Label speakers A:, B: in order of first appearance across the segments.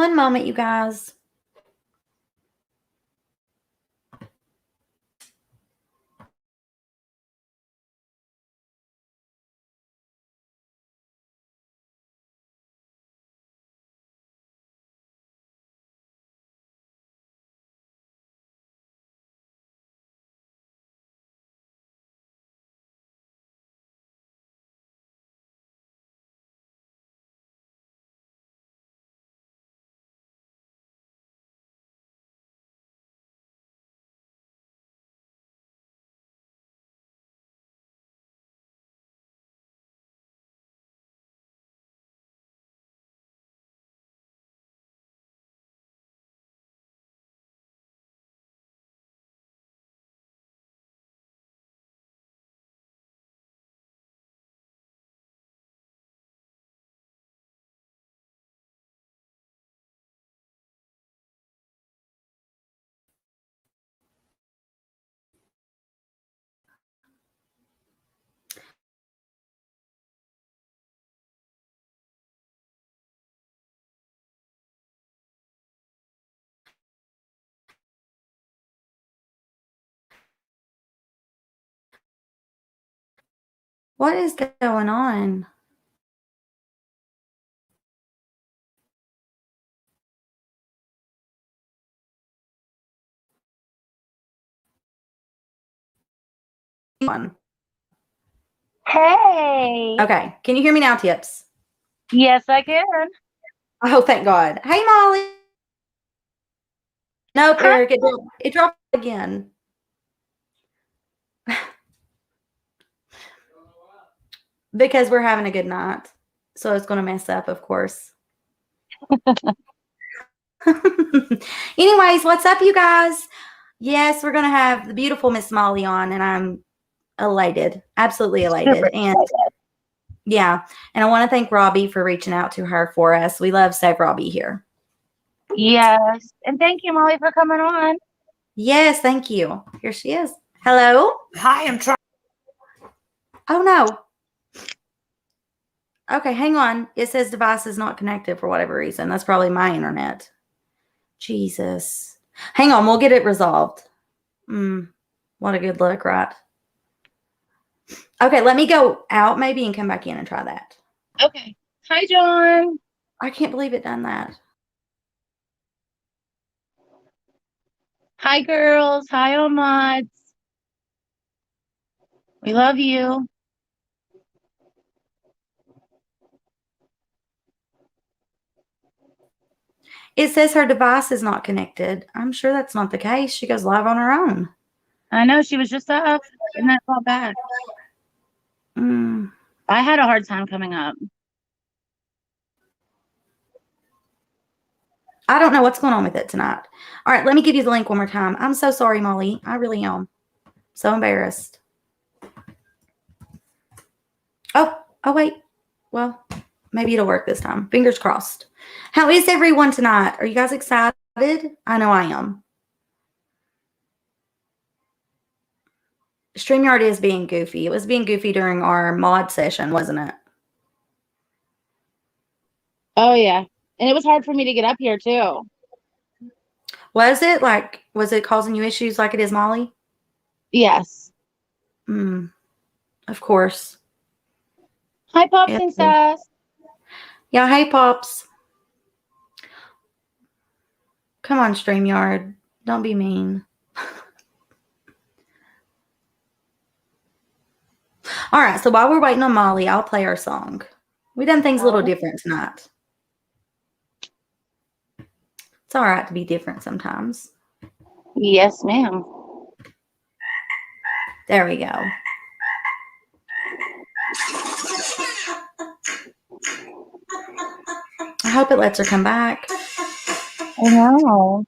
A: One moment, you guys. What is going on?
B: Hey.
A: Okay. Can you hear me now, Tips?
B: Yes, I can.
A: Oh, thank God. Hey, Molly. Nope,
B: Hi.
A: Eric. It dropped again. Because we're having a good night. So it's going to mess up, of course. Anyways, what's up, you guys? Yes, we're going to have the beautiful Miss Molly on, and I'm elated. Absolutely elated.
B: Super
A: and yeah, and I want to thank Robbie for reaching out to her for us. We love Save Robbie here.
B: Yes. And thank you, Molly, for coming on.
A: Yes, thank you. Here she is. Hello.
C: Hi, I'm trying.
A: Oh, no. Okay, hang on. It says device is not connected for whatever reason. That's probably my internet. Jesus. Hang on, we'll get it resolved. What a good look, right? Okay, let me go out maybe and come back in and try that.
B: Okay. Hi, John.
A: I can't believe it done that.
B: Hi, girls. Hi, all mods. We love you.
A: It says her device is not connected. I'm sure that's not the case. She goes live on her own.
B: I know she was just up, and that's all bad. I had a hard time coming up.
A: I don't know what's going on with it tonight. All right, let me give you the link one more time. I'm so sorry, Molly. I really am. So embarrassed. Oh, wait. Well, maybe it'll work this time. Fingers crossed. How is everyone tonight? Are you guys excited? I know I am. StreamYard is being goofy. It was being goofy during our mod session, wasn't it?
B: Oh, yeah. And it was hard for me to get up here, too.
A: Was it? Was it causing you issues like it is, Molly?
B: Yes.
A: Of course.
B: Hi, Pops and Sass.
A: Yeah, hey, Pops. Come on, StreamYard. Don't be mean. All right, so while we're waiting on Molly, I'll play our song. We done things a little different tonight. It's all right to be different sometimes.
B: Yes, ma'am.
A: There we go. I hope it lets her come back.
B: I know.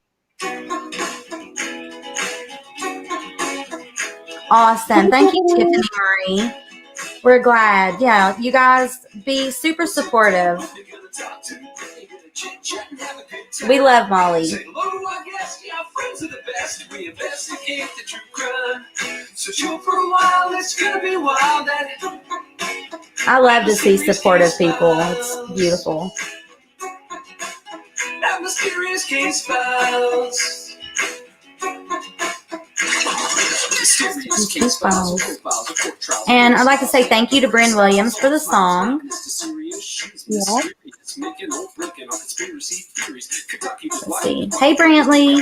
A: Awesome. Thank you, Tiffany Marie. We're glad. Yeah, you guys be super supportive. We love Molly. I love to see supportive people. It's beautiful. Mysterious case files. And I'd like to say thank you to Bryn Williams for the song.
B: Yeah.
A: Let's see. Hey, Brantley.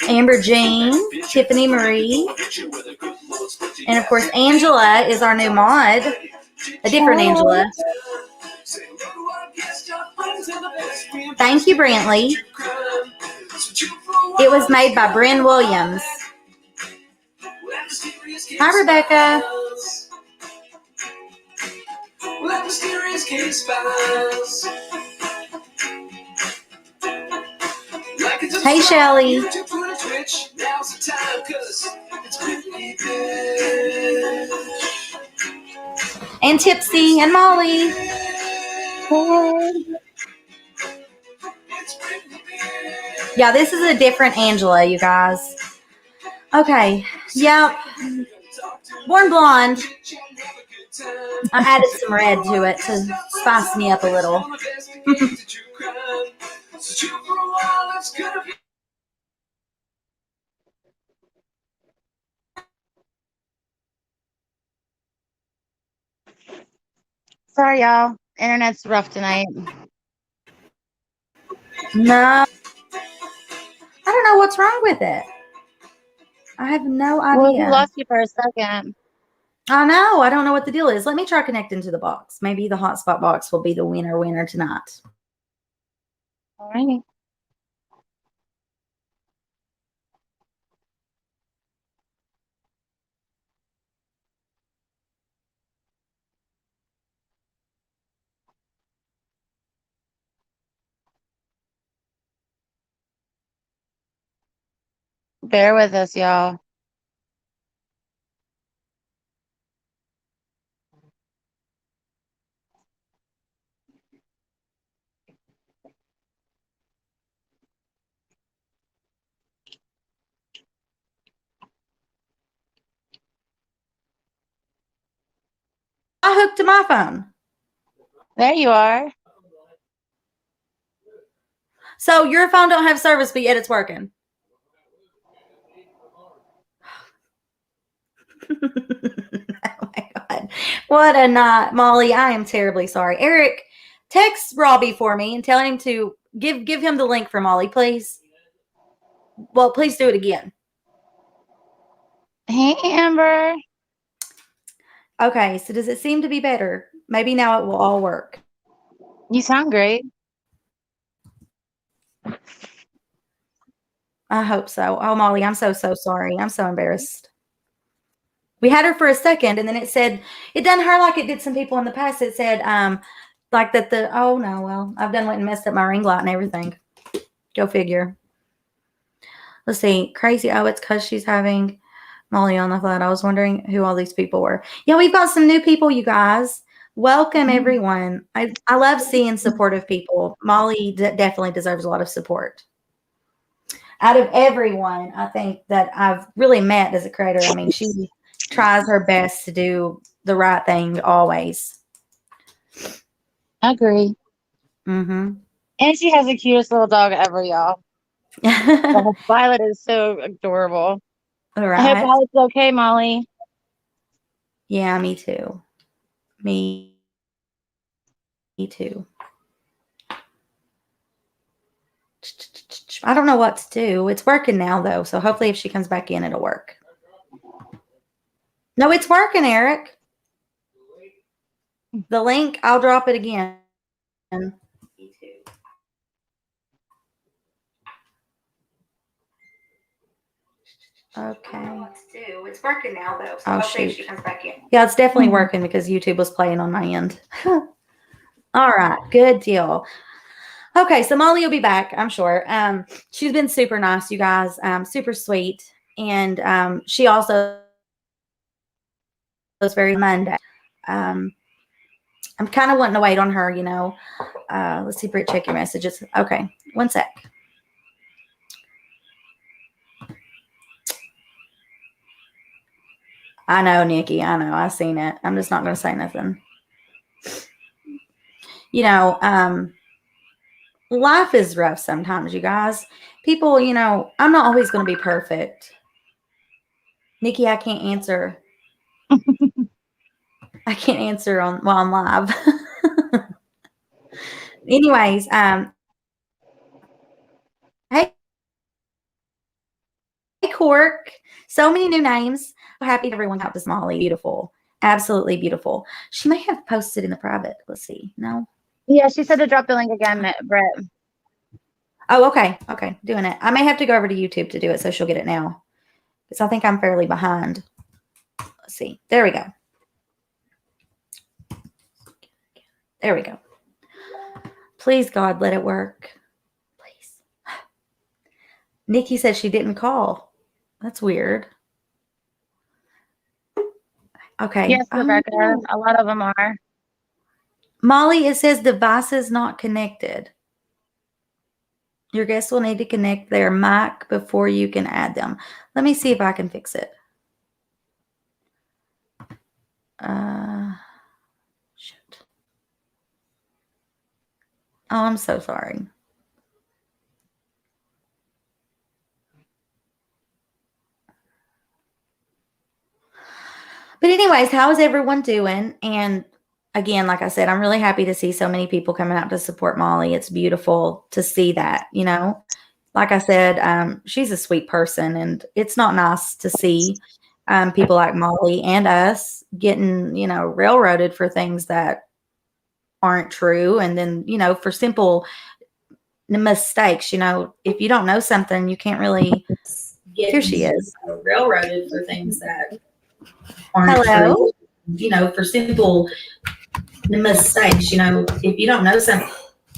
A: Amber Jean, Tiffany Marie. And, of course, Angela is our new mod. A different Angela. Thank you, Brantley. It was made by Bryn Williams. Hi, Rebecca. Hey, Shelly. And Tipsy and Molly. Yeah, this is a different Angela, you guys. Okay. Yep. Born Blonde. I added some red to it to spice me up a little.
B: Sorry, y'all. Internet's rough tonight.
A: No. I don't know what's wrong with it. I have no idea.
B: Well, we lost you for a second.
A: I know. I don't know what the deal is. Let me try connecting to the box. Maybe the hotspot box will be the winner tonight.
B: All righty. Bear with us, y'all.
A: I hooked to my phone.
B: There you are.
A: So your phone don't have service, but yet it's working. Oh my God. What a night. Molly, I am terribly sorry. Eric, text Robbie for me and tell him to give him the link for Molly, please. Well, please do it again.
B: Hey, Amber.
A: Okay, so does it seem to be better? Maybe now it will all work.
B: You sound great.
A: I hope so. Oh, Molly, I'm so sorry. I'm so embarrassed. We had her for a second, and then it said, it done her like it did some people in the past. It said, like that oh, no, well, I've done went and messed up my ring light and everything. Go figure. Let's see. Crazy. Oh, it's because she's having Molly on the flight. I was wondering who all these people were. Yeah, we've got some new people, you guys. Welcome, everyone. I love seeing supportive people. Molly definitely deserves a lot of support. Out of everyone, I think that I've really met as a creator, I mean, she tries her best to do the right thing always.
B: I agree.
A: Mm-hmm.
B: And she has the cutest little dog ever, y'all. Violet is so adorable.
A: All
B: I hope
A: right.
B: Violet's okay, Molly.
A: Yeah, me too. Me too. I don't know what to do. It's working now, though. So hopefully if she comes back in, it'll work. No, it's working, Eric. The link, I'll drop it again. Okay. It's working now, though. So hopefully if she comes back in. Yeah, it's definitely working because YouTube was playing on my end. All right. Good deal. Okay, so Molly will be back, I'm sure. She's been super nice, you guys. Super sweet. And she also was very Monday. I'm kind of wanting to wait on her, you know. Let's see, Britt, check your messages. Okay, one sec. I know, Nikki. I know. I've seen it. I'm just not going to say nothing. You know, life is rough sometimes, you guys. People, you know, I'm not always going to be perfect. Nikki, I can't answer. I can't answer on while I'm live. Anyways, hey Cork, so many new names. So happy everyone got this Molly. Beautiful, absolutely beautiful. She may have posted in the private. Let's see. No.
B: Yeah, she said to drop the link again, Brett.
A: Oh, okay, okay, doing it. I may have to go over to YouTube to do it, so she'll get it now because I think I'm fairly behind. Let's see. There we go. There we go. Please, God, let it work. Please. Nikki said she didn't call. That's weird. Okay.
B: Yes, Rebecca. A lot of them are.
A: Molly, it says devices not connected. Your guests will need to connect their mic before you can add them. Let me see if I can fix it. Shit. Oh, I'm so sorry. But anyways, how is everyone doing? And again, like I said, I'm really happy to see so many people coming out to support Molly. It's beautiful to see that, you know. Like I said, she's a sweet person, and it's not nice to see people like Molly and us getting, you know, railroaded for things that aren't true. And then, you know, for simple mistakes, you know, if you don't know something, you can't really get. Here she is. Railroaded for things that aren't true. You know, for simple mistakes, you know, if you don't know something.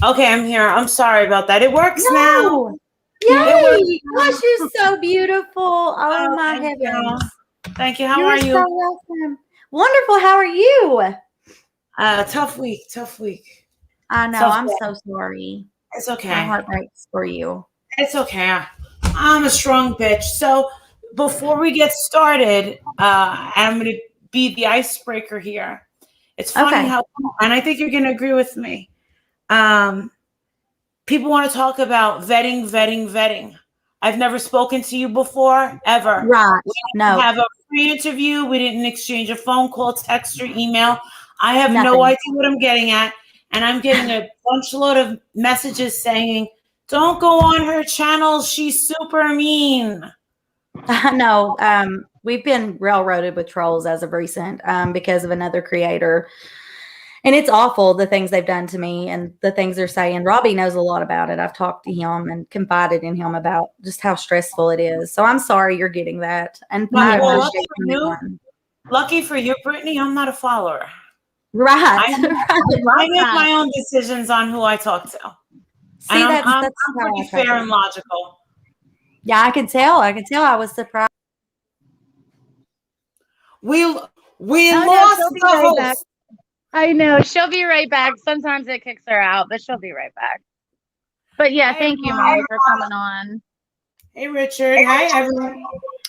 C: Okay, I'm here. I'm sorry about that. It works now.
A: Yay! Gosh, you're so beautiful. Oh, my heavens.
C: Thank you. How are you?
A: So welcome. Wonderful. How are you?
C: Tough week. Tough week.
A: I know. I'm so sorry.
C: It's okay.
A: My heart breaks for you.
C: It's okay. I'm a strong bitch. So before we get started, I'm going to be the icebreaker here. It's funny how, and I think you're going to agree with me. People want to talk about vetting. I've never spoken to you before, ever.
A: Right.
C: We didn't have a free interview. We didn't exchange a phone call, text, or email. I have no idea what I'm getting at. And I'm getting a bunch load of messages saying, don't go on her channel. She's super mean.
A: I know. We've been railroaded with trolls as of recent because of another creator. And it's awful, the things they've done to me and the things they're saying. Robbie knows a lot about it. I've talked to him and confided in him about just how stressful it is. So I'm sorry you're getting that. And
C: lucky for you, Brittany, I'm not a follower.
A: Right.
C: I make my own decisions on who I talk to.
A: See,
C: and
A: that's
C: I'm pretty fair and logical.
A: Yeah, I could tell. I was surprised.
C: We lost the host.
B: I know. She'll be right back. Sometimes it kicks her out, but she'll be right back. But yeah, thank you, Molly, for coming on.
C: Hey, Richard. Hi, everyone.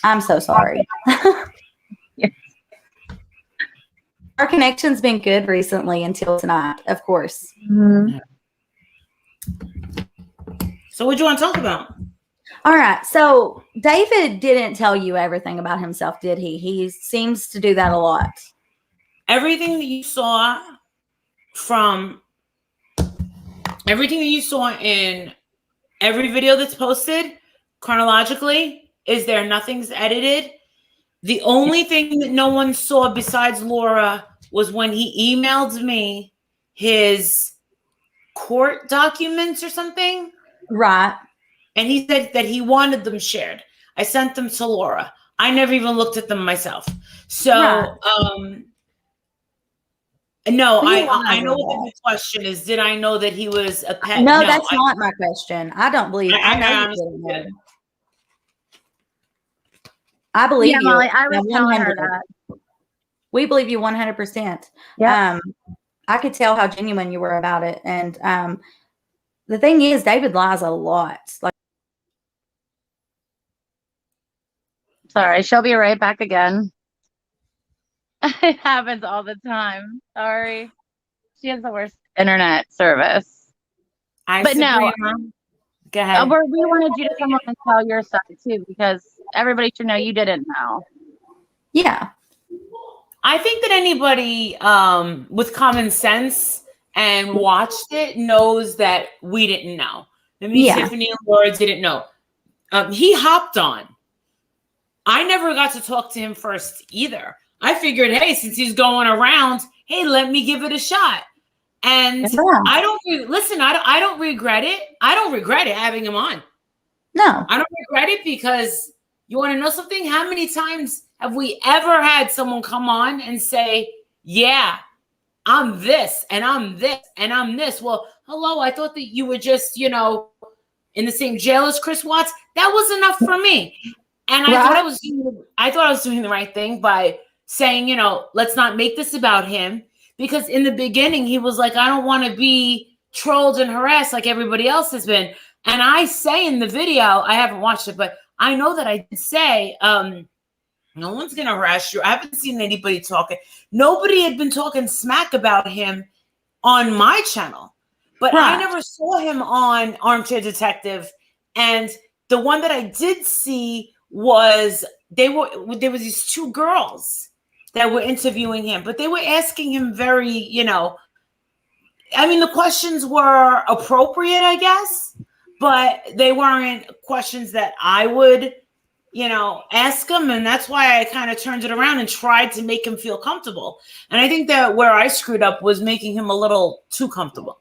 A: I'm so sorry.
B: Yes.
A: Our connection's been good recently until tonight, of course.
B: Mm-hmm.
C: So what do you want to talk about?
A: All right. So David didn't tell you everything about himself, did he? He seems to do that a lot.
C: Everything that you saw in every video that's posted chronologically is there. Nothing's edited. The only thing that no one saw besides Laura was when he emailed me his court documents or something.
A: Right.
C: And he said that he wanted them shared. I sent them to Laura. I never even looked at them myself. So, no, I know what the question is. Did I know that he was a pet?
A: No, that's not my question. I don't believe. I know you didn't. I believe you.
B: Molly, I was telling her that.
A: We believe you 100%.
B: Yep.
A: I could tell how genuine you were about it. And the thing is, David lies a lot. Like,
B: sorry, she'll be right back again. It happens all the time. Sorry. She has the worst internet service. But no,
C: Go ahead.
B: we wanted you to come on and tell your side too, because everybody should know you didn't know.
A: Yeah.
C: I think that anybody with common sense and watched it knows that we didn't know. I mean,
A: Yeah.
C: Tiffany and Laura didn't know. He hopped on. I never got to talk to him first either. I figured, hey, since he's going around, hey, let me give it a shot. And I don't regret it. I don't regret it having him on.
A: No.
C: I don't regret it because you want to know something? How many times have we ever had someone come on and say, yeah, I'm this and I'm this and I'm this? Well, hello, I thought that you were just, in the same jail as Chris Watts. That was enough for me. And I thought I was doing the right thing by saying, let's not make this about him. Because in the beginning, he was like, I don't want to be trolled and harassed like everybody else has been. And I say in the video, I haven't watched it, but I know that I did say, no one's going to harass you. I haven't seen anybody talking. Nobody had been talking smack about him on my channel. But I never saw him on Armchair Detective. And the one that I did see was there was these two girls that were interviewing him, but they were asking him very, the questions were appropriate, I guess, but they weren't questions that I would, ask him. And that's why I kind of turned it around and tried to make him feel comfortable. And I think that where I screwed up was making him a little too comfortable.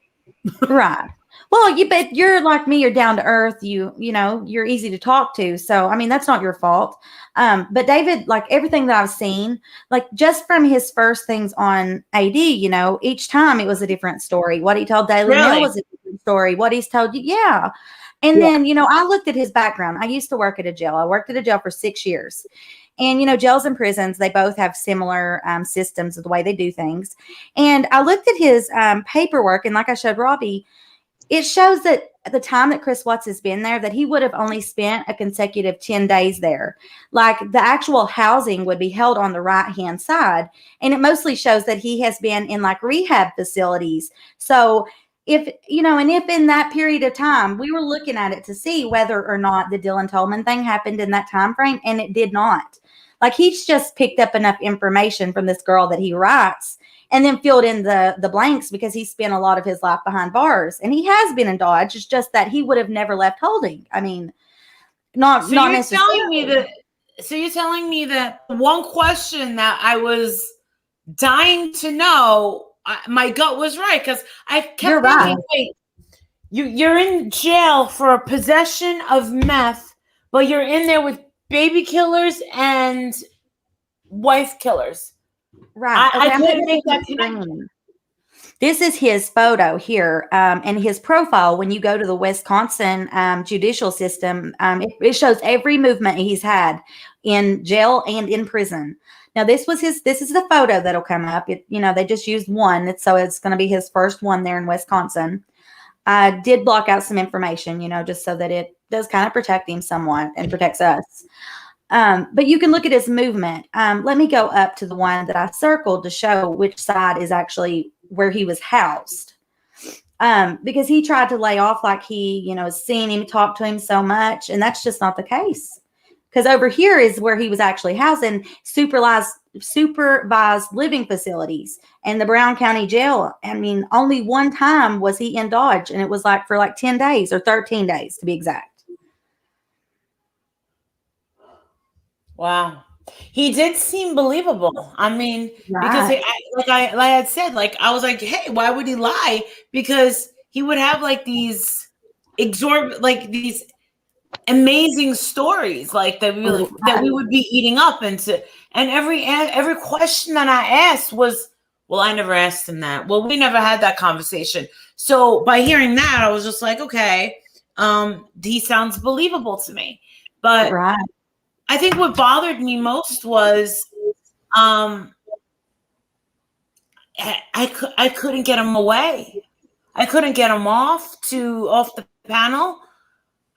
A: Right. Well, but you're like me, you're down to earth. You're easy to talk to. So, I mean, that's not your fault. But David, like everything that I've seen, like just from his first things on AD, each time it was a different story. What he told Daily Mail was a different story. What he's told you. Yeah. And then, I looked at his background. I used to work at a jail. I worked at a jail for 6 years. And, jails and prisons, they both have similar systems of the way they do things. And I looked at his paperwork, and like I showed Robbie, it shows that at the time that Chris Watts has been there, that he would have only spent a consecutive 10 days there. Like the actual housing would be held on the right-hand side. And it mostly shows that he has been in like rehab facilities. So if in that period of time, we were looking at it to see whether or not the Dylan Tolman thing happened in that time frame, and it did not. Like he's just picked up enough information from this girl that he writes and then filled in the blanks because he spent a lot of his life behind bars. And he has been in Dodge. It's just that he would have never left holding. I mean, not necessarily.
C: So you're telling me that one question that I was dying to know, my gut was right, because I kept thinking, wait, you're in jail for possession of meth, but you're in there with baby killers and wife killers.
A: Right.
C: I couldn't make that connection.
A: This is his photo here, and his profile. When you go to the Wisconsin judicial system, it shows every movement he's had in jail and in prison. Now, this is the photo that'll come up. They just used one, so it's going to be his first one there in Wisconsin. I did block out some information, just so that it does kind of protect him somewhat and protects us. But you can look at his movement. Let me go up to the one that I circled to show which side is actually where he was housed. Because he tried to lay off like he, has seen him talk to him so much, and that's just not the case. Because over here is where he was actually housed in supervised living facilities and the Brown County Jail. I mean, only one time was he in Dodge, and it was like for 10 days or 13 days to be exact.
C: Wow. He did seem believable. I mean, because like I had said, I was like, hey, why would he lie? Because he would have these these amazing stories that we would be eating up into. And every question that I asked was, well, I never asked him that. Well, we never had that conversation. So by hearing that, I was just like, okay, he sounds believable to me. But I think what bothered me most was I couldn't get him away. I couldn't get him off the panel.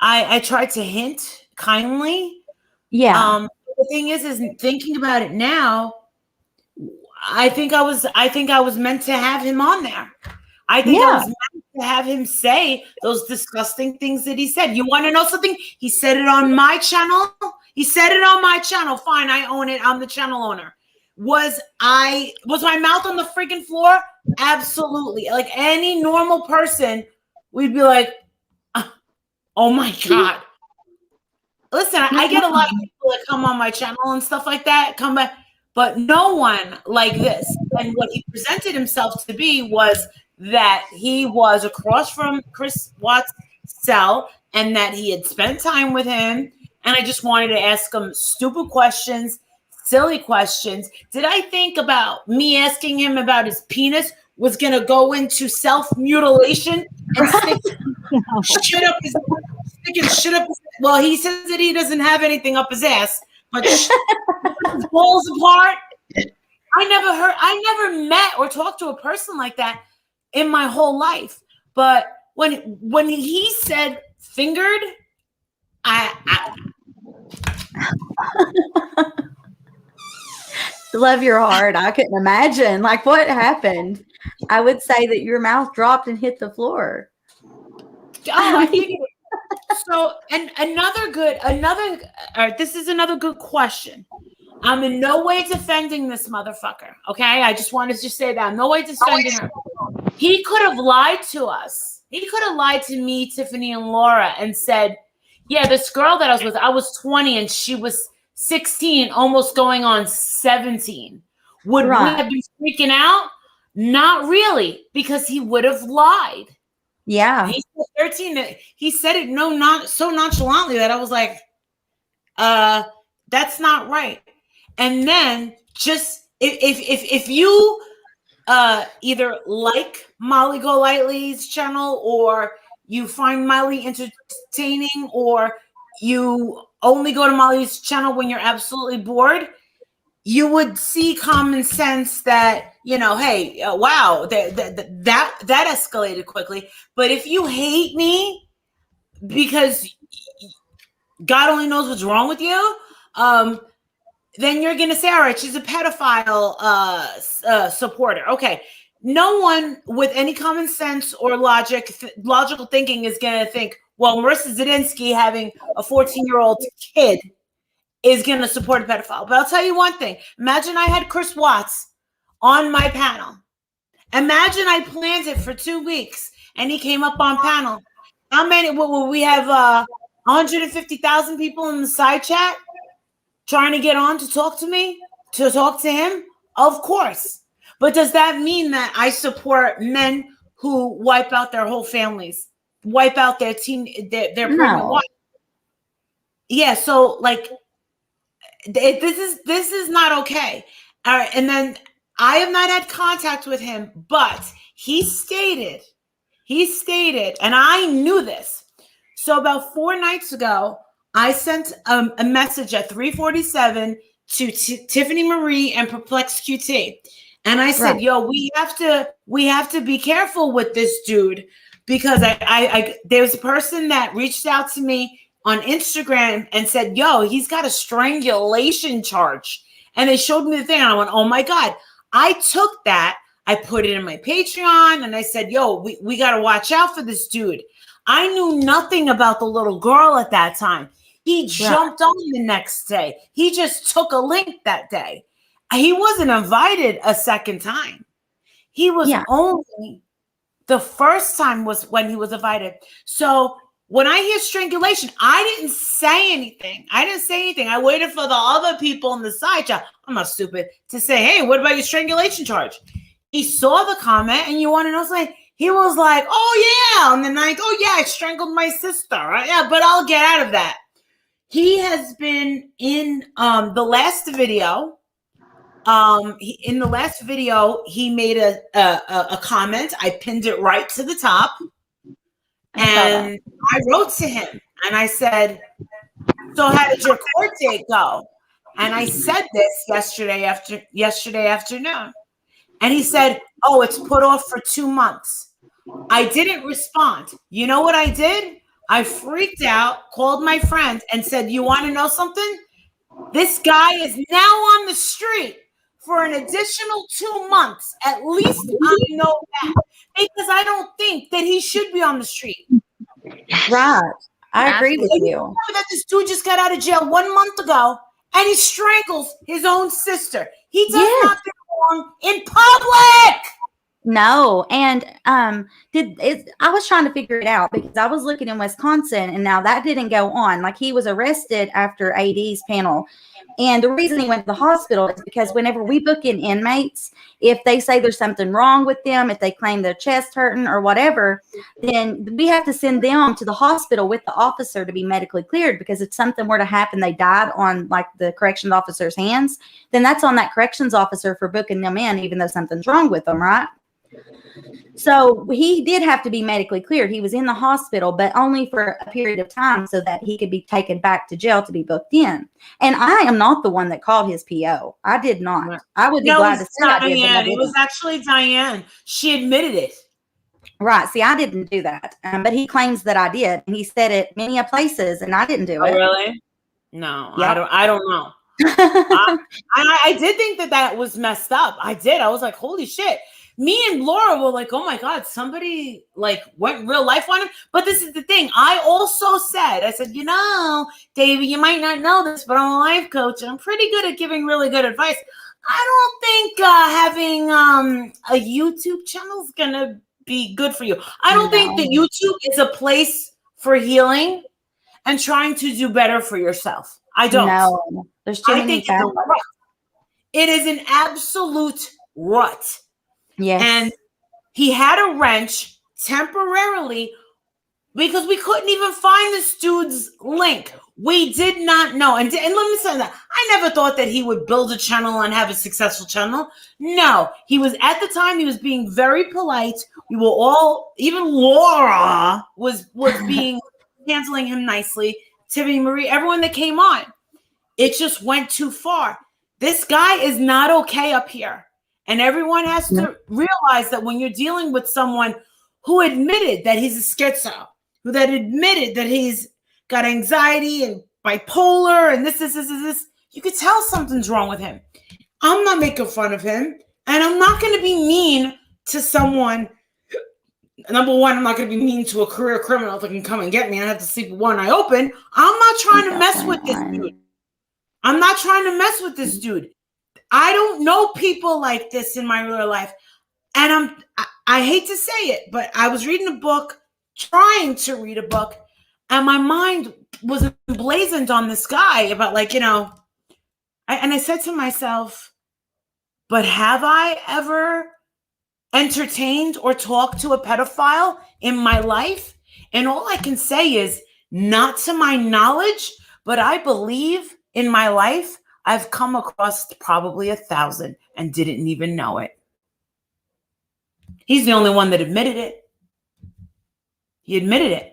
C: I tried to hint kindly. Yeah. The thing is thinking about it now, I think I was meant to have him on there. I think I was meant to have him say those disgusting things that he said. You want to know something? He said it on my channel. He said it on my channel. Fine, I own it. I'm the channel owner. Was my mouth on the freaking floor? Absolutely. Like any normal person, we'd be like, oh my God. Listen, I get a lot of people that come on my channel and stuff like that, come back, but no one like this. And what he presented himself to be was that he was across from Chris Watts' cell and that he had spent time with him. And I just wanted to ask him stupid questions, silly questions. Did I think about me asking him about his penis was going to go into self-mutilation and stick shit up his well, he says that he doesn't have anything up his ass, but his balls apart. I never met or talked to a person like that in my whole life. But when he said fingered, I
A: love your heart. I couldn't imagine. Like, what happened? I would say that your mouth dropped and hit the floor.
C: I think so. And this is another good question. I'm in no way defending this motherfucker. Okay, I just wanted to just say that. No way defending her. He could have lied to us. He could have lied to me, Tiffany, and Laura, and said, "Yeah, this girl that I was with, I was 20 and she was 16, almost going on 17." Would we have been freaking out? Not really, because he would have lied.
A: Yeah.
C: He said 13. He said it not so nonchalantly that I was like, that's not right. And then just if you either like Molly GoLightly's channel or you find Molly entertaining or you only go to Molly's channel when you're absolutely bored, you would see common sense that, you know, hey, wow, that escalated quickly. But if you hate me because God only knows what's wrong with you, then you're going to say, all right, she's a pedophile supporter. Okay. No one with any common sense or logical thinking is going to think, well, Marissa Zadinsky having a 14-year-old kid is going to support a pedophile. But I'll tell you one thing. Imagine I had Chris Watts on my panel. Imagine I planned it for 2 weeks and he came up on panel. How many? Will we have 150,000 people in the side chat trying to get on to talk to me, to talk to him? Of course. But does that mean that I support men who wipe out their whole families, wipe out their pregnant wife? Yeah. So like, this is not okay. All right. And then I have not had contact with him, but he stated, and I knew this. So about 4 nights ago, I sent a message at 3:47 to Tiffany Marie and Perplex QT. And I said, yo, we have to be careful with this dude because I there's a person that reached out to me on Instagram and said, yo, he's got a strangulation charge. And they showed me the thing. And I went, oh my God. I took that. I put it in my Patreon and I said, yo, we got to watch out for this dude. I knew nothing about the little girl at that time. He jumped on the next day. He just took a link that day. He wasn't invited a second time. He was only the first time was when he was invited. So when I hear strangulation, I didn't say anything. I waited for the other people in the side chat. I'm not stupid to say, hey, what about your strangulation charge? He saw the comment and you want to know something? He was like, oh yeah. And then like, oh yeah, I strangled my sister. Right? Yeah, but I'll get out of that. He has been in the last video. In the last video, he made a comment. I pinned it right to the top. And I wrote to him and I said, so how did your court date go? And I said this yesterday afternoon. And he said, oh, it's put off for 2 months. I didn't respond. You know what I did? I freaked out, called my friend and said, you want to know something? This guy is now on the street for an additional 2 months. At least I know that, because I don't think that he should be on the street.
A: Right. I agree with
C: And
A: you.
C: know that this dude just got out of jail 1 month ago, and he strangles his own sister. He does not belong in public.
A: No, and I was trying to figure it out because I was looking in Wisconsin, and now that didn't go on. Like, he was arrested after AD's panel, and the reason he went to the hospital is because whenever we book in inmates, if they say there's something wrong with them, if they claim their chest hurting or whatever, then we have to send them to the hospital with the officer to be medically cleared, because if something were to happen, they died on like the corrections officer's hands, then that's on that corrections officer for booking them in, even though something's wrong with them, right? So he did have to be medically cleared. He was in the hospital, but only for a period of time so that he could be taken back to jail to be booked in. And I am not the one that called his PO. I did not. I would be glad to say I did, but I
C: Diane. It was actually Diane. She admitted it.
A: Right. See, I didn't do that. But he claims that I did. And he said it many a places, and I didn't do it.
C: Oh, really? No,
A: Yep.
C: I don't know. I did think that was messed up. I did. I was like, holy shit. Me and Laura were like, oh my God, somebody like went real life on him. But this is the thing. I also said, you know, David, you might not know this, but I'm a life coach and I'm pretty good at giving really good advice. I don't think having a YouTube channel is going to be good for you. I don't think that YouTube is a place for healing and trying to do better for yourself. I don't.
A: No, there's too many factors.
C: It is an absolute rut.
A: Yes.
C: And he had a wrench temporarily because we couldn't even find this dude's link. We did not know. And let me say that. I never thought that he would build a channel and have a successful channel. No, he was at the time, he was being very polite. We were all, even Laura was being handling him nicely. Tiffany Marie, everyone that came on. It just went too far. This guy is not okay up here. And everyone has to realize that when you're dealing with someone who admitted that he's a schizo, who that admitted that he's got anxiety and bipolar and this, you could tell something's wrong with him. I'm not making fun of him. And I'm not going to be mean to someone. Number one, I'm not going to be mean to a career criminal that can come and get me. I have to sleep with one eye open. I'm not trying to mess with this dude. I'm not trying to mess with this dude. I don't know people like this in my real life. And I hate to say it, but I was reading a book, trying to read a book, and my mind was emblazoned on this guy about I said to myself, but have I ever entertained or talked to a pedophile in my life? And all I can say is, not to my knowledge, but I believe in my life, I've come across probably 1,000 and didn't even know it. He's the only one that admitted it. He admitted it.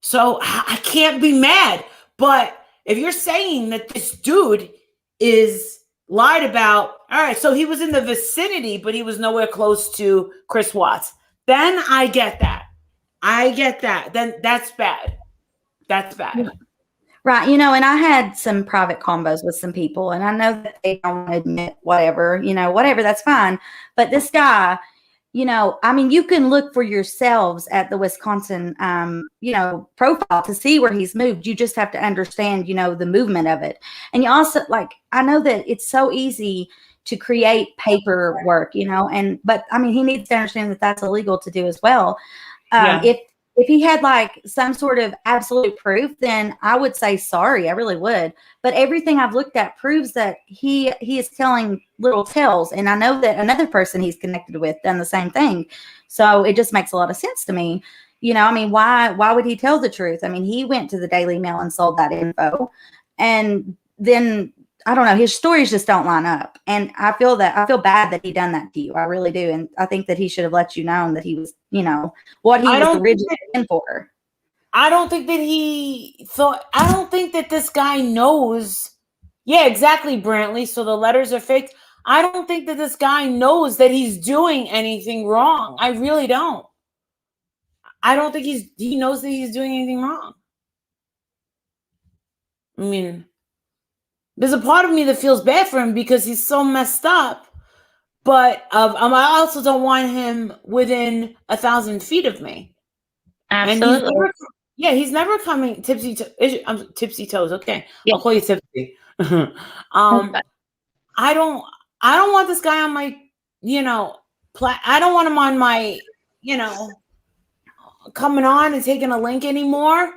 C: So I can't be mad. But if you're saying that this dude is lied about, all right, so he was in the vicinity, but he was nowhere close to Chris Watts, then I get that. Then that's bad. That's bad.
A: Right. And I had some private combos with some people, and I know that they don't admit whatever, that's fine. But this guy, you can look for yourselves at the Wisconsin, profile to see where he's moved. You just have to understand, the movement of it. And you also, I know that it's so easy to create paperwork, but he needs to understand that that's illegal to do as well. If he had some sort of absolute proof, then I would say sorry. I really would. But everything I've looked at proves that he is telling little tales. And I know that another person he's connected with done the same thing. So it just makes a lot of sense to me. Why would he tell the truth? He went to the Daily Mail and sold that info. And then, I don't know, his stories just don't line up. And I feel bad that he done that to you. I really do. And I think that he should have let you know that he was, what he was originally in for.
C: I don't think that this guy knows. Yeah, exactly, Brantley. So the letters are faked. I don't think that this guy knows that he's doing anything wrong. I really don't. I don't think he knows that he's doing anything wrong. there's a part of me that feels bad for him because he's so messed up. But I also don't want him within 1,000 feet of me.
B: Absolutely.
C: And he's never coming tipsy. I'm tipsy toes. Okay,
B: Yeah.
C: I'll call you tipsy. I don't want this guy on my, I don't want him on my, coming on and taking a link anymore.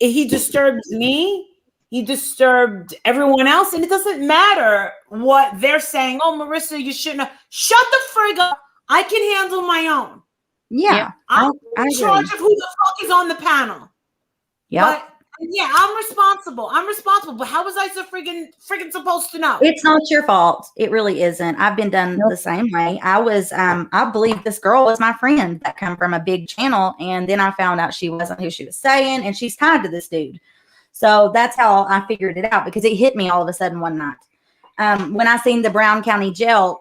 C: He disturbs me. He disturbed everyone else, and it doesn't matter what they're saying. Oh, Marissa, you shouldn't have. Shut the frig up. I can handle my own.
A: Yeah.
C: I'm in charge of who the fuck is on the panel.
A: Yeah.
C: Yeah, I'm responsible. But how was I so friggin' supposed to know?
A: It's not your fault. It really isn't. I've been done the same way. I believe this girl was my friend that come from a big channel. And then I found out she wasn't who she was saying. And she's tied to this dude. So that's how I figured it out, because it hit me all of a sudden one night. When I seen the Brown County Jail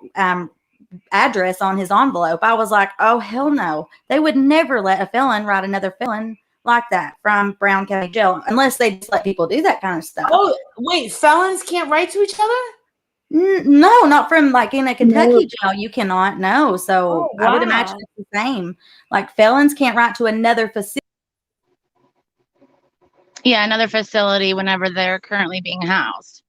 A: address on his envelope, I was like, oh, hell no. They would never let a felon write another felon like that from Brown County Jail, unless they just let people do that kind of stuff.
C: Oh, wait, felons can't write to each other?
A: No, not from like in a Kentucky jail. You cannot. No. So I would imagine it's the same. Like felons can't write to another facility.
B: Yeah, another facility whenever they're currently being housed.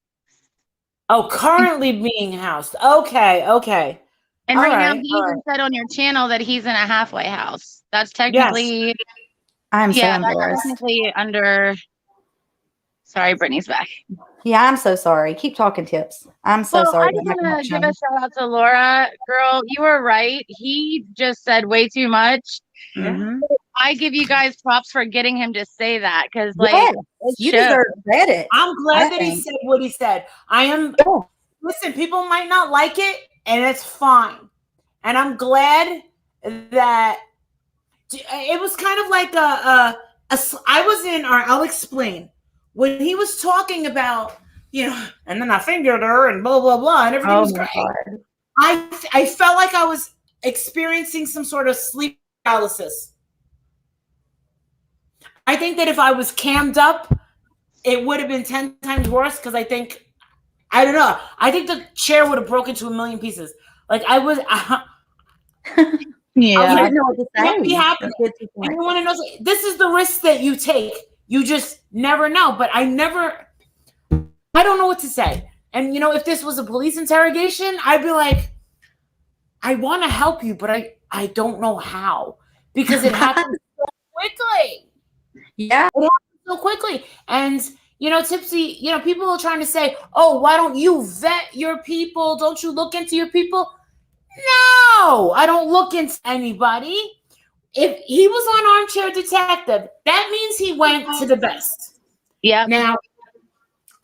C: Oh, currently being housed. Okay.
B: And right now, he even said on your channel that he's in a halfway house. That's technically,
A: I'm so embarrassed.
B: That's technically under. Sorry, Brittany's back.
A: Yeah, I'm so sorry. Keep talking, Tips. I'm so sorry.
B: I just want to give a shout out to Laura. Girl, you were right. He just said way too much.
A: Mm-hmm.
B: I give you guys props for getting him to say that, because
A: you deserve credit.
C: I'm glad that he said what he said. Listen, people might not like it, and it's fine. And I'm glad that it was kind of like I'll explain. When he was talking about, and then I fingered her and blah, blah, blah, and everything was great. God. I felt like I was experiencing some sort of sleep paralysis. I think that if I was cammed up, it would have been 10 times worse, because I don't know. I think the chair would have broken to a million pieces. Like I was,
A: yeah. I don't know what to say.
C: Be happening. Everyone knows this is the risk that you take. You just never know. But I don't know what to say. And if this was a police interrogation, I'd be like, I want to help you, but I don't know how, because it happens so quickly.
A: Yeah.
C: It happens so quickly. And, Tipsy, people are trying to say, oh, why don't you vet your people? Don't you look into your people? No, I don't look into anybody. If he was on Armchair Detective, that means he went to the best.
B: Yeah.
C: Now,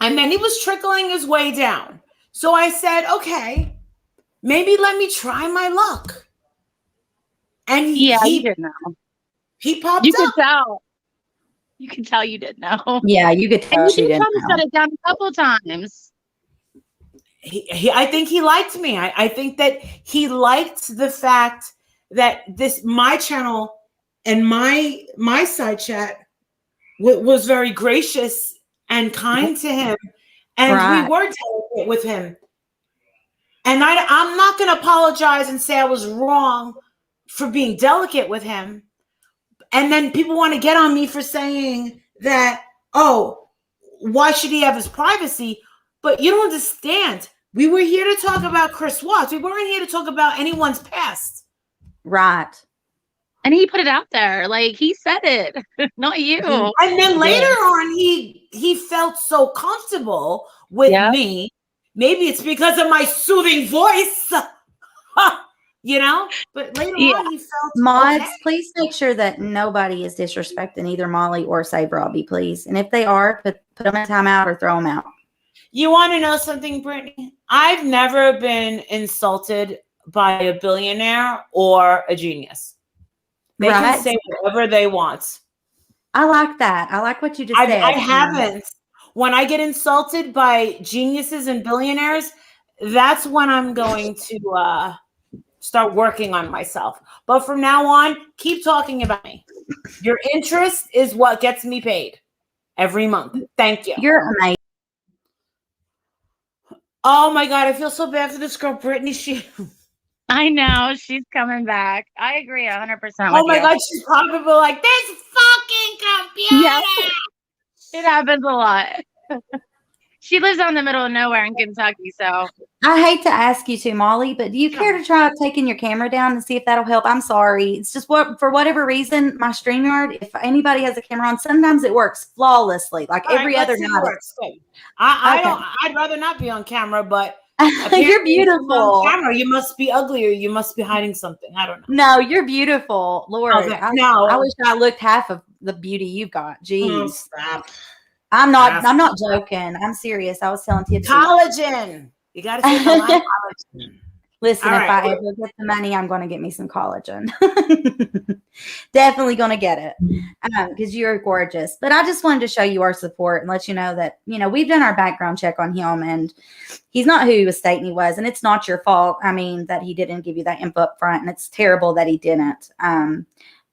C: and then he was trickling his way down. So I said, okay, maybe let me try my luck. And he
B: did know.
C: He popped up.
B: You could tell. You can tell you didn't know.
A: Yeah, you could tell.
B: And you did shut it down a couple times.
C: I think he liked me. I think that he liked the fact that my channel and my side chat was very gracious and kind to him, and we were delicate with him. And I'm not going to apologize and say I was wrong for being delicate with him. And then people want to get on me for saying that, oh, why should he have his privacy? But you don't understand. We were here to talk about Chris Watts. We weren't here to talk about anyone's past.
A: Right.
B: And he put it out there. Like, he said it, not you.
C: And then later on, he felt so comfortable with me. Maybe it's because of my soothing voice. But later on he felt
A: mods, please make sure that nobody is disrespecting either Molly or Save Robbie, please. And if they are, put them in timeout or throw them out.
C: You want to know something, Brittany? I've never been insulted by a billionaire or a genius. They can say whatever they want.
A: I like that. I like what you just said.
C: I haven't. When I get insulted by geniuses and billionaires, that's when I'm going to start working on myself. But from now on, keep talking about me. Your interest is what gets me paid every month. Thank you.
A: You're amazing.
C: Oh my God, I feel so bad for this girl, Brittany.
B: I know she's coming back. I agree 100% with
C: Oh my
B: you.
C: God, she's probably like, this fucking
B: Yeah,
C: computer.
B: it happens a lot. She lives out in the middle of nowhere in Kentucky, so
A: I hate to ask you to, Molly, but do you care to try taking your camera down and see if that'll help? I'm sorry. It's just for whatever reason, my StreamYard, if anybody has a camera on, sometimes it works flawlessly, like
C: All right,
A: every other
C: let's see
A: night.
C: what works. Good. I
A: Okay.
C: don't. I'd rather not be on camera, but
A: You're
C: apparently if you're
A: beautiful.
C: on camera, you must be ugly or you must be hiding something. I don't know.
A: No, you're beautiful. Lord,
C: Okay.
A: I
C: No.
A: wish I looked half of the beauty you've got.
C: Oh,
A: Jeez.
C: stop.
A: I'm not joking. I'm serious. I was telling Tipsy.
C: Collagen. You got to take a lot of collagen.
A: Listen,
C: All
A: if
C: right.
A: I ever get the money, I'm going to get me some collagen. Definitely going to get it because you're gorgeous. But I just wanted to show you our support and let you know that, we've done our background check on him and he's not who he was stating he was. And it's not your fault. I mean, that he didn't give you that info up front, and it's terrible that he didn't.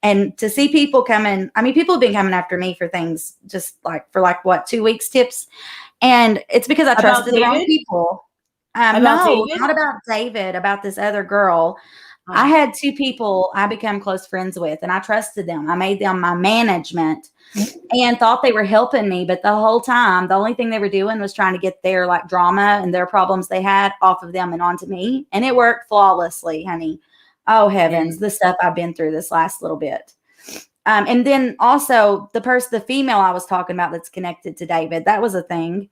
A: And to see people coming, I mean, people have been coming after me for things just for 2 weeks, Tips. And it's because I trusted the wrong people. No,
C: David?
A: not about David, about this other girl. I had 2 people I become close friends with, and I trusted them. I made them my management and thought they were helping me. But the whole time, the only thing they were doing was trying to get their drama and their problems they had off of them and onto me. And it worked flawlessly, honey. Oh, heavens, the stuff I've been through this last little bit. And then also the female I was talking about that's connected to David, that was a thing.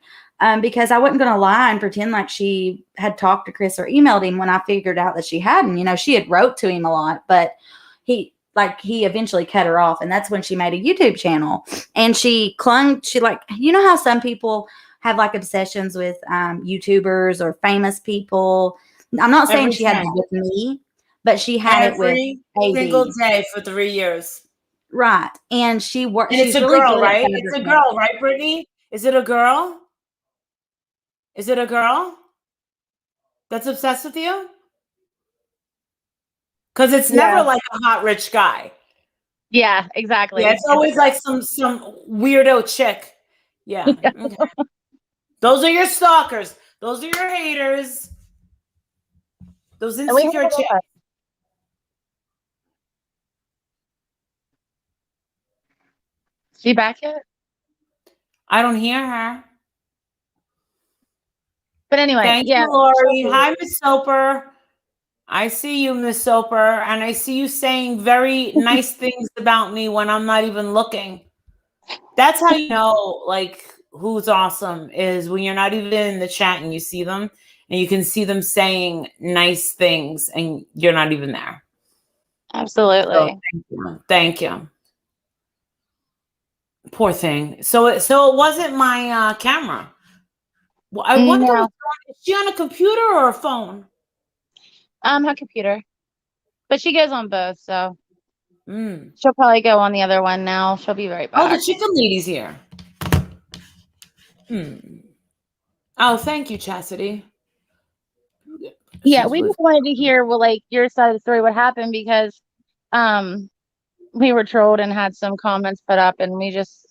A: Because I wasn't going to lie and pretend like she had talked to Chris or emailed him when I figured out that she hadn't. She had wrote to him a lot, but he eventually cut her off. And that's when she made a YouTube channel. And she clung, how some people have obsessions with YouTubers or famous people. I'm not saying she had it with me, but she had it with
C: every single day for 3 years.
A: Right. And she worked.
C: And it's a
A: really
C: girl, right? It's a girl, right, Brittany? Is it a girl? Is it a girl that's obsessed with you? Because it's never like a hot rich guy.
B: Yeah, exactly.
C: Yeah, it's always like some weirdo chick. Yeah. Okay. Those are your stalkers. Those are your haters. Those insecure chicks.
B: She back yet?
C: I don't hear her.
B: But anyway,
C: thank you, Lori. Hi, Miss Soper. I see you, Miss Soper, and I see you saying very nice things about me when I'm not even looking. That's how you know, who's awesome is when you're not even in the chat and you see them, and you can see them saying nice things, and you're not even there.
B: Absolutely.
C: So, thank you. Poor thing. So it wasn't my camera. Well, I wonder, is she on a computer or a phone?
B: Her computer. But she goes on both, so she'll probably go on the other one now. She'll be right back.
C: Oh, the chicken lady's here. Oh, thank you, Chastity.
B: Yeah, we just wanted to hear your side of the story, what happened, because we were trolled and had some comments put up, and we just,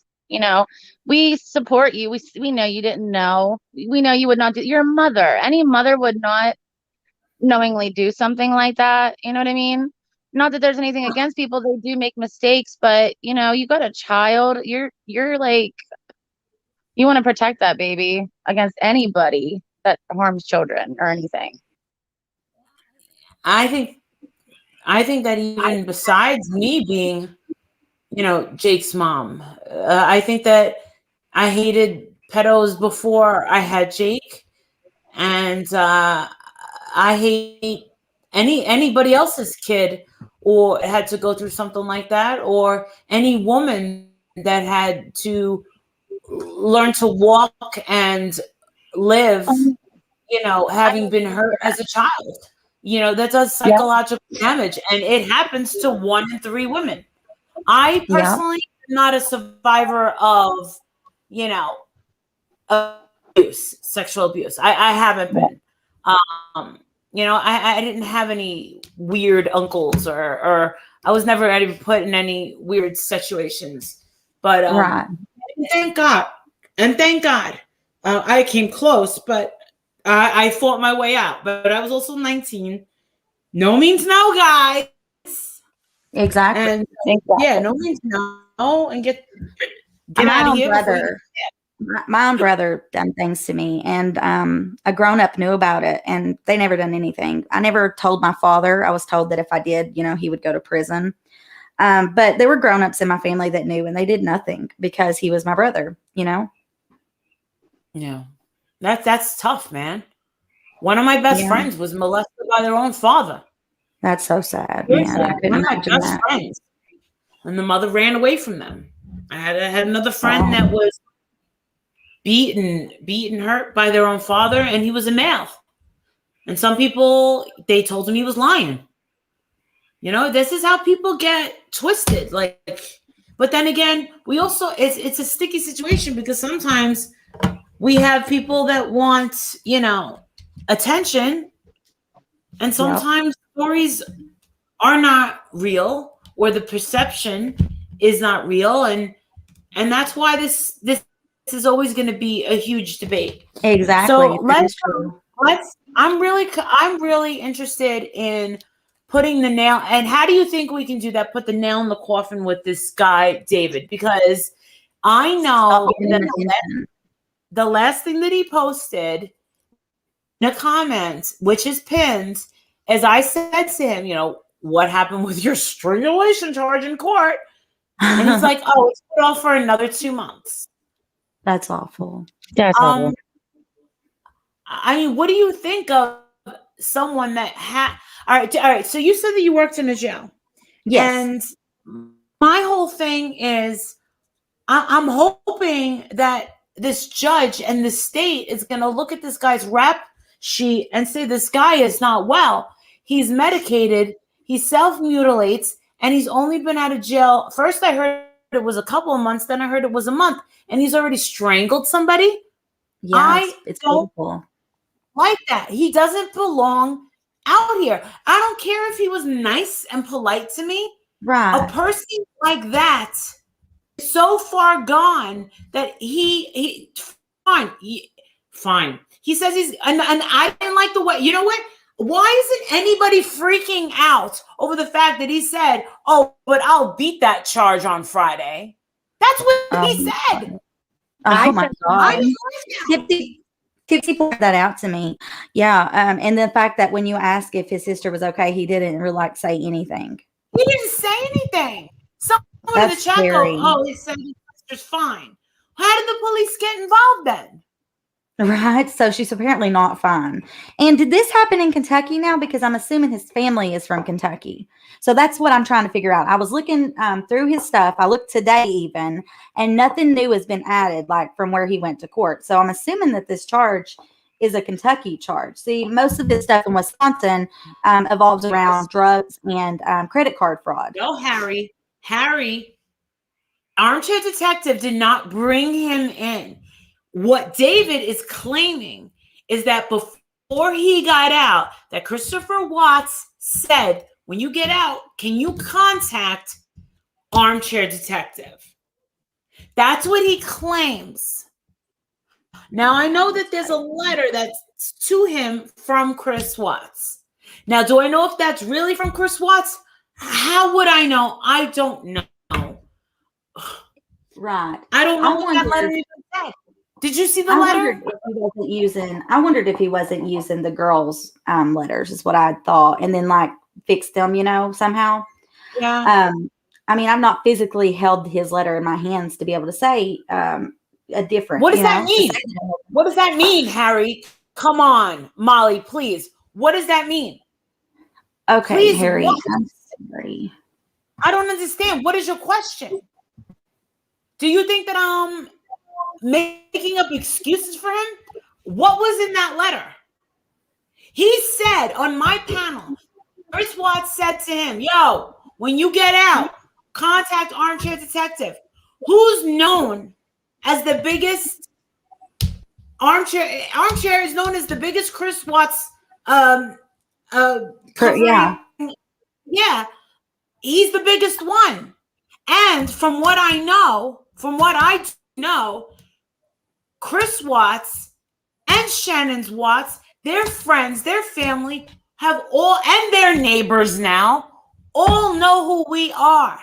B: we support you. We know you didn't know. We know you would not do. You're a mother. Any mother would not knowingly do something like that. You know what I mean? Not that there's anything against people. They do make mistakes, but you got a child. You're you want to protect that baby against anybody that harms children or anything.
C: I think that even besides me being, Jake's mom, I think that I hated pedos before I had Jake, and I hate anybody else's kid or had to go through something like that, or any woman that had to learn to walk and live, having been hurt as a child. That does psychological damage, and it happens to 1 in 3 women. I personally am not a survivor of, abuse, sexual abuse. I haven't been. I didn't have any weird uncles or I was never put in any weird situations. But thank God. And thank God. I came close, but I fought my way out, but I was also 19. No means no, guys.
A: Exactly.
C: And yeah, no means no, and get
A: my
C: out of
A: own
C: here.
A: brother, my own brother done things to me, and a grown up knew about it, and they never done anything. I never told my father. I was told that if I did, he would go to prison. But there were grown ups in my family that knew, and they did nothing because he was my brother.
C: Yeah, that's tough, man. One of my best friends was molested by their own father.
A: That's so sad, man. I couldn't imagine that.
C: Friends. And the mother ran away from them. I had another friend that was beaten, hurt by their own father, and he was a male. And some people, they told him he was lying. This is how people get twisted. But then again, we also, it's a sticky situation because sometimes we have people that want, attention, and sometimes stories are not real, or the perception is not real, and that's why this is always going to be a huge debate.
A: Exactly.
C: So I'm really interested in putting the nail. And how do you think we can do that? Put the nail in the coffin with this guy, David, because I know that the last thing that he posted in a comment, which is pinned, as I said to him, what happened with your strangulation charge in court? And he's like, oh, it's put off for another 2 months.
A: That's awful.
B: That's awful.
C: I mean, what do you think of someone that all right. So you said that you worked in a jail.
A: Yes.
C: And my whole thing is, I'm hoping that this judge and the state is going to look at this guy's rap sheet and say, this guy is not well. He's medicated. He self-mutilates, and he's only been out of jail. First, I heard it was a couple of months. Then I heard it was a month, and he's already strangled somebody.
A: Yes, it's beautiful.
C: Like that. He doesn't belong out here. I don't care if he was nice and polite to me.
A: Right.
C: A person like that is so far gone that he fine. He says and I didn't like the way, you know what? Why isn't anybody freaking out over the fact that he said, oh, but I'll beat that charge on Friday? That's what he said.
A: Oh my God. Tipsy pointed that out to me. Yeah. And the fact that when you ask if his sister was okay, he didn't really say anything.
C: He didn't say anything. Someone in the chat goes, oh, he said his sister's fine. How did the police get involved then?
A: Right. So she's apparently not fine. And did this happen in Kentucky now? Because I'm assuming his family is from Kentucky. So that's what I'm trying to figure out. I was looking through his stuff. I looked today even, and nothing new has been added, like from where he went to court. So I'm assuming that this charge is a Kentucky charge. See, most of this stuff in Wisconsin evolves around drugs and credit card fraud.
C: No, Harry, Armchair Detective did not bring him in. What David is claiming is that before he got out, that Christopher Watts said, when you get out, can you contact Armchair Detective? That's what he claims. Now, I know that there's a letter that's to him from Chris Watts. Now, do I know if that's really from Chris Watts? How would I know? I don't know.
A: Right.
C: I don't know what that letter even said. Did you see the letter?
A: I wondered if he wasn't using the girls' letters, is what I thought, and then like fixed them, somehow.
C: Yeah.
A: I mean, I've not physically held his letter in my hands to be able to say a different.
C: What does that mean? What does that mean, Harry? Come on, Molly, please. What does that mean?
A: Okay, please, Harry. I'm sorry.
C: I don't understand. What is your question? Do you think that I'm making up excuses for him? What was in that letter? He said on my panel, Chris Watts said to him, yo, when you get out, contact Armchair Detective. Who's known as the biggest Armchair is known as the biggest Chris Watts
A: yeah.
C: Yeah. He's the biggest one. And from what I know, Chris Watts and and Shannon's Watts, their friends, their family have all, and their neighbors now, all know who we are.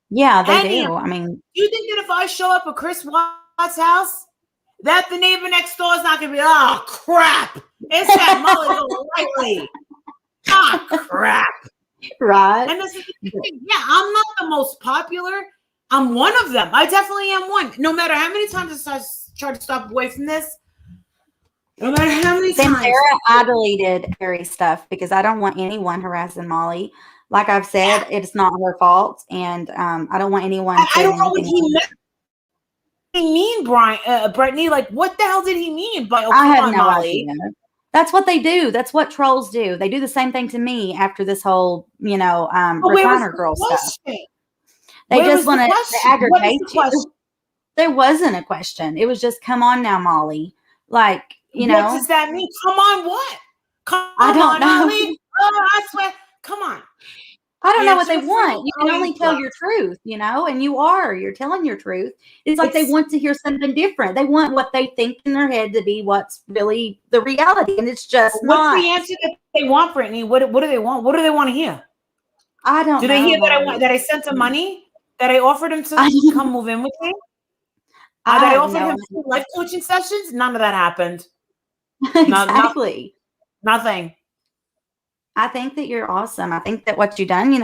A: Yeah, they
C: Any
A: do.
C: of
A: I mean,
C: You think that if I show up at Chris Watts' house, that the neighbor next door is not going to be, oh, crap. It's that Molly GoLightly. Ah, crap.
A: right.
C: And this is the thing. Yeah, I'm not the most popular. I'm one of them. I definitely am one. No matter how many times I try to stop away from this, no matter how many
A: Then
C: times.
A: Sarah, I deleted Harry's stuff because I don't want anyone harassing Molly. Like I've said, it's not her fault, and I don't want anyone.
C: I don't know what he meant. Mean, Brittany? Like, what the hell did he mean by? Oh,
A: I have
C: on,
A: no
C: Molly.
A: idea. That's what they do. That's what trolls do. They do the same thing to me after this whole, recliner girl stuff. They just want to aggravate you. There wasn't a question. It was just, come on now, Molly. Like,
C: What does that mean? Come on, what? I don't know. Molly. Oh, I swear. Come on.
A: I don't know what they want. You can only tell your truth, and you're telling your truth. It's like they want to hear something different. They want what they think in their head to be what's really the reality, and it's just not.
C: What's the answer that they want, Brittany? What do they want? What do they want to hear?
A: I don't know.
C: Do they hear that I sent them money? That I offered him to come move in with me? That I offered him life coaching sessions? None of that happened.
A: Exactly.
C: Nothing.
A: I think that you're awesome. I think that what you've done, you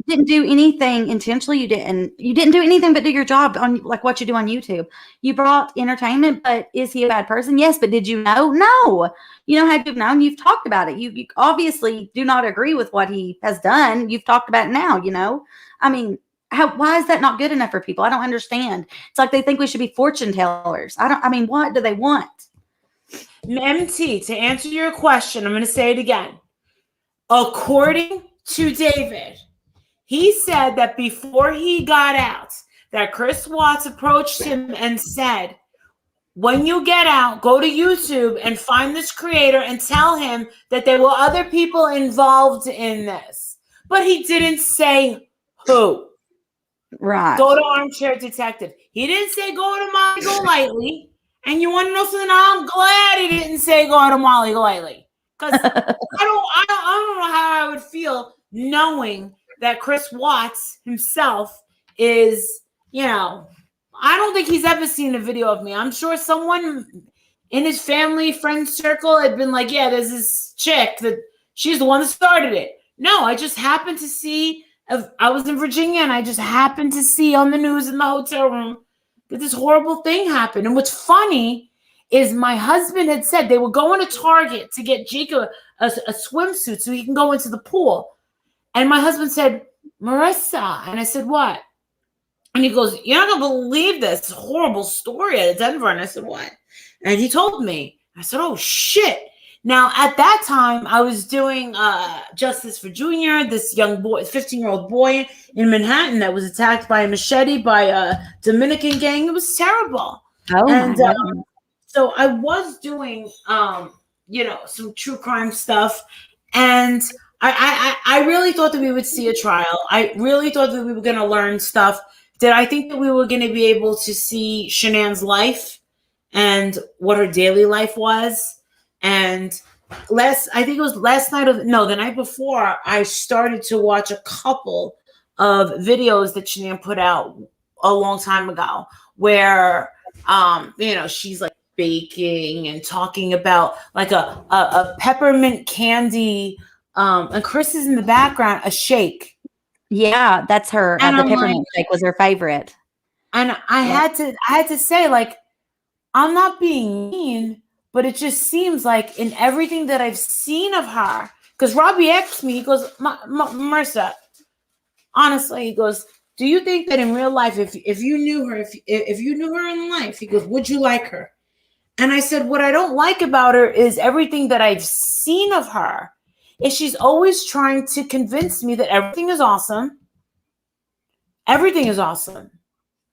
A: didn't do anything intentionally. You didn't do anything but do your job on like what you do on YouTube. You brought entertainment, but is he a bad person? Yes, but did you know? No. Had you known, you've talked about it. You obviously do not agree with what he has done. You've talked about it now, I mean, why is that not good enough for people? I don't understand. It's like they think we should be fortune tellers. What do they want?
C: MT, to answer your question, I'm going to say it again. According to David, he said that before he got out, that Chris Watts approached him and said, when you get out, go to YouTube and find this creator and tell him that there were other people involved in this. But he didn't say who.
A: Right.
C: Go to Armchair Detective. He didn't say go to Molly GoLightly. And you want to know something? I'm glad he didn't say go to Molly GoLightly. Because I don't know how I would feel knowing that Chris Watts himself is, I don't think he's ever seen a video of me. I'm sure someone in his family, friend circle had been like, yeah, there's this chick that she's the one that started it. No, I just happened to see, I was in Virginia and I just happened to see on the news in the hotel room that this horrible thing happened. And what's funny is my husband had said they were going to Target to get Jake a swimsuit so he can go into the pool. And my husband said, Marissa. And I said, what? And he goes, you're not going to believe this horrible story out of Denver. And I said, what? And he told me. I said, oh, shit. Now, at that time, I was doing Justice for Junior, this young boy, 15-year-old boy in Manhattan that was attacked by a machete by a Dominican gang. It was terrible.
A: Oh,
C: and so I was doing, some true crime stuff. And I really thought that we would see a trial. I really thought that we were going to learn stuff. Did I think that we were going to be able to see Shanann's life and what her daily life was? And the night before, I started to watch a couple of videos that Shanann put out a long time ago where, she's like baking and talking about like a peppermint candy. And Chris is in the background, a shake.
A: Yeah, that's her. The peppermint shake was her favorite.
C: And I had to say, like, I'm not being mean, but it just seems like in everything that I've seen of her, because Robbie asked me, he goes, Marissa, honestly, he goes, do you think that in real life, if you knew her, if you knew her in life, he goes, would you like her? And I said, what I don't like about her is everything that I've seen of her is she's always trying to convince me that everything is awesome. Everything is awesome.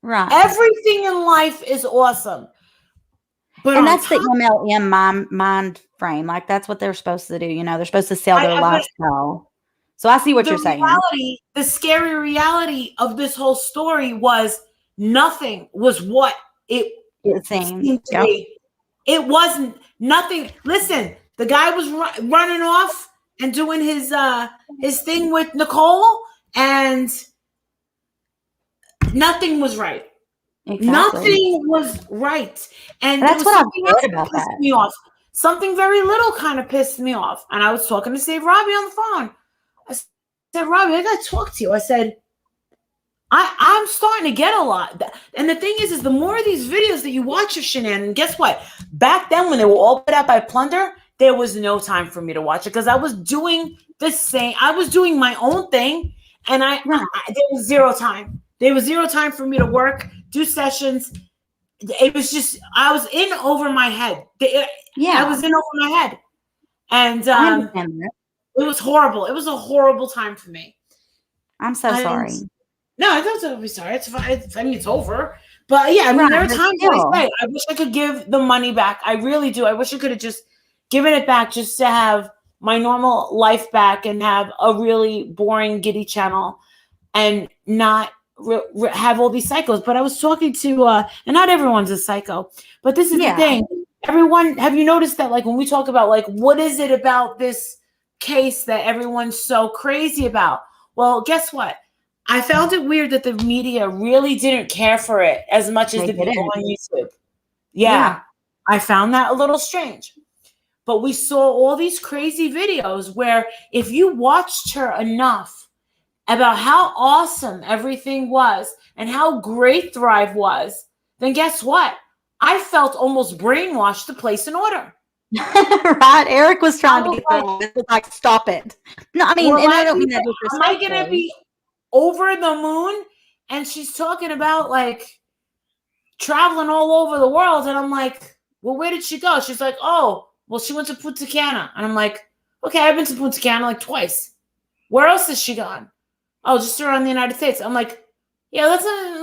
A: Right.
C: Everything in life is awesome.
A: And that's the MLM mind frame. Like, that's what they're supposed to do. They're supposed to sell their lifestyle. So I see what you're saying.
C: The scary reality of this whole story was nothing was what it
A: seemed to
C: be. It wasn't nothing. Listen, the guy was running off and doing his thing with Nicole, and nothing was right.
A: Exactly.
C: Nothing was right. And
A: That's
C: there was
A: what
C: something
A: I'm
C: else
A: good
C: that
A: about
C: pissed
A: that.
C: me off. Something very little kind of pissed me off. And I was talking to Save Robbie on the phone. I said, Robbie, I got to talk to you. I said, I'm starting to get a lot. And the thing is the more of these videos that you watch of Shanann, and guess what? Back then when they were all put out by Plunder, there was no time for me to watch it because I was doing the same. I was doing my own thing, and there was zero time. There was zero time for me to work, do sessions. It was just, I was in over my head. I was in over my head. And
A: I understand that.
C: it was horrible. It was a horrible time for me.
A: I'm so sorry.
C: No, I don't be sorry. It's fine. I mean, it's over. But yeah, I mean, there are times where I say, I wish I could give the money back. I really do. I wish I could have just given it back just to have my normal life back and have a really boring giddy channel and not have all these psychos. But I was talking to, and not everyone's a psycho, but this is the thing. Everyone, have you noticed that, like, when we talk about, like, what is it about this case that everyone's so crazy about? Well, guess what? I found it weird that the media really didn't care for it as much as the people on YouTube. Yeah, I found that a little strange. But we saw all these crazy videos where if you watched her enough about how awesome everything was and how great Thrive was, then guess what? I felt almost brainwashed to place an order.
A: Right? Eric was trying to get like, stop it. No, I mean, and I don't mean that
C: am I going to be over the moon? And she's talking about, like, traveling all over the world. And I'm like, well, where did she go? She's like, oh, well, she went to Punta Cana. And I'm like, okay, I've been to Punta Cana like twice. Where else has she gone? Oh, just around the United States. I'm like, yeah,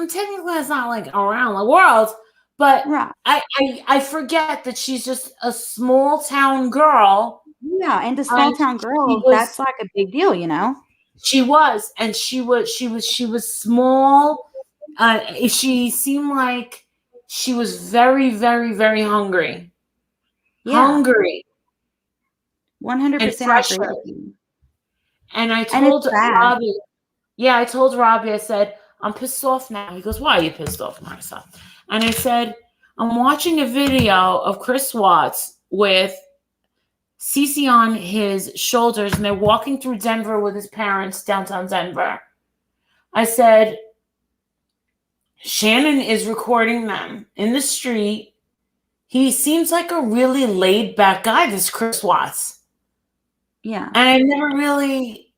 C: technically that's not like around the world. But I forget that she's just a small town girl.
A: Yeah, and to small town girls, that's like a big deal, you know.
C: She was, and she was small. She seemed like she was very, very, very hungry. Yeah. Hungry.
A: 100%.
C: And I told Robbie, I told Robbie, I said, I'm pissed off now. He goes, why are you pissed off, Marissa? And I said, I'm watching a video of Chris Watts with Cece on his shoulders, and they're walking through Denver with his parents, downtown Denver. I said, Shannon is recording them in the street. He seems like a really laid-back guy, this Chris Watts.
A: Yeah.
C: And I never really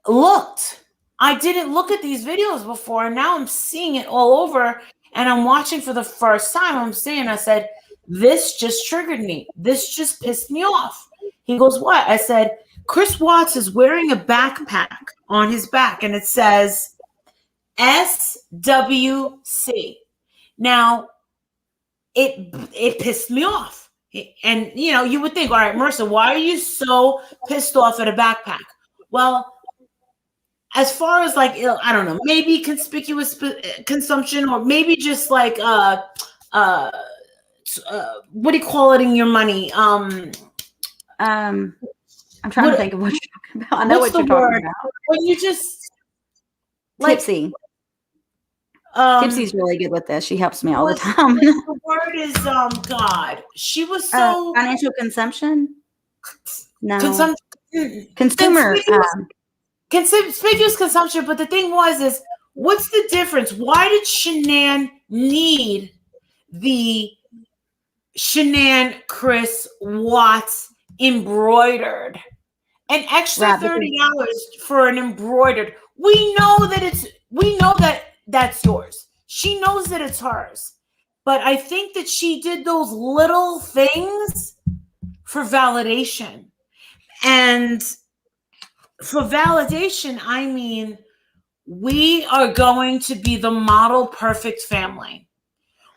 C: looked. I didn't look at these videos before, and now I'm seeing it all over, and I'm watching for the first time. I'm saying, I said, this just triggered me. This just pissed me off. He goes, what? I said, Chris Watts is wearing a backpack on his back, and it says SWC. Now, it pissed me off. And, you know, you would think, all right, Marissa, why are you so pissed off at a backpack? Well, as far as, like, I don't know, maybe conspicuous consumption, or maybe just like, what do you call it in your money? I'm
A: trying to think of what you're talking about. I know what you're talking about.
C: When you just
A: Tipsy. Tipsy's really good with this. She helps me all the time.
C: The word is God. She was so
A: financial consumption. No,
C: consumer. Conspicuous consumption. But the thing is, what's the difference? Why did Shanann need the Shanann Chris Watts embroidered? An extra $30 for an embroidered. We know that that's yours. She knows that it's hers. But I think that she did those little things for validation. And for validation, I mean, we are going to be the model perfect family.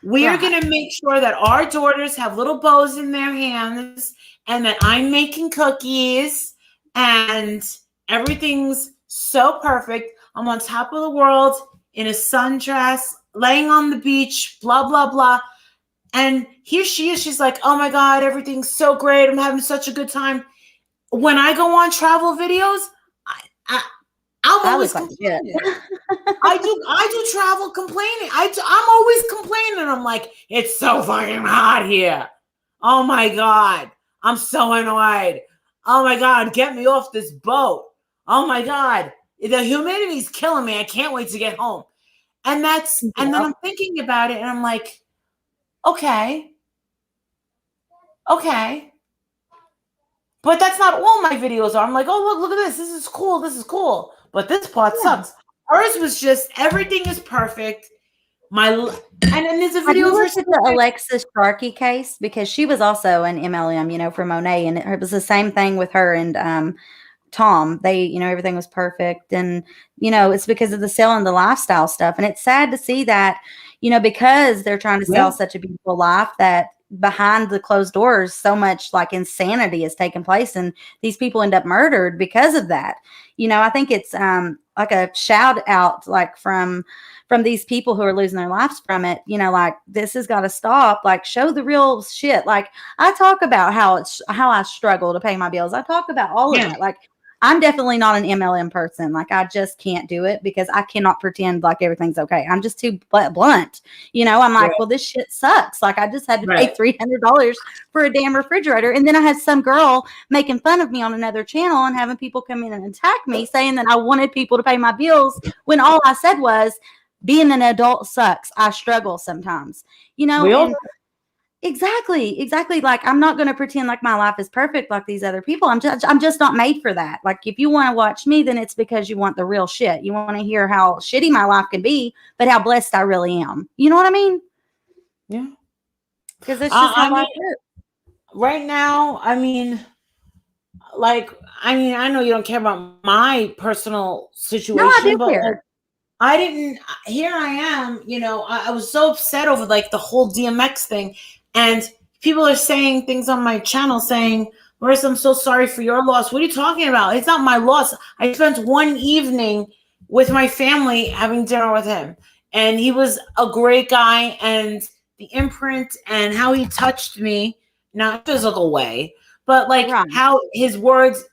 C: We are going to make sure that our daughters have little bows in their hands, and that I'm making cookies, and everything's so perfect. I'm on top of the world in a sundress, laying on the beach, blah, blah, blah. And here she is. She's like, oh my God, everything's so great. I'm having such a good time. When I go on travel videos, I'm always complaining. I do travel complaining. I'm always complaining. I'm like, it's so fucking hot here. Oh my God. I'm so annoyed. Oh my God, get me off this boat. Oh my God. The humidity's killing me. I can't wait to get home. And then I'm thinking about it and I'm like, okay. But that's not all my videos are. I'm like, oh, look at this. This is cool. But this part sucks. Hers was just, everything is perfect. And then there's a video of her.
A: The Alexis Sharkey case, because she was also an MLM, for Monet. And it was the same thing with her and Tom. They, everything was perfect. And, it's because of the selling the lifestyle stuff. And it's sad to see that, because they're trying to sell such a beautiful life, that behind the closed doors, so much like insanity has taken place, and these people end up murdered because of that. I think it's like a shout out, like from these people who are losing their lives from it. Like, this has got to stop. Like, show the real shit. Like, I talk about how I struggle to pay my bills. I talk about all of that. Like, I'm definitely not an MLM person. Like, I just can't do it because I cannot pretend like everything's okay. I'm just too blunt. I'm like, well, this shit sucks. Like, I just had to pay $300 for a damn refrigerator. And then I had some girl making fun of me on another channel and having people come in and attack me, saying that I wanted people to pay my bills, when all I said was, being an adult sucks. I struggle sometimes, and exactly. Like, I'm not going to pretend like my life is perfect like these other people. I'm just not made for that. Like, if you want to watch me, then it's because you want the real shit. You want to hear how shitty my life can be, but how blessed I really am. You know what I mean?
C: Yeah.
A: Because it's just how life is.
C: Right now, I know you don't care about my personal situation.
A: No, I do care.
C: I didn't. Here I am. I was so upset over like the whole DMX thing, and people are saying things on my channel saying, "Marissa, I'm so sorry for your loss." What are you talking about? It's not my loss. I spent one evening with my family having dinner with him, and he was a great guy. And the imprint and how he touched me, not physical way, but like how his words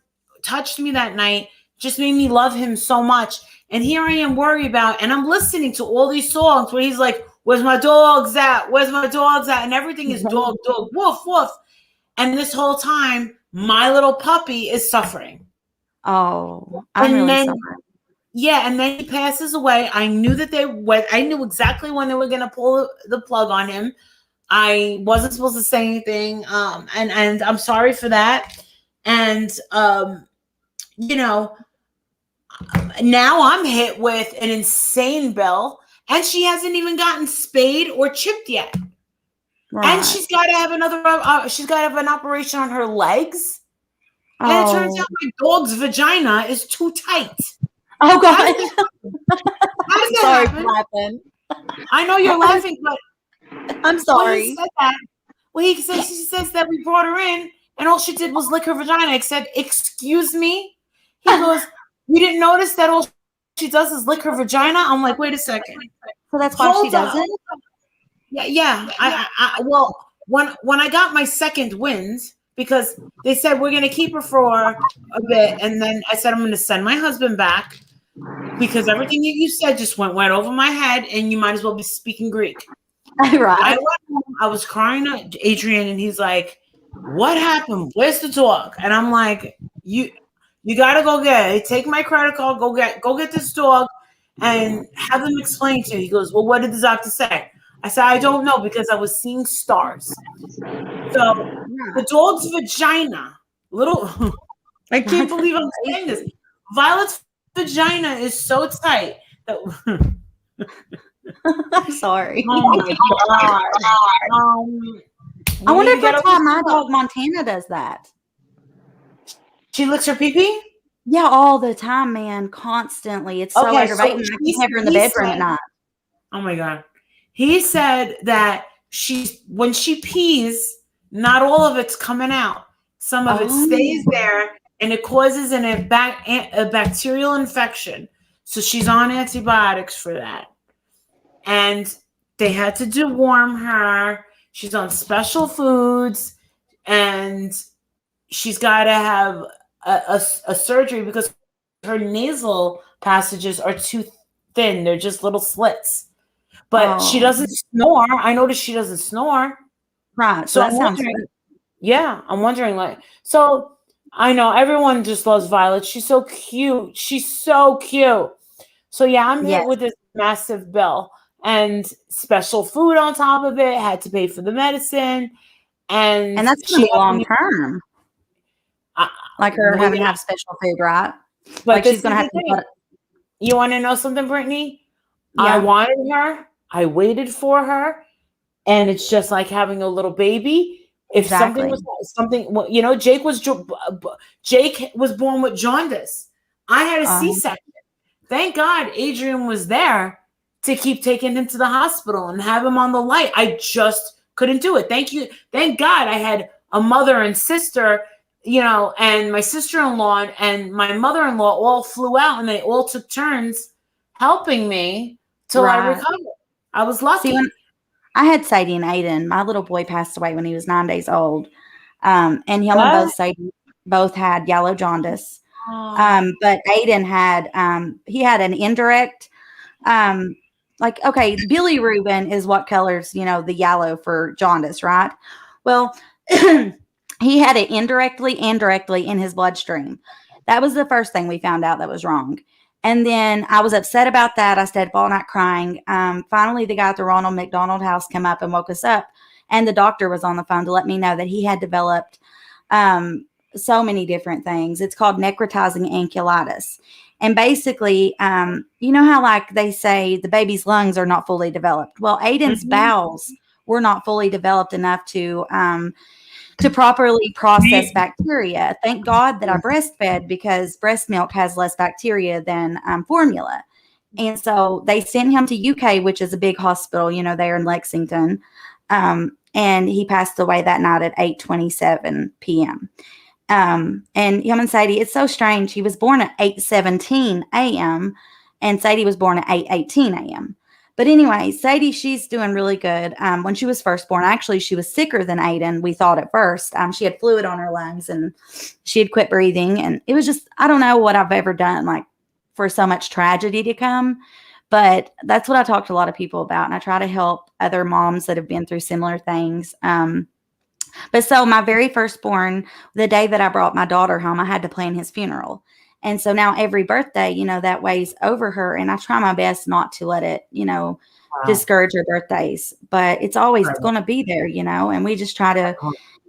C: touched me that night, just made me love him so much. And here I am worried about, and I'm listening to all these songs where he's like, where's my dogs at? Where's my dogs at? And everything is dog, woof, woof. And this whole time, my little puppy is suffering.
A: Oh, I'm really sorry.
C: Yeah, and then he passes away. I knew that I knew exactly when they were going to pull the plug on him. I wasn't supposed to say anything. And I'm sorry for that. And, now I'm hit with an insane bill, and she hasn't even gotten spayed or chipped yet. Right. And she's got to have she's got to have an operation on her legs. Oh. And it turns out my dog's vagina is too tight.
A: Oh, God.
C: How does that happen? I know you're laughing, but
A: I'm sorry.
C: He said that, she says that we brought her in, and all she did was lick her vagina. I said, excuse me? He goes, you didn't notice that all she does is lick her vagina? I'm like, wait a second.
A: So that's why she does it?
C: Yeah. Well, when I got my second wind, because they said we're going to keep her for a bit, and then I said I'm going to send my husband back because everything you said just went over my head, and you might as well be speaking Greek.
A: Right.
C: I went home, I was crying to Adrian, and he's like, what happened? Where's the dog? And I'm like, you got to go get it. Take my credit card, go get this dog and have them explain to you. He goes, well, what did the doctor say? I said, I don't know, because I was seeing stars. So the dog's vagina, I can't believe I'm saying this. Violet's vagina is so tight that
A: I'm sorry.
C: Oh my God.
A: I wonder if that's why my dog Montana does that.
C: She licks her pee-pee?
A: Yeah, all the time, man. Constantly. It's so aggravating. I can have her in the bedroom at night. Oh my God. He said that when she pees, not all of it's coming out. Some of it stays there, and it causes a bacterial infection. So she's on antibiotics for that. And they had to deworm her.
C: She's on special foods, and she's got to have a surgery because her nasal passages are too thin. They're just little slits. But she doesn't snore. I noticed she doesn't snore.
A: Right. So that sounds good.
C: Yeah, I'm wondering, like, so I know everyone just loves Violet. She's so cute. She's so cute. So yeah, I'm hit with this massive bill and special food on top of it. Had to pay for the medicine, and
A: that's going to be long term. Like her having to have special food, right?
C: But
A: like she's going to have to.
C: You want to know something, Brittany?
A: Yeah.
C: I wanted her. I waited for her, and it's just like having a little baby. If something was you know, Jake was born with jaundice. I had a C-section. Thank God Adrian was there to keep taking him to the hospital and have him on the light. I just couldn't do it. Thank God I had a mother and sister, you know, and my sister-in-law and my mother-in-law all flew out, and they all took turns helping me till I recovered. I was lucky.
A: See, I had Sadie and Aiden. My little boy passed away when he was 9 days old. And him and Sadie both had yellow jaundice. But Aiden had, he had an indirect, Billy Rubin is what colors, you know, the yellow for jaundice, right? Well, he had it indirectly and directly in his bloodstream. That was the first thing we found out that was wrong. And then I was upset about that. I stayed up all night crying. Finally, the guy at the Ronald McDonald House came up and woke us up. And the doctor was on the phone to let me know that he had developed so many different things. It's called necrotizing ankylosing. And basically, you know how like they say the baby's lungs are not fully developed. Well, Aiden's bowels were not fully developed enough to properly process bacteria. Thank God that I breastfed, because breast milk has less bacteria than formula. And so they sent him to UK, which is a big hospital, you know, there in Lexington. And he passed away that night at 8:27 p.m. And him and Sadie, it's so strange. He was born at 8:17 a.m. and Sadie was born at 8:18 a.m. But anyway, Sadie, she's doing really good. When she was first born, actually, she was sicker than Aiden, we thought at first. She had fluid on her lungs and she had quit breathing. And it was just, I don't know what I've ever done, like, for so much tragedy to come. But that's what I talk to a lot of people about. And I try to help other moms that have been through similar things. But so my very firstborn, the day that I brought my daughter home, I had to plan his funeral. And so now every birthday, you know, that weighs over her. And I try my best not to let it, you know, discourage her birthdays. But it's always going to be there, you know, and we just try to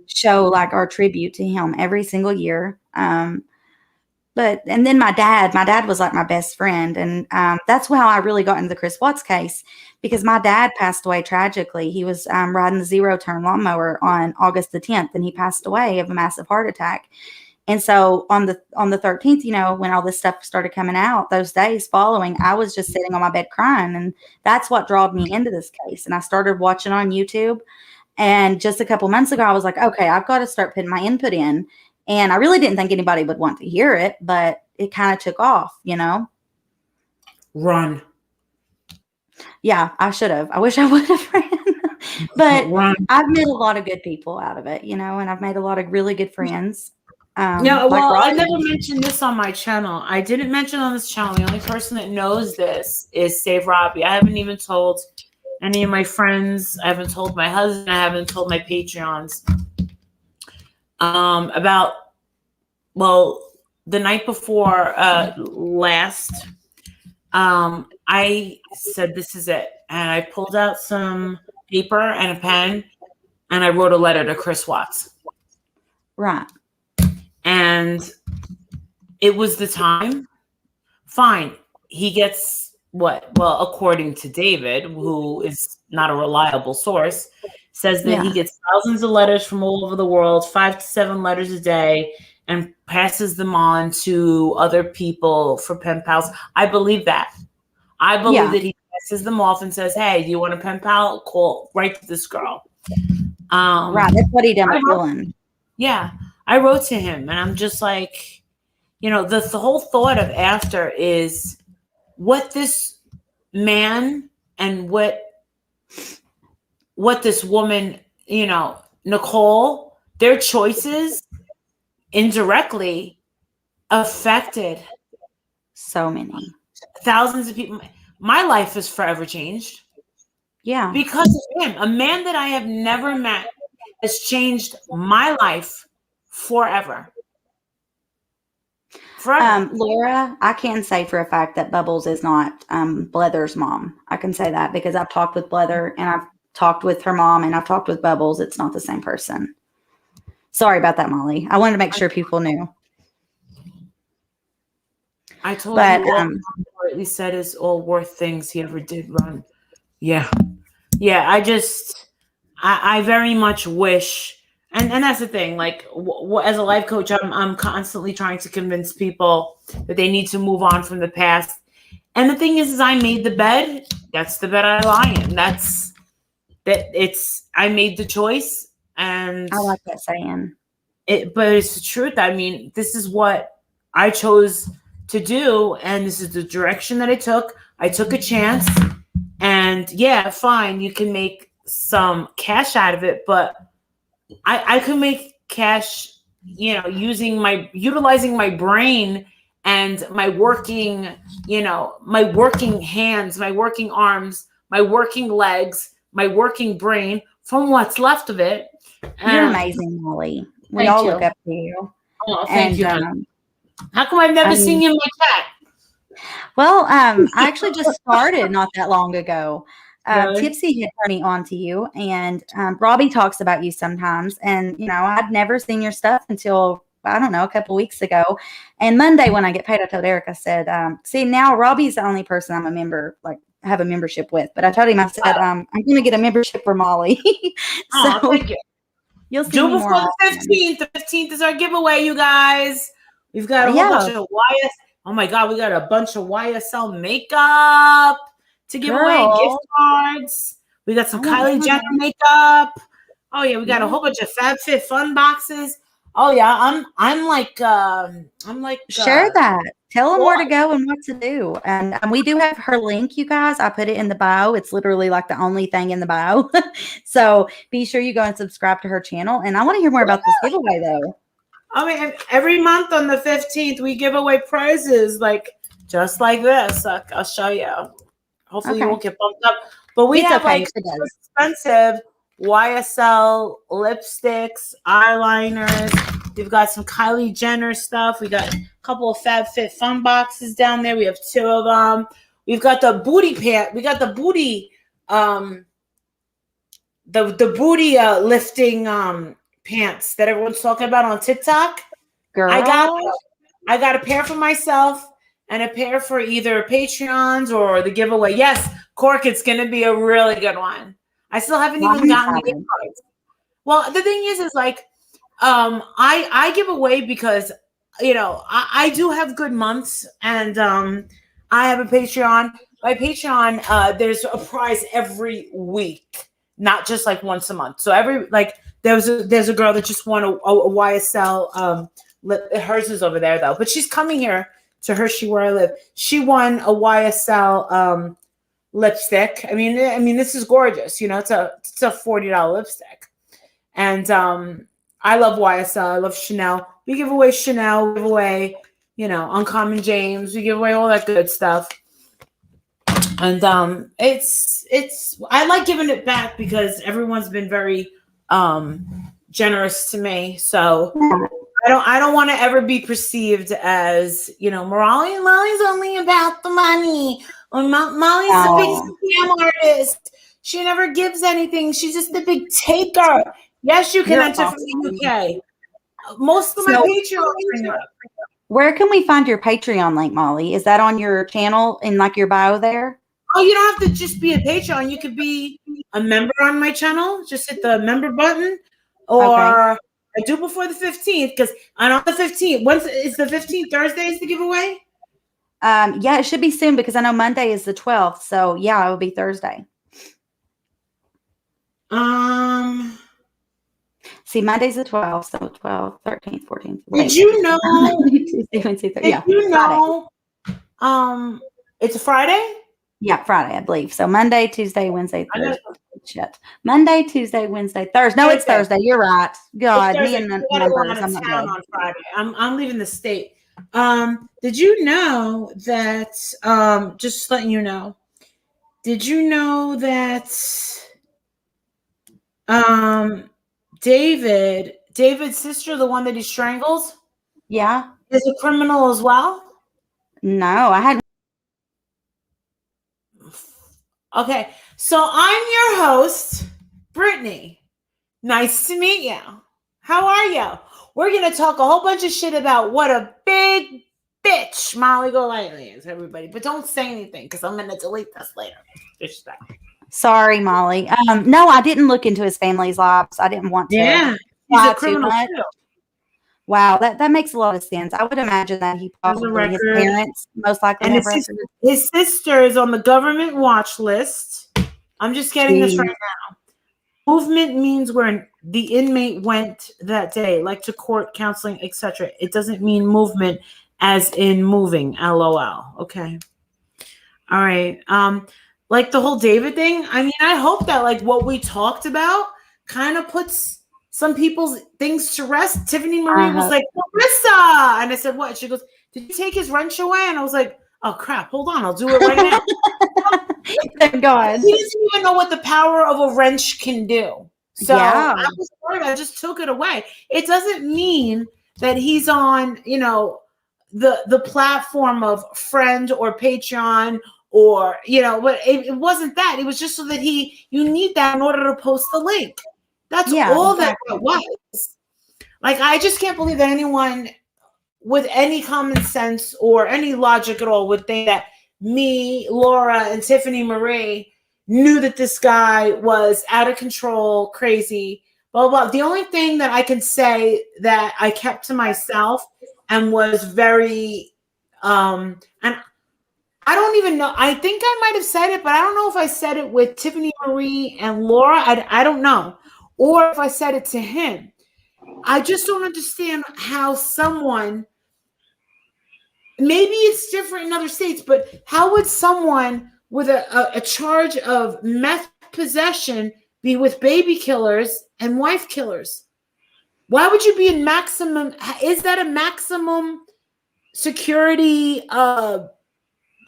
A: show like our tribute to him every single year. And then my dad was like my best friend. And that's how I really got into the Chris Watts case, because my dad passed away tragically. He was riding the zero-turn lawnmower on August the 10th, and he passed away of a massive heart attack. And so on the 13th, you know, when all this stuff started coming out, those days following, I was just sitting on my bed crying. And that's what drawed me into this case. And I started watching on YouTube. And just a couple months ago, I was like, okay, I've got to start putting my input in. And I really didn't think anybody would want to hear it, but it kind of took off, you know?
C: Run.
A: Yeah, I should have. I wish I would have ran. But I've met a lot of good people out of it, you know, and I've made a lot of really good friends.
C: Yeah, well, I never mentioned this on my channel. I didn't mention on this channel. The only person that knows this is Save Robbie. I haven't even told any of my friends. I haven't told my husband. I haven't told my Patreons. About, well, the night before last, I said, this is it. And I pulled out some paper and a pen, and I wrote a letter to Chris Watts.
A: Right.
C: And it was the time. Fine. He gets what? Well, according to David, who is not a reliable source, says that he gets thousands of letters from all over the world, 5 to 7 letters a day, and passes them on to other people for pen pals. I believe that. I believe that he passes them off and says, hey, do you want a pen pal? Call, write to this girl.
A: Right. That's what he done with Dylan.
C: Yeah. I wrote to him, and I'm just like, you know, the whole thought of after is what this man and what this woman Nicole, their choices indirectly affected
A: So many.
C: thousands of people. My life is forever changed
A: Yeah.
C: because of him. A man that I have never met has changed my life forever. Forever.
A: Laura, I can say for a fact that Bubbles is not Blether's mom. I can say that because I've talked with Blether and I've talked with her mom and I've talked with Bubbles. It's not the same person. Sorry about that, Molly. I wanted to make sure people knew.
C: I told
A: But
C: you all he said is all worth things he ever did run. Yeah. Yeah, I very much wish, and that's the thing. Like, as a life coach, I'm constantly trying to convince people that they need to move on from the past. And the thing is I made the bed. That's the bed I lie in. I made the choice, and
A: I like that saying.
C: But it's the truth. I mean, this is what I chose to do, and this is the direction that I took. I took a chance, and yeah, fine, you can make some cash out of it, but I could make cash, utilizing my brain and my working hands, my working arms, my working legs, my working brain from what's left of it.
A: You're amazing, Molly. We all look up to you.
C: Oh, thank you. How come I've never seen you in my chat?
A: Well, I actually just started not that long ago.
C: Really?
A: Tipsy had turned me on to you, and Robbie talks about you sometimes. And I'd never seen your stuff until I don't know a couple weeks ago. And Monday when I get paid, I told Eric, I said, "See, now Robbie's the only person I'm a member have a membership with." But I told him, I said, "I'm going to get a membership for Molly."
C: So thank you.
A: You'll see
C: do
A: me
C: before
A: more
C: the 15th. The 15th is our giveaway, you guys. We've got a whole bunch of Oh my God, we got a bunch of YSL makeup to give away, gift cards. We got some Kylie Jenner makeup. Oh yeah, we got a whole bunch of FabFitFun boxes. Oh yeah, I'm like
A: share that. Tell them where to go and what to do. And we do have her link, you guys. I put it in the bio. It's literally like the only thing in the bio. So be sure you go and subscribe to her channel. And I want to hear more about this giveaway though.
C: I mean, every month on the 15th, we give away prizes just like this. I'll show you. Hopefully you won't get bumped up. But we have expensive YSL lipsticks, eyeliners. We've got some Kylie Jenner stuff. We got a couple of FabFitFun boxes down there. We have 2 of them. We've got the booty pant. We got the booty, the booty lifting pants that everyone's talking about on TikTok.
A: Girl,
C: I got a pair for myself and a pair for either Patreons or the giveaway. Yes, Cork, it's going to be a really good one. I still haven't even gotten the gift cards. Well, the thing is I give away because I do have good months, and I have a Patreon. My Patreon, there's a prize every week, not just like once a month. So there's a girl that just won a YSL. Hers is over there though, but she's coming here to Hershey where I live. She won a YSL lipstick. I mean, this is gorgeous. It's a $40 lipstick, and I love YSL. I love Chanel. We give away Chanel. We give away, Uncommon James. We give away all that good stuff. And it's I like giving it back because everyone's been very generous to me. So I don't want to ever be perceived as, Molly's only about the money. Or Molly's a big scam artist. She never gives anything. She's just a big taker. Yes, you can enter from the UK. Most of my Patreon.
A: Where can we find your Patreon link, Molly? Is that on your channel in your bio there?
C: Oh, you don't have to just be a Patreon. You could be a member on my channel. Just hit the member button. Or I do before the 15th because on the 15th. Is the 15th Thursday is the giveaway?
A: Yeah, it should be soon because I know Monday is the 12th. So yeah, it will be Thursday. See, Monday's the 12th, so 12, 13, 14.
C: Did you know? It's a Friday?
A: Yeah, Friday, I believe. So Monday, Tuesday, Wednesday, Thursday. Shit. Monday, Tuesday, Wednesday, Thursday. No, it's Thursday. You're right. God, me and
C: We gotta go out
A: numbers.
C: of
A: I'm not
C: town
A: good.
C: on Friday. I'm leaving the state. Did you know that? Just letting you know. Did you know that? David's sister, the one that he strangles,
A: Yeah.
C: is a criminal as well.
A: No, I hadn't.
C: Okay, so I'm your host, Brittany. Nice to meet you. How are you? We're going to talk a whole bunch of shit about what a big bitch Molly GoLightly is, everybody. But don't say anything because I'm going to delete this later. Disrespect.
A: Sorry, Molly. No, I didn't look into his family's lives. I didn't want to.
C: Yeah, he's a criminal too.
A: Wow, that makes a lot of sense. I would imagine that he probably, his parents most likely have records.
C: His sister is on the government watch list. I'm just getting this right now. Movement means where the inmate went that day, like to court, counseling, etc. It doesn't mean movement as in moving, LOL. Okay. All right. Like the whole David thing, I mean, I hope that like what we talked about kind of puts some people's things to rest. Tiffany Marie was like, Marissa. And I said, what? She goes, did you take his wrench away? And I was like, oh crap, hold on, I'll do it right now.
A: Thank God.
C: He doesn't even know what the power of a wrench can do. So I was worried. I just took it away. It doesn't mean that he's on, the platform of Friend or Patreon or, but it wasn't that. It was just so that you need that in order to post the link. That's all that it was. Like, I just can't believe that anyone with any common sense or any logic at all would think that me, Laura, and Tiffany Marie knew that this guy was out of control, crazy, blah, blah. The only thing that I can say that I kept to myself and was very, and I don't even know. I think I might have said it, but I don't know if I said it with Tiffany Marie and Laura. I don't know. Or if I said it to him. I just don't understand how someone, maybe it's different in other states, but how would someone with a charge of meth possession be with baby killers and wife killers? Why would you be in maximum? Is that a maximum security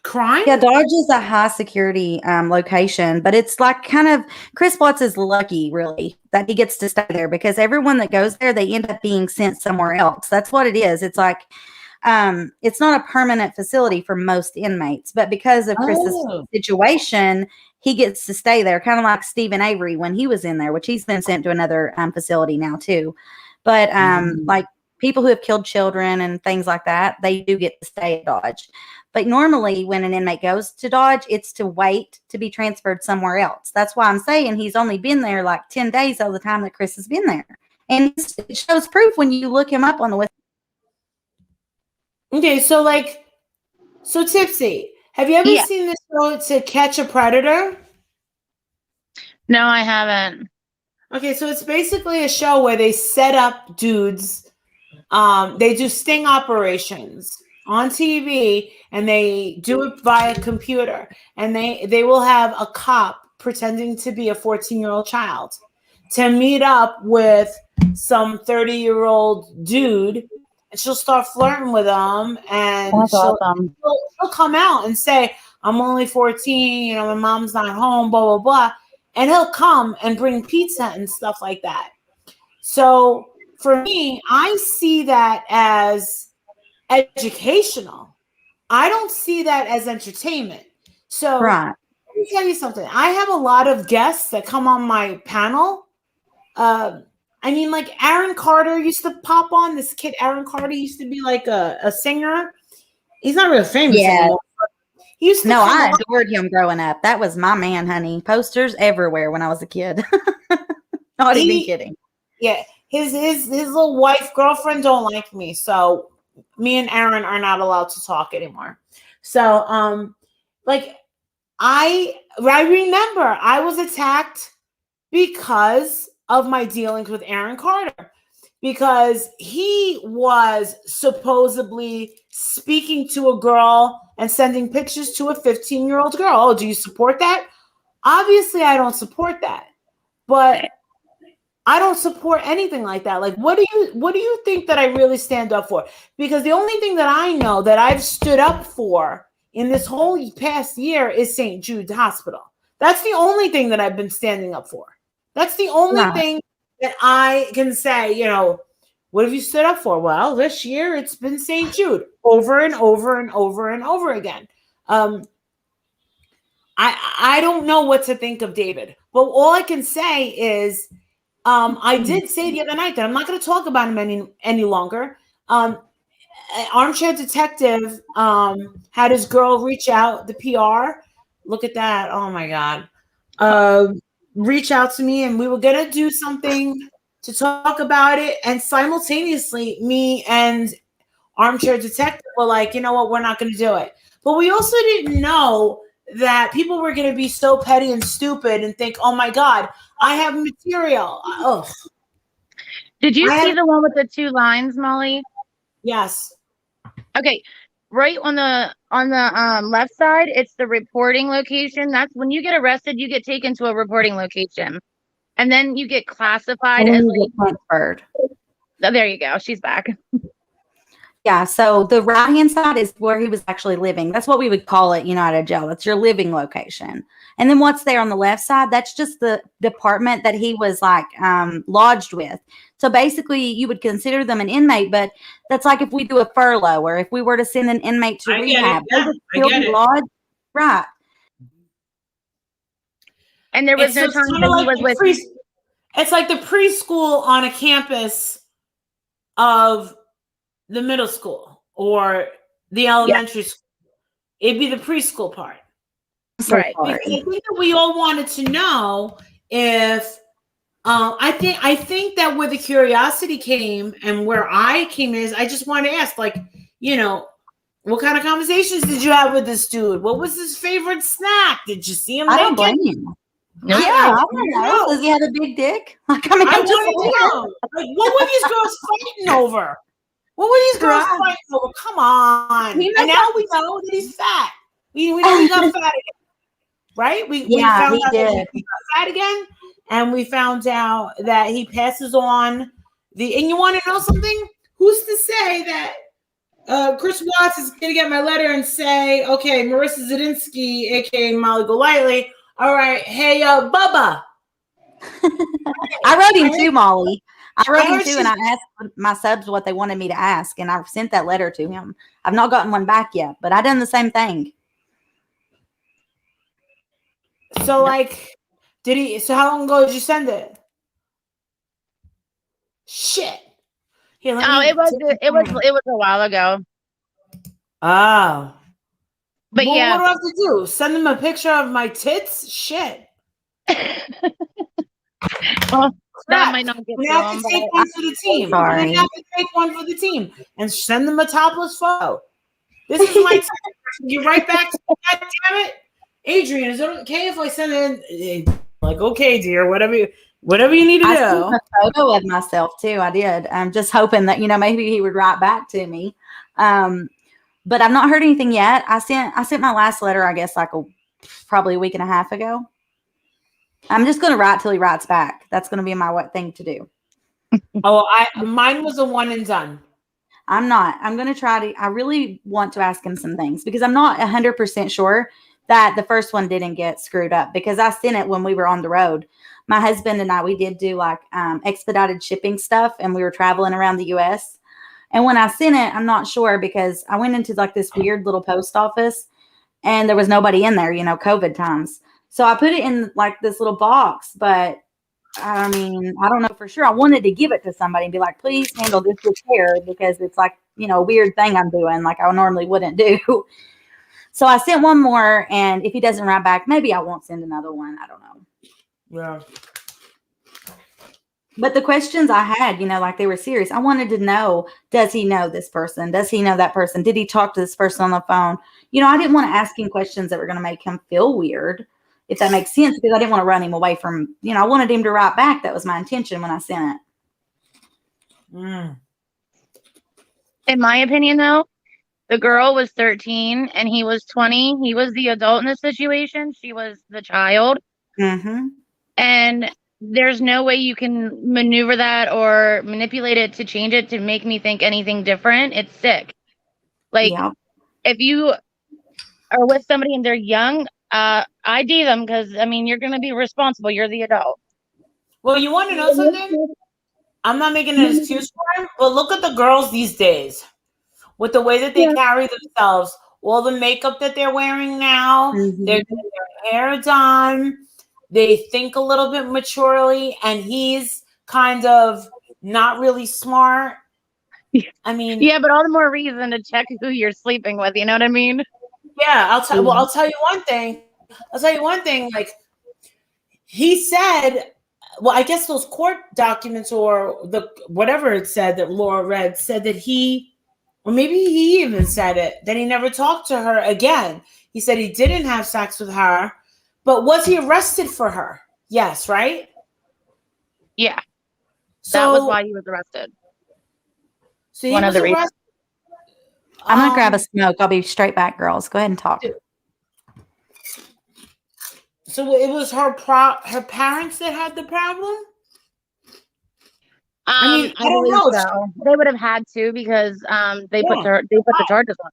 C: crime?
A: Yeah, Dodge is a high security location, but it's like kind of Chris Watts is lucky, really, that he gets to stay there because everyone that goes there, they end up being sent somewhere else. That's what it is. It's like it's not a permanent facility for most inmates, but because of Chris's situation, he gets to stay there, kind of like Stephen Avery when he was in there, which he's been sent to another facility now too. But like people who have killed children and things like that, they do get to stay at Dodge. But normally when an inmate goes to Dodge, it's to wait to be transferred somewhere else. That's why I'm saying he's only been there like 10 days all the time that Chris has been there. And it shows proof when you look him up on the.
C: Okay, so Tipsy, have you ever seen this show To Catch a Predator?
B: No, I haven't.
C: Okay, so it's basically a show where they set up dudes. They do sting operations on TV, and they do it via computer. And they will have a cop pretending to be a 14-year-old child to meet up with some 30-year-old dude. And she'll start flirting with him, and she'll come out and say, I'm only 14, my mom's not home, blah, blah, blah. And he'll come and bring pizza and stuff like that. So for me, I see that as educational. I don't see that as entertainment. So let me tell you something. I have a lot of guests that come on my panel. I mean, like Aaron Carter used to pop on. This kid, Aaron Carter, used to be like a singer. He's not really famous anymore. He used to
A: I adored him growing up. That was my man, honey. Posters everywhere when I was a kid. Not even kidding.
C: Yeah. His little wife, girlfriend don't like me. So me and Aaron are not allowed to talk anymore. So I remember I was attacked because of my dealings with Aaron Carter, because he was supposedly speaking to a girl and sending pictures to a 15-year-old girl. Oh, do you support that? Obviously, I don't support that, but I don't support anything like that. Like, what do you think that I really stand up for? Because the only thing that I know that I've stood up for in this whole past year is St. Jude's Hospital. That's the only thing that I've been standing up for. That's the only thing that I can say, you know, what have you stood up for? Well, this year it's been St. Jude over and over and over and over again. I don't know what to think of David, but all I can say is I did say the other night that I'm not going to talk about him any longer. Armchair Detective had his girl reach out, the PR. Look at that. Oh my God. Reach out to me, and we were going to do something to talk about it. And simultaneously, me and Armchair Detective were like, you know what, we're not going to do it. But we also didn't know that people were going to be so petty and stupid and think, oh my God, I have material. Ugh.
B: Did you see the one with the 2 lines, Molly?
C: Yes.
B: Okay. Right on the left side, it's the reporting location. That's when you get arrested, you get taken to a reporting location. And then you get classified as like,
A: transferred.
B: Oh, there you go. She's back.
A: Yeah, so the right-hand side is where he was actually living. That's what we would call it, you know, at a jail. That's your living location. And then what's there on the left side, that's just the department that he was like lodged with. So basically you would consider them an inmate, but that's like if we do a furlough or if we were to send an inmate to rehab.
C: Yeah,
A: they would still be lodged. Right.
B: And there was no time that he was with.
C: It's like the preschool on a campus of the middle school or the elementary school. It'd be the preschool part.
B: Right.
C: Because I think that we all wanted to know if I think that where the curiosity came and where I came is I just want to ask, like, you know, what kind of conversations did you have with this dude? What was his favorite snack? Did you see him
A: I
C: naked?
A: don't blame you.
C: No,
A: yeah, I don't know. Does he have a big dick? Like, I mean,
C: I want to know. Like, what were these girls fighting over? What were these girls fighting over? Come on. And now we know that he's fat. We know he got fat again. Right? We found out that he got fat again. And we found out that he passes on the, and you want to know something? Who's to say that Chris Watts is going to get my letter and say, okay, Marissa Zadinsky, aka Molly GoLightly, all right, hey, Bubba.
A: I wrote him too, Molly. I wrote him too, and I asked my subs what they wanted me to ask, and I sent that letter to him. I've not gotten one back yet, but I done the same thing.
C: So, like, so how long ago did you send it? Shit.
B: Here, it was a while ago.
C: Oh.
B: But
C: well,
B: yeah.
C: What do I have to do? Send them a picture of my tits? Shit.
B: Well, that might not get
C: we have to take one for the team.
A: Sorry.
C: We have to take one for the team and send them a topless photo. This is my time. Get right back to me. God damn it. Adrian, is it okay if I send in? Like, okay, dear, whatever you need to do.
A: I sent a photo of myself too. I did. I'm just hoping that, you know, maybe he would write back to me. But I've not heard anything yet. I sent my last letter, I guess, like probably a week and a half ago. I'm just going to write till he writes back. That's going to be my thing to do.
C: Mine was a one and done.
A: I'm not. I'm going to try to. I really want to ask him some things because I'm not 100% sure that the first one didn't get screwed up because I sent it when we were on the road. My husband and I, we did do like expedited shipping stuff, and we were traveling around the U.S. And when I sent it, I'm not sure because I went into like this weird little post office, and there was nobody in there, you know, COVID times. So I put it in like this little box, but I mean, I don't know for sure. I wanted to give it to somebody and be like, please handle this with care because it's like, you know, a weird thing I'm doing like I normally wouldn't do. So I sent one more, and if he doesn't write back, maybe I won't send another one. I don't know.
C: Yeah.
A: But the questions I had, you know, like they were serious. I wanted to know, does he know this person? Does he know that person? Did he talk to this person on the phone? You know, I didn't want to ask him questions that were going to make him feel weird, if that makes sense, because I didn't want to run him away from, you know, I wanted him to write back. That was my intention when I sent it.
C: Mm.
B: In my opinion, though, the girl was 13 and he was 20. He was the adult in the situation. She was the child.
A: Mm-hmm.
B: And there's no way you can maneuver that or manipulate it to change it to make me think anything different. It's sick. Like,
A: Yeah.
B: if you are with somebody and they're young, ID them, because I mean, you're going to be responsible. You're the adult.
C: Well, you want to know something? I'm not making an excuse for him, but look at the girls these days with the way that they carry themselves, all the makeup that they're wearing now, they're getting their hair done, they think a little bit maturely, and he's kind of not really smart. I mean,
B: Yeah, but all the more reason to check who you're sleeping with. You know what I mean?
C: yeah, I'll tell you one thing. Like, he said, well, I guess those court documents or the whatever it said that Laura read said that or maybe he even said it, that he never talked to her again. He said he didn't have sex with her, but was he arrested for her? Yes, right?
B: Yeah.
C: So
B: that was why he was arrested.
C: So he was arrested.
A: I'm going to grab a smoke. I'll be straight back, girls. Go ahead and talk.
C: So it was her parents that had the problem? I mean, I don't know.
B: So. They would have had to, because they put the charges on.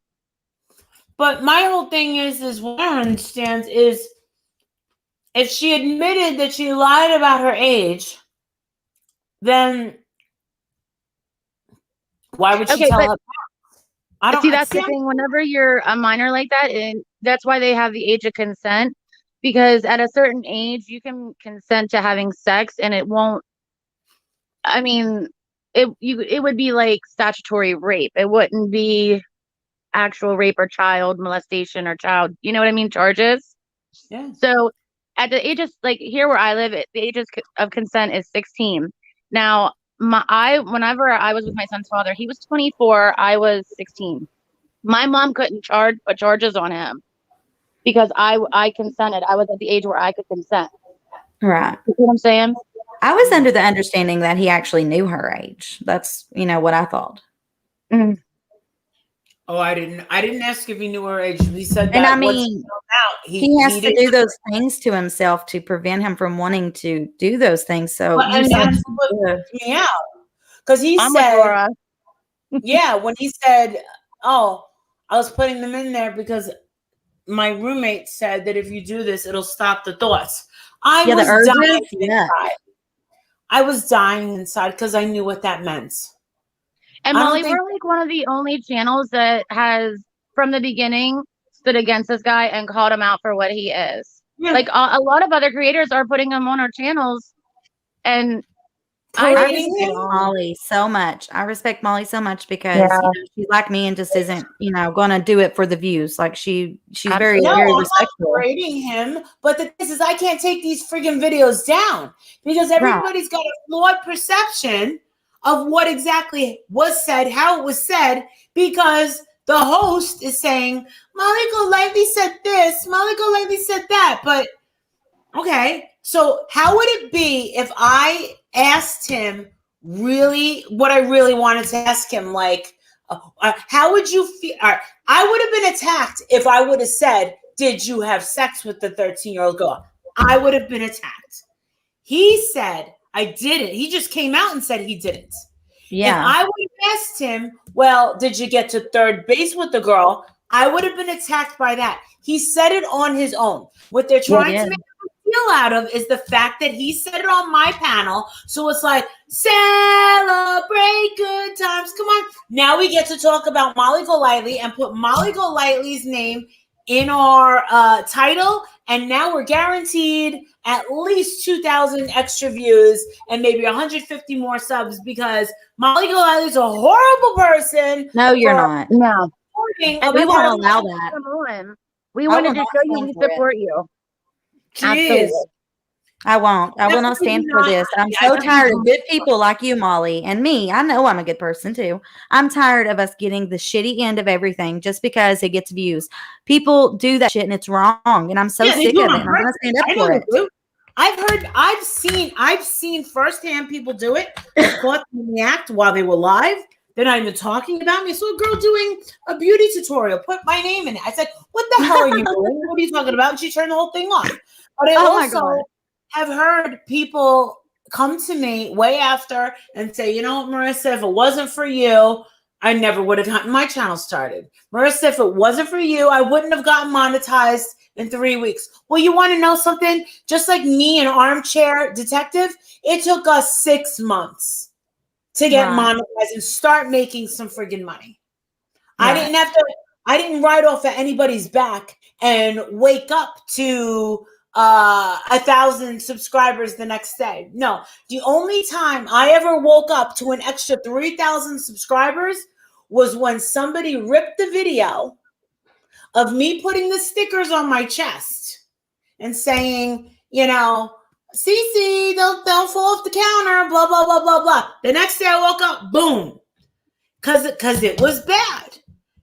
C: But my whole thing is what I understand is, if she admitted that she lied about her age, then why would she tell her? I don't
B: see. That's the thing. Whenever you're a minor like that, and that's why they have the age of consent, because at a certain age you can consent to having sex, and it won't. I mean, it would be like statutory rape. It wouldn't be actual rape or child molestation or child. You know what I mean? Charges.
C: Yeah.
B: So at the age of, like, here where I live, the age of consent is 16. Now, whenever I was with my son's father, he was 24. I was 16. My mom couldn't put charges on him because I consented. I was at the age where I could consent.
A: Right.
B: You see what I'm saying?
A: I was under the understanding that he actually knew her age. That's, what I thought.
B: Mm.
C: Oh, I didn't ask if he knew her age. He said that.
A: And I mean, he has to do those things to himself to prevent him from wanting to do those things. So,
C: and that's what took me out. Because he said, yeah, when he said, oh, I was putting them in there because my roommate said that if you do this, it'll stop the thoughts. I was dying inside. I was dying inside because I knew what that meant.
B: And Molly, we're like one of the only channels that has, from the beginning, stood against this guy and called him out for what he is. Yeah. Like a lot of other creators are putting him on our channels, and
A: I respect Molly so much. I respect Molly so much because she's like me and just isn't, going to do it for the views. Like she's very, very respectful.
C: I'm not rating him, but the thing is, I can't take these friggin' videos down because everybody's got a flawed perception of what exactly was said, how it was said, because the host is saying, Molly GoLightly said this, Molly GoLightly said that. But okay, so how would it be if I asked him really what I really wanted to ask him? Like, how would you feel? I would have been attacked if I would have said, did you have sex with the 13-year-old girl? I would have been attacked. He said, I didn't. He just came out and said he didn't. Yeah. If I would have asked him, well, did you get to third base with the girl? I would have been attacked by that. He said it on his own. What they're trying to make a deal out of is the fact that he said it on my panel. So it's like, celebrate good times. Come on. Now we get to talk about Molly GoLightly and put Molly GoLightly's name in our title. And now we're guaranteed at least 2,000 extra views and maybe 150 more subs because Molly GoLightly is a horrible person.
A: No, you're not.
B: No.
A: And we won't allow that.
B: We wanted to show you we support you.
C: Absolutely.
A: I won't. I will not stand for this. I'm so tired of good people like you, Molly, and me. I know I'm a good person too. I'm tired of us getting the shitty end of everything just because it gets views. People do that shit and it's wrong, and I'm so sick of it. I'm gonna stand up for it.
C: I've seen firsthand people do it. Caught in the act while they were live. They're not even talking about me. I saw a girl doing a beauty tutorial. Put my name in it. I said, "What the hell are you doing? What are you talking about?" And she turned the whole thing off. But I
A: Oh my
C: also
A: God.
C: have heard people come to me way after and say, you know what, Marissa, if it wasn't for you, I never would have gotten my channel started. Marissa, if it wasn't for you, I wouldn't have gotten monetized in 3 weeks. Well, you want to know something? Just like me, an armchair detective, it took us 6 months to get
A: Right.
C: monetized and start making some friggin' money. I
A: Right.
C: didn't have to, I didn't ride off at anybody's back and wake up to 1,000 subscribers the next day. No, the only time I ever woke up to an extra 3,000 subscribers was when somebody ripped the video of me putting the stickers on my chest and saying, you know, Cece, they'll fall off the counter, blah, blah, blah, blah, blah. The next day I woke up, boom, because it was bad.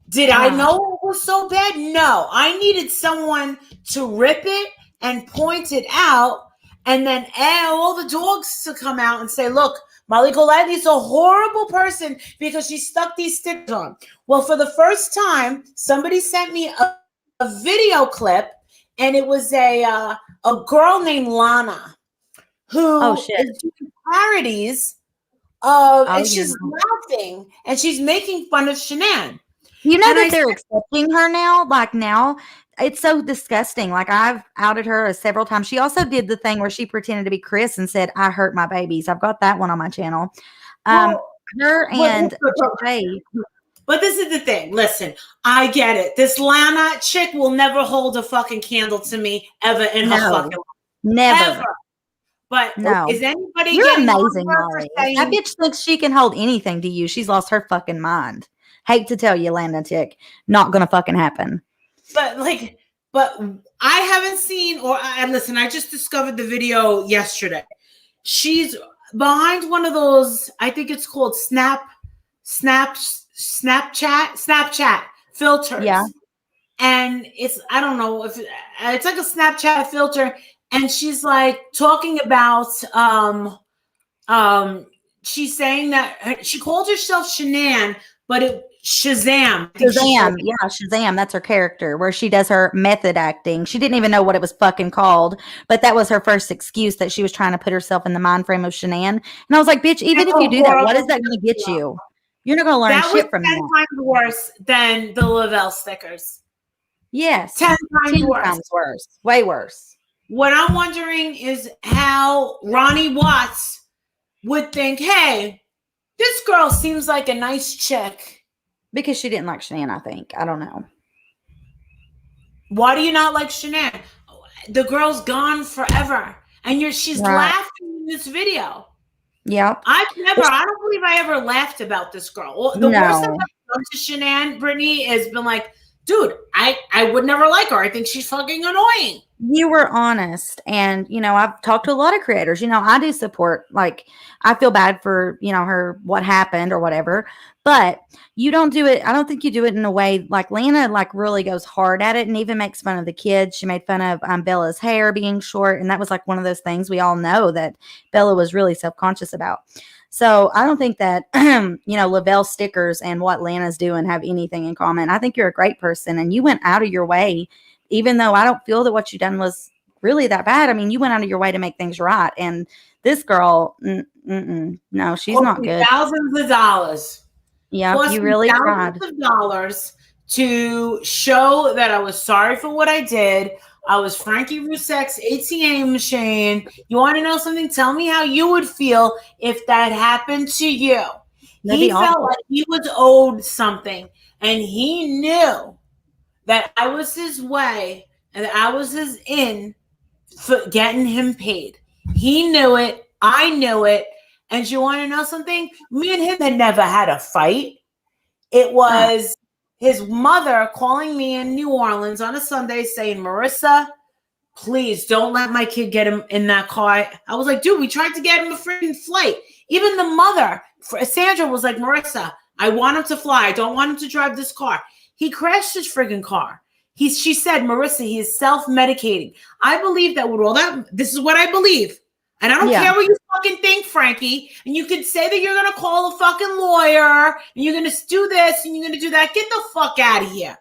C: Did I know it was so bad? No. I needed someone to rip it and point it out, and then all the dogs to come out and say, look, Molly GoLightly is a horrible person because she stuck these stickers on. Well, for the first time, somebody sent me a video clip, and it was a girl named Lana who is doing parodies of, and she's laughing, and she's making fun of Shanann.
A: You know that they're accepting her now? Like now, it's so disgusting. Like I've outed her several times. She also did the thing where she pretended to be Chris and said, I hurt my babies. I've got that one on my channel. Her and Jay.
C: But this is the thing. Listen, I get it. This Lana chick will never hold a fucking candle to me ever in her fucking life.
A: Never.
C: Ever. But
A: no.
C: Is anybody
A: You're
C: getting
A: amazing, Molly. That bitch thinks she can hold anything to you. She's lost her fucking mind. Hate to tell you, Lana Chick, not gonna fucking happen.
C: But I haven't seen, and listen, I just discovered the video yesterday. She's behind one of those, I think it's called Snapchat filters.
A: Yeah.
C: And it's, I don't know if it's like a Snapchat filter, and she's like talking about she's saying that she called herself Shanann, but Shazam.
A: Shazam. Yeah, Shazam. That's her character where she does her method acting. She didn't even know what it was fucking called, but that was her first excuse that she was trying to put herself in the mind frame of Shanann. And I was like, bitch, even if you do that, what is that going to get you? You're not going to learn shit from that.
C: That was 10 times worse than the Lavelle stickers.
A: Yes.
C: 10 times
A: worse. Way worse.
C: What I'm wondering is how Ronnie Watts would think, hey, this girl seems like a nice chick.
A: Because she didn't like Shanann, I think. I don't know.
C: Why do you not like Shanann? The girl's gone forever. And she's laughing in this video.
A: Yep.
C: I don't believe I ever laughed about this girl. The worst I've ever done to Shanann, Brittany, has been like, dude, I would never like her. I think she's fucking annoying.
A: You were honest. And, I've talked to a lot of creators. I do support, like, I feel bad for, her, what happened or whatever. But you don't do it. I don't think you do it in a way like Lana, like, really goes hard at it and even makes fun of the kids. She made fun of Bella's hair being short. And that was like one of those things we all know that Bella was really self-conscious about. So I don't think that, Lavelle stickers and what Lana's doing have anything in common. I think you're a great person and you went out of your way, even though I don't feel that what you done was really that bad. I mean, you went out of your way to make things right. And this girl, no, she's not good.
C: Thousands of dollars.
A: Yeah, you really tried.
C: Thousands of dollars to show that I was sorry for what I did. I was Frankie Russek's ATM machine. You want to know something? Tell me how you would feel if that happened to you. He felt like he was owed something, and he knew that I was his way and that I was his in for getting him paid. He knew it. I knew it. And you want to know something? Me and him had never had a fight. It was his mother calling me in New Orleans on a Sunday saying, Marissa, please don't let my kid get him in that car. I was like, dude, we tried to get him a freaking flight. Even the mother, Sandra, was like, Marissa, I want him to fly. I don't want him to drive this car. He crashed his friggin' car. She said, Marissa, he is self-medicating. I believe that with all that, this is what I believe. And I don't care what you fucking think, Frankie. And you could say that you're going to call a fucking lawyer and you're going to do this and you're going to do that. Get the fuck out of here.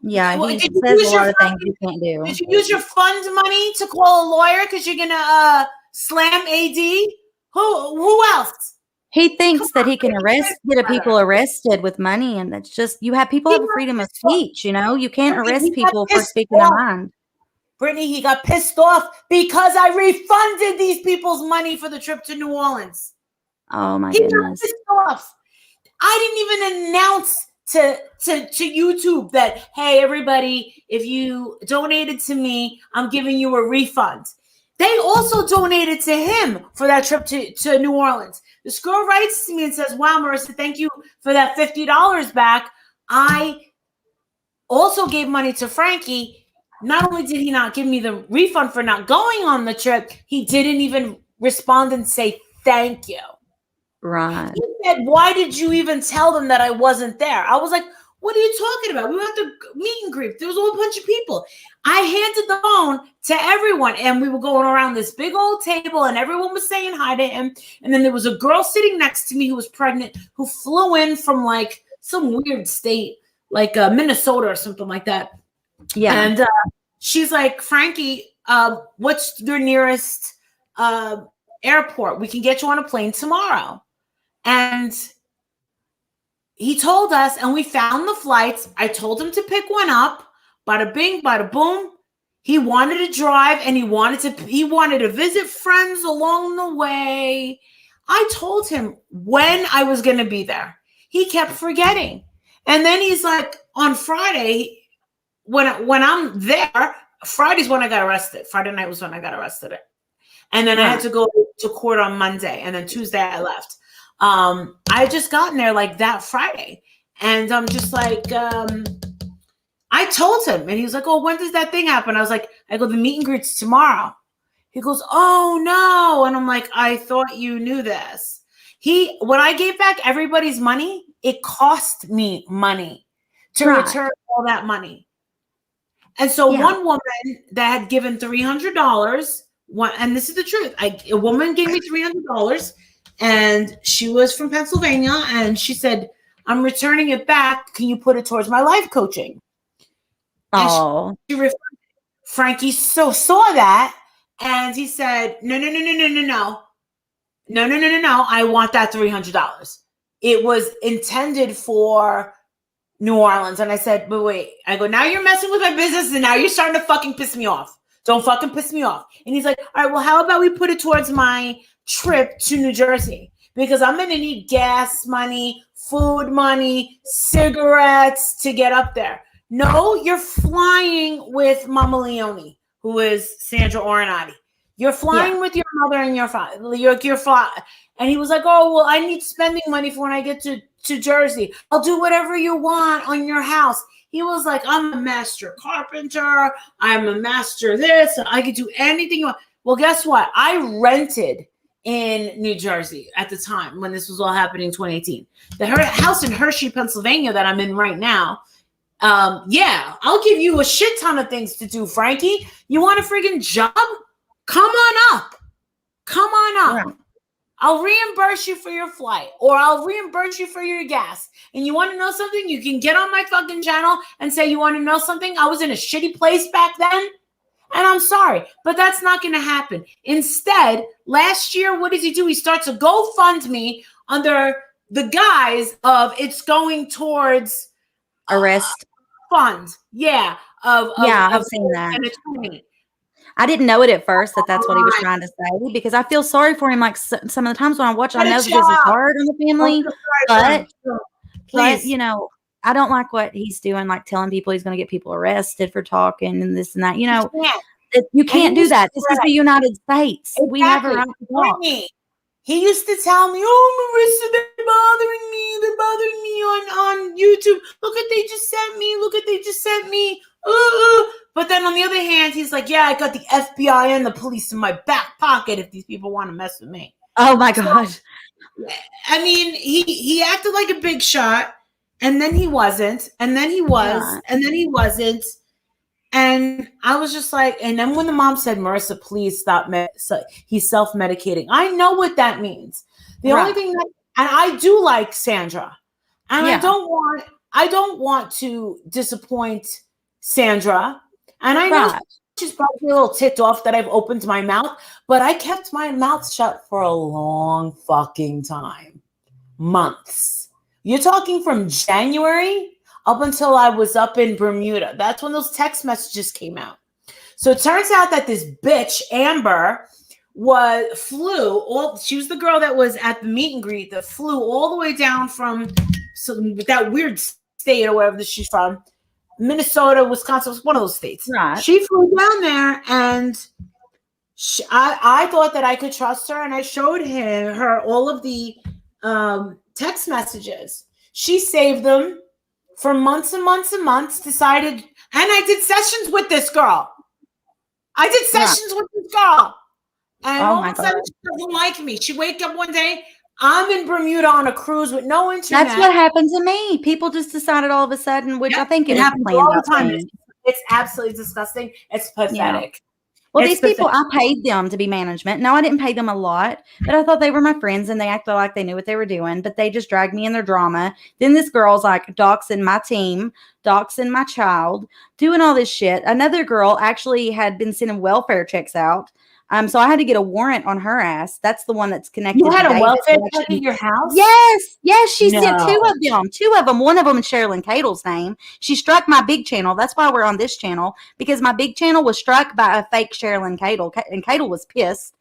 A: Yeah, he
C: Did you
A: says
C: use
A: a
C: your
A: lot of
C: fund-
A: things you can't do.
C: Did you use your fund money to call a lawyer because you're gonna slam AD? Who else?
A: He thinks that he can get people arrested with money, and that's just you have people have a freedom of speech. You know, you can't arrest people for speaking their mind.
C: Brittany, he got pissed off because I refunded these people's money for the trip to New Orleans.
A: Oh my
C: He got
A: goodness!
C: pissed off. I didn't even announce to YouTube that, hey, everybody, if you donated to me, I'm giving you a refund. They also donated to him for that trip to New Orleans. This girl writes to me and says, wow, Marissa, thank you for that $50 back. I also gave money to Frankie. Not only did he not give me the refund for not going on the trip, he didn't even respond and say thank you.
A: Right.
C: He said, why did you even tell them that I wasn't there? I was like, what are you talking about? We were at the meet and greet. There was a whole bunch of people. I handed the phone to everyone, and we were going around this big old table, and everyone was saying hi to him. And then there was a girl sitting next to me who was pregnant, who flew in from like some weird state, like Minnesota or something like that.
A: Yeah.
C: And she's like, Frankie, what's your nearest airport? We can get you on a plane tomorrow. And he told us, and we found the flights. I told him to pick one up. Bada bing, bada boom. He wanted to drive, and he wanted to visit friends along the way. I told him when I was going to be there. He kept forgetting. And then he's like, on Friday, when I'm there, Friday's when I got arrested. Friday night was when I got arrested. And then I had to go to court on Monday, and then Tuesday I left. I had just gotten there like that Friday, and I'm just like, I told him, and he was like, oh, when does that thing happen? I go, the meet and greet's tomorrow. He goes, oh no. And I'm like, I thought you knew this. When I gave back everybody's money, it cost me money to return all that money. And so one woman that had given $300, and this is the truth, a woman gave me $300, and she was from Pennsylvania, and she said, I'm returning it back. Can you put it towards my life coaching?
A: Oh.
C: Frankie saw that, and he said, no. I want that $300. It was intended for New Orleans. And I said, but wait. I go, now you're messing with my business, and now you're starting to fucking piss me off. Don't fucking piss me off. And he's like, all right, well, how about we put it towards my trip to New Jersey? Because I'm going to need gas money, food money, cigarettes to get up there. No, you're flying with Mama Leone, who is Sandra Oronati. You're flying with your mother and your father. You're flying. And he was like, oh, well, I need spending money for when I get to Jersey. I'll do whatever you want on your house. He was like, I'm a master carpenter. I'm a master this. I could do anything you want. Well, guess what? I rented in New Jersey at the time when this was all happening in 2018. The house in Hershey, Pennsylvania that I'm in right now. I'll give you a shit ton of things to do, Frankie. You want a friggin' job? Come on up. Yeah. I'll reimburse you for your flight, or I'll reimburse you for your gas. And you want to know something? You can get on my fucking channel and say, you want to know something? I was in a shitty place back then, and I'm sorry, but that's not going to happen. Instead, last year, what does he do? He starts a GoFundMe under the guise of it's going towards
A: arrest
C: fund.
A: I've seen that.
C: An attorney.
A: I didn't know it at first that's what he was trying to say, because I feel sorry for him. Like some of the times when I watch, I know that this is hard on the family, but you know, I don't like what he's doing, like telling people he's going to get people arrested for talking and this and that. You know, you can't do that. This is the United States. Exactly. We have a right to talk.
C: He used to tell me, oh, Marissa, they're bothering me on YouTube. Look at they just sent me. But then on the other hand, he's like, yeah, I got the FBI and the police in my back pocket if these people want to mess with me.
A: Oh my God.
C: I mean, he acted like a big shot, and then he wasn't, and then he was, and then he wasn't. And I was just like, and then when the mom said, Marissa, please stop. He's self-medicating. I know what that means. The only thing and I do like Sandra, and I don't want to disappoint Sandra. And I know
A: Right.
C: she's probably a little ticked off that I've opened my mouth, but I kept my mouth shut for a long fucking time. Months. You're talking from January up until I was up in Bermuda. That's when those text messages came out. So it turns out that this bitch, Amber, she was the girl that was at the meet and greet that flew all the way down from that weird state or wherever she's from, Minnesota, Wisconsin, was one of those states.
A: Right.
C: She flew down there, and I thought that I could trust her, and I showed her all of the text messages. She saved them for months and months and months, decided, and I did sessions with this girl. I did sessions with this girl. And all of a sudden, she doesn't like me. She wake up one day, I'm in Bermuda on a cruise with no internet.
A: That's what happened to me. People just decided all of a sudden, which I think
C: it happens
A: planned
C: all the time.
A: thing.
C: It's absolutely disgusting. It's pathetic.
A: Yeah. Well, these people, I paid them to be management. No, I didn't pay them a lot, but I thought they were my friends and they acted like they knew what they were doing, but they just dragged me in their drama. Then this girl's like doxing my team, doxing my child, doing all this shit. Another girl actually had been sending welfare checks out. So I had to get a warrant on her ass. That's the one that's connected.
C: You had
A: to
C: a welfare check at your house?
A: Yes. She sent two of them. One of them in Sherilyn Cadle's name. She struck my big channel. That's why we're on this channel, because my big channel was struck by a fake Sherilyn Cadle, and Cadle was pissed.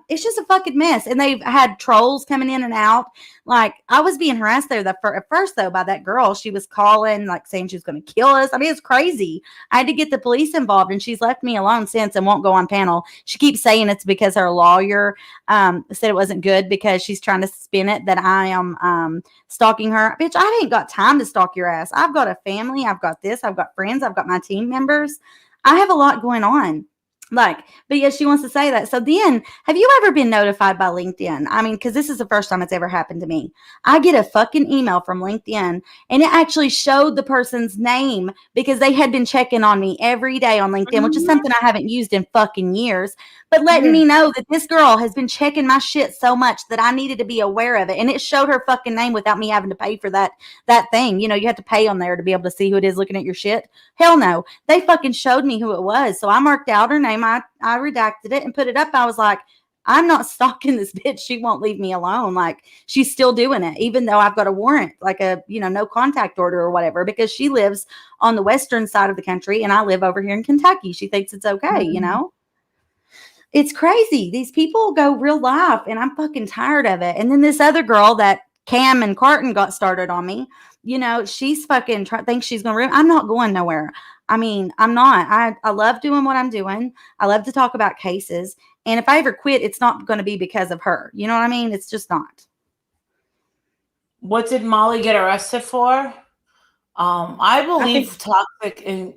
A: It's just a fucking mess. And they've had trolls coming in and out. Like, I was being harassed there at first, though, by that girl. She was calling, like, saying she was going to kill us. I mean, it's crazy. I had to get the police involved, and she's left me alone since and won't go on panel. She keeps saying it's because her lawyer said it wasn't good because she's trying to spin it that I am stalking her. Bitch, I ain't got time to stalk your ass. I've got a family. I've got this. I've got friends. I've got my team members. I have a lot going on. But yeah, she wants to say that. So then, have you ever been notified by LinkedIn? I mean, because this is the first time it's ever happened to me. I get a fucking email from LinkedIn, and it actually showed the person's name because they had been checking on me every day on LinkedIn, which is something I haven't used in fucking years, but letting me know that this girl has been checking my shit so much that I needed to be aware of it. And it showed her fucking name without me having to pay for that thing. You know, you have to pay on there to be able to see who it is looking at your shit. Hell no. They fucking showed me who it was. So I marked out her name. I redacted it and put it up. I was like, I'm not stalking this bitch. She won't leave me alone. Like, she's still doing it, even though I've got a warrant, like a, no contact order or whatever, because she lives on the western side of the country and I live over here in Kentucky. She thinks it's okay, It's crazy. These people go real life and I'm fucking tired of it. And then this other girl that Cam and Carton got started on me, she's fucking thinks she's going to ruin. I'm not going nowhere. I mean, I'm not. I love doing what I'm doing. I love to talk about cases. And if I ever quit, it's not going to be because of her. You know what I mean? It's just not.
C: What did Molly get arrested for? I believe toxic and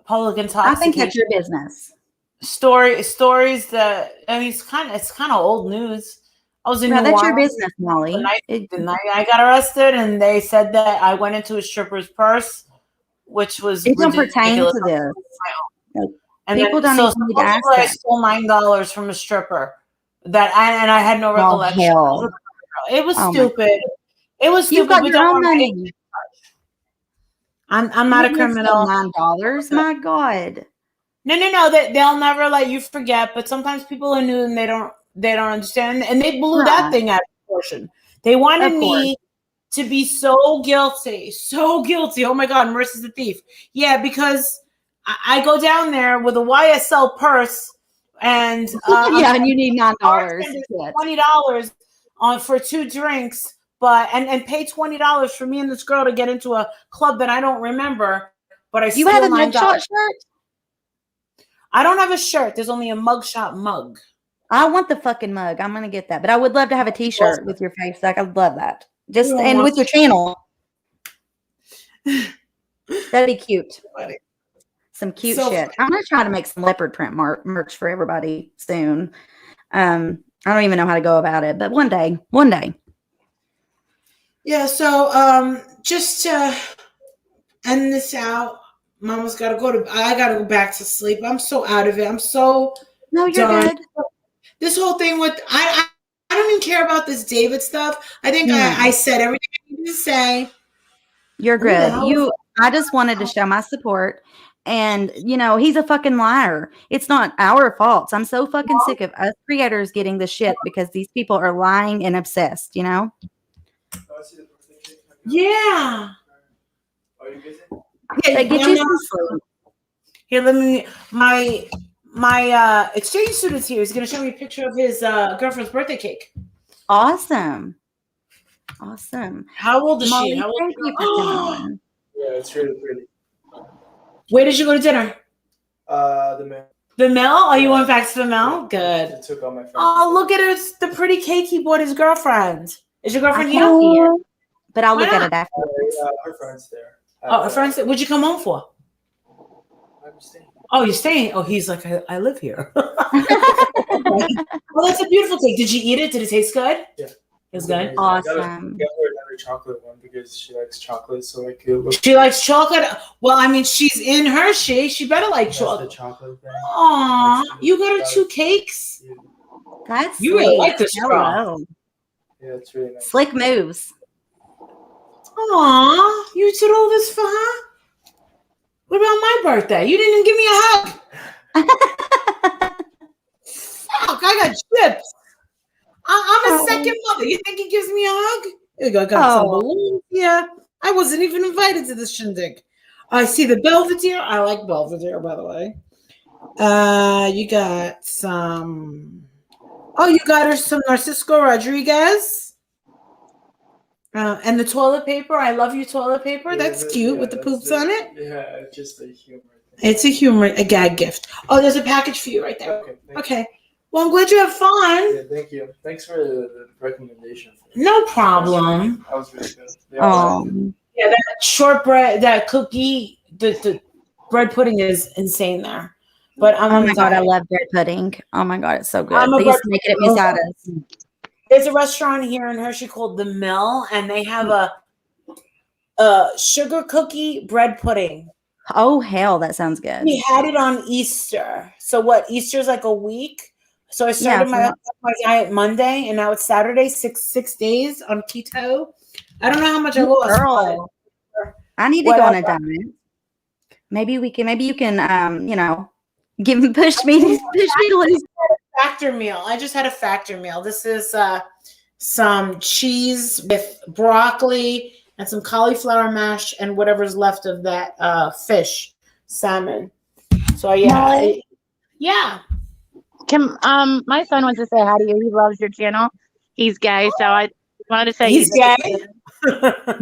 C: public intoxication.
A: I think that's your business.
C: Stories that, I mean, it's kind of old news. I was in New
A: that's
C: Orleans
A: your business, Molly.
C: The night I got arrested, and they said that I went into a stripper's purse, which was
A: it don't pertain to this.
C: And
A: people don't even need to ask that.
C: I stole $9 from a stripper I had no recollection.
A: Hell.
C: It was stupid. It was stupid.
A: You've got your own money.
C: I'm not a criminal.
A: $9. My God.
C: No. They'll never let you forget. But sometimes people are new and they don't understand. And they blew that thing out of proportion. They wanted me to be so guilty. Oh my God, Marissa's a thief. Yeah, because I go down there with a YSL purse and
A: and you need $9.
C: $20 for 2 drinks, and pay $20 for me and this girl to get into a club that I don't remember. But
A: you have a mugshot shirt?
C: I don't have a shirt. There's only a mugshot mug.
A: I want the fucking mug. I'm gonna get that, but I would love to have a T-shirt with your face. Like, I'd love that. And with your channel, that'd be cute. Some cute shit. I'm gonna try to make some leopard print merch for everybody soon. I don't even know how to go about it, but one day.
C: Yeah. So, just to end this out, Mama's got to I got to go back to sleep. I'm so out of it. I'm so
A: no, you're
C: done.
A: Good.
C: This whole thing with I don't even care about this David stuff. I think I said everything I needed to say.
A: You're good. I just wanted to show my support. And, you know, he's a fucking liar. It's not our faults. I'm so fucking sick of us creators getting the shit because these people are lying and obsessed, you know?
C: Yeah.
D: Are you busy?
C: Yeah,
A: Get you some sleep.
C: Here, let me. My exchange student's here. He's gonna show me a picture of his girlfriend's birthday cake.
A: Awesome. Awesome.
C: How old is
A: Molly,
C: she? How old
A: thank you for coming on.
D: Yeah, it's really pretty.
C: Where did you go to dinner?
D: The man.
C: The Mill? Oh, you went back to the Mill? Good.
D: I took all my friends.
C: Oh, look at her, the pretty cake he bought his girlfriend. Is your
A: I
C: girlfriend
A: can't
C: here?
A: see it, but I'll
C: Why
A: look at
C: not?
A: it after.
D: Her friends there.
C: Oh, her friend said, what'd you come home for?
D: I'm staying.
C: Oh, you're staying? Oh, he's like, I live here. Well, that's a beautiful cake. Did you eat it? Did it taste good?
D: Yeah.
C: It was good?
A: Awesome.
D: I got her another chocolate one because she likes chocolate, so like it looks.
C: She likes chocolate? Well, I mean, she's in Hershey. She better like
D: That's
C: chocolate.
D: the chocolate thing.
C: Aw, you got her 2 cakes?
D: Yeah,
A: That's
C: You really
A: sweet.
C: like this girl.
A: Hello.
D: yeah, it's really nice.
A: Slick moves.
C: Aw, you did all this for her? What about my birthday? You didn't even give me a hug. Fuck, I got chips. I'm a second mother. You think he gives me a hug? I got some
A: Oh.
C: balloons. Yeah, I wasn't even invited to this shindig. I see the Belvedere. I like Belvedere, by the way. You got some. Oh, you got her some Narcisco Rodriguez. And the toilet paper. I love you, toilet paper. That's cute with the poops on it.
D: Yeah, it's just a humor thing.
C: It's a gag gift. Oh, there's a package for you right there. Okay. Well, I'm glad you have fun.
D: Yeah, thank you. Thanks for the recommendation.
C: No problem.
D: That was really good. They all liked it.
C: Yeah, that shortbread, that cookie, the bread pudding is insane there. But I'm
A: Oh my god, I
C: diet.
A: love bread pudding. Oh my god, it's so good.
C: I'm a
A: They used
C: bread-
A: to make it at Misadas.
C: There's a restaurant here in Hershey called The Mill, and they have a sugar cookie bread pudding.
A: Oh hell, that sounds good.
C: We had it on Easter. So what? Easter's like a week. So I started
A: Yeah,
C: my diet Monday, and now it's Saturday. Six days on keto. I don't know how much I lost.
A: Girl, I need to go on a
C: Whatever.
A: diet. Maybe you can, you know, push me to lose.
C: Factor meal. I just had a factor meal. This is some cheese with broccoli and some cauliflower mash and whatever's left of that fish, salmon. So yeah,
B: Molly?
C: yeah.
B: My son wants to say hi to you. He loves your channel. He's gay, so I wanted to say
C: He's gay.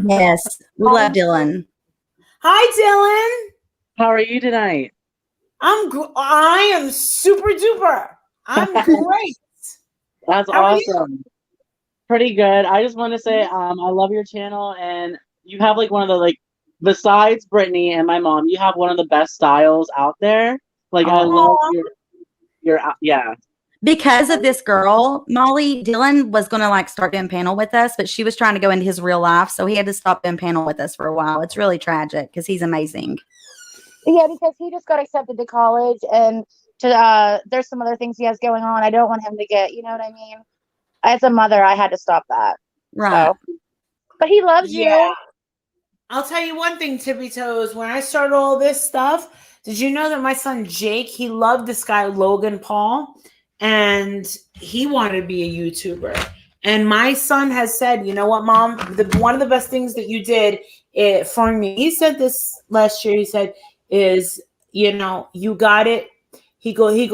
A: Yes, we love Dylan.
C: Hi, Dylan.
E: How are you tonight?
C: I am super duper. I'm great.
E: That's
C: How are you?
E: awesome. Pretty good. I just want to say I love your channel, and you have like one of the besides Brittany and my mom, you have one of the best styles out there. Like I love your yeah.
A: Because of this girl, Molly, Dylan was going to start doing panel with us, but she was trying to go into his real life. So he had to stop doing panel with us for a while. It's really tragic because he's amazing.
B: Yeah, because he just got accepted to college, and there's some other things he has going on. I don't want him to get, you know what I mean? As a mother, I had to stop that.
A: Right.
B: So. But he loves you.
C: I'll tell you one thing, Tippy Toes. When I started all this stuff, did you know that my son Jake, he loved this guy Logan Paul, and he wanted to be a YouTuber. And my son has said, you know what, Mom? One of the best things that you did for me, he said this last year, he said, is, you know, you got it. He goes,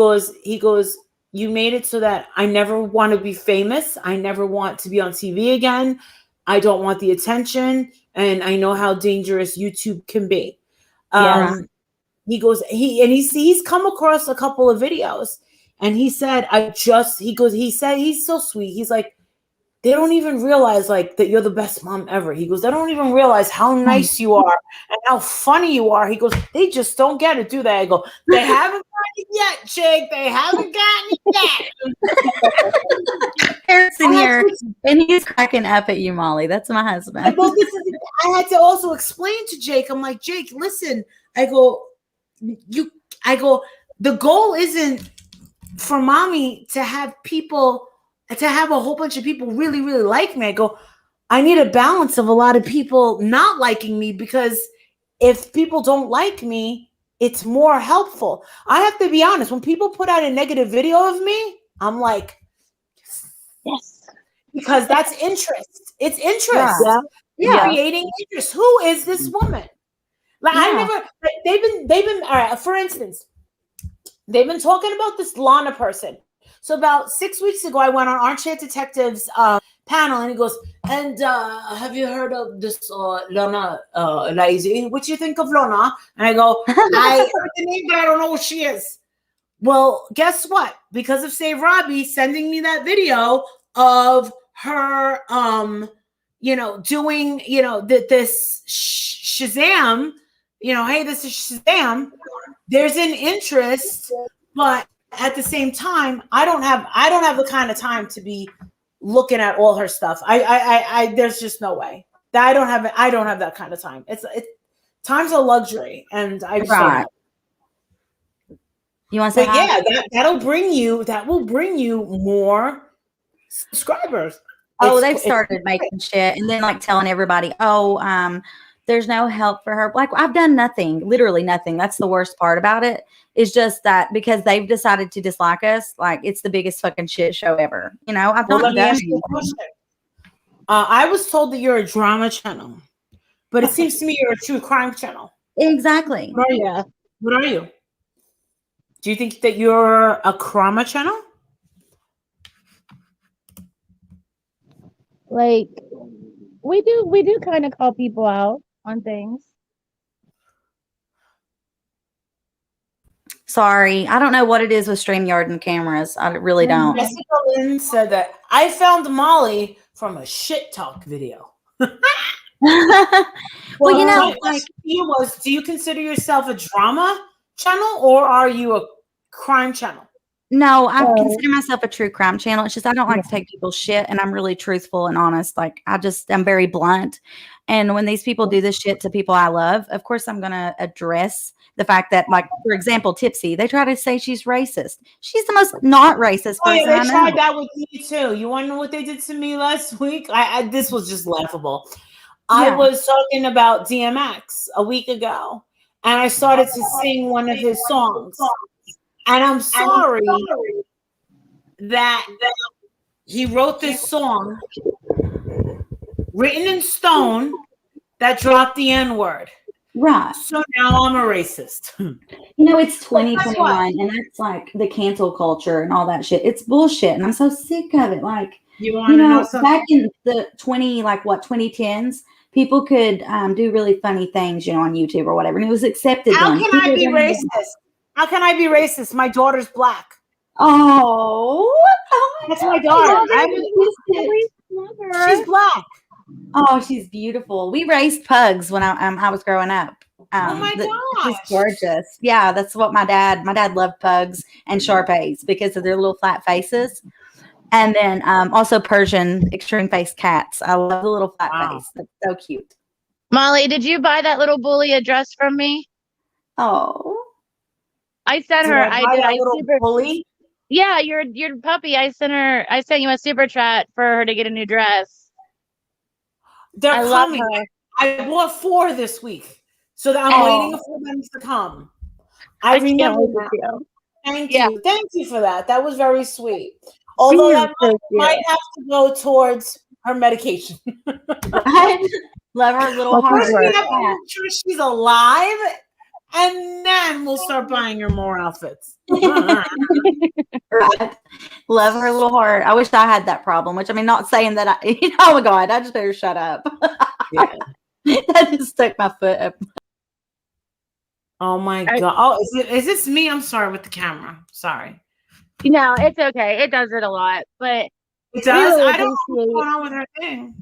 C: you made it so that I never want to be famous. I never want to be on TV again. I don't want the attention. And I know how dangerous YouTube can be. He goes, he's come across a couple of videos, and he said, he said, he's so sweet. He's like, they don't even realize that you're the best mom ever. He goes, they don't even realize how nice you are and how funny you are. He goes, they just don't get it, do they? I go, they haven't gotten it yet, Jake. They haven't gotten it yet.
A: Eric's in here, and he's cracking up at you, Molly. That's my husband.
C: I had to also explain to Jake. I'm like, Jake, listen. I go, the goal isn't for mommy to have people, to have a whole bunch of people really, really like me. I go, I need a balance of a lot of people not liking me, because if people don't like me, it's more helpful. I have to be honest. When people put out a negative video of me, I'm like,
B: Yes.
C: because that's interest. It's interest.
A: Right.
C: You're
A: Yeah.
C: creating interest. Who is this woman? Like I
A: Yeah.
C: never. Like, they've been. All right. For instance, they've been talking about this Lana person. So about 6 weeks ago, I went on Armchair Detectives panel, and he goes, and have you heard of this Lana Lazy? What do you think of Lana? And I go, I heard the name, but I don't know who she is. Well, guess what? Because of Save Robbie sending me that video of her, doing, this Shazam, hey, this is Shazam. There's an interest, but at the same time, I don't have the kind of time to be looking at all her stuff. I there's just no way that I don't have that kind of time. It's time's a luxury, and I just don't have it.
A: You want to say
C: But yeah, that will bring you more subscribers.
A: Oh, they've started making shit and then like telling everybody, there's no help for her. Like I've done nothing, literally nothing. That's the worst part about it. Is just that because they've decided to dislike us, like it's the biggest fucking shit show ever. I've not
C: let me
A: done
C: ask you a question. I was told that you're a drama channel, but it seems to me you're a true crime channel.
A: Exactly.
C: What are you?
B: Yeah.
C: What are you? Do you think that you're a crime channel?
B: Like we do kind of call people out on things.
A: Sorry, I don't know what it is with StreamYard and cameras. I really don't.
C: Jessica Lynn said that I found Molly from a shit talk video.
A: Well,
C: do you consider yourself a drama channel or are you a crime channel?
A: No, I consider myself a true crime channel. It's just I don't like to take people's shit, and I'm really truthful and honest. Like I'm very blunt. And when these people do this shit to people I love, of course I'm gonna address the fact that, like, for example, Tipsy, they try to say she's racist. She's the most not racist person I know.
C: They tried that with me too. You want to know what they did to me last week? This was just laughable. I was talking about DMX a week ago, and I started to sing one of his songs. And I'm sorry that he wrote this song written in stone that dropped the N-word.
A: Right.
C: So now I'm a racist.
A: It's 2021, and that's like the cancel culture and all that shit. It's bullshit, and I'm so sick of it. Like,
C: you want to know something?
A: Back in the 2010s, people could do really funny things, on YouTube or whatever, and it was accepted.
C: How can I be racist? How can I be racist? My daughter's black.
A: Oh,
C: that's my daughter. She's black.
A: Oh, she's beautiful. We raised pugs when I was growing up.
C: Oh my gosh.
A: She's gorgeous. Yeah, that's what my dad loved pugs and Shar-Peis because of their little flat faces. And then also Persian extreme face cats. I love the little flat face. That's so cute.
B: Molly, did you buy that little bully a dress from me?
A: Oh.
B: I sent her.
C: I super bully.
B: Yeah, your puppy. I sent you a super chat for her to get a new dress.
C: They're coming. I bought 4 this week, so that I'm waiting for them to come. I remember that. Thank you for that. That was very sweet. Although that might have to go towards her medication.
A: I love her little heart.
C: We have to make sure she's alive. And then we'll start buying her more outfits.
A: Right. Love her little heart. I wish I had that problem, which not saying that oh my God, I just better shut up.
C: Yeah.
A: That just stuck my foot up.
C: Oh my God. Oh, is this me? I'm sorry with the camera. Sorry.
B: No, it's okay. It does it a lot, but
C: it does. I don't know what's going on with her thing.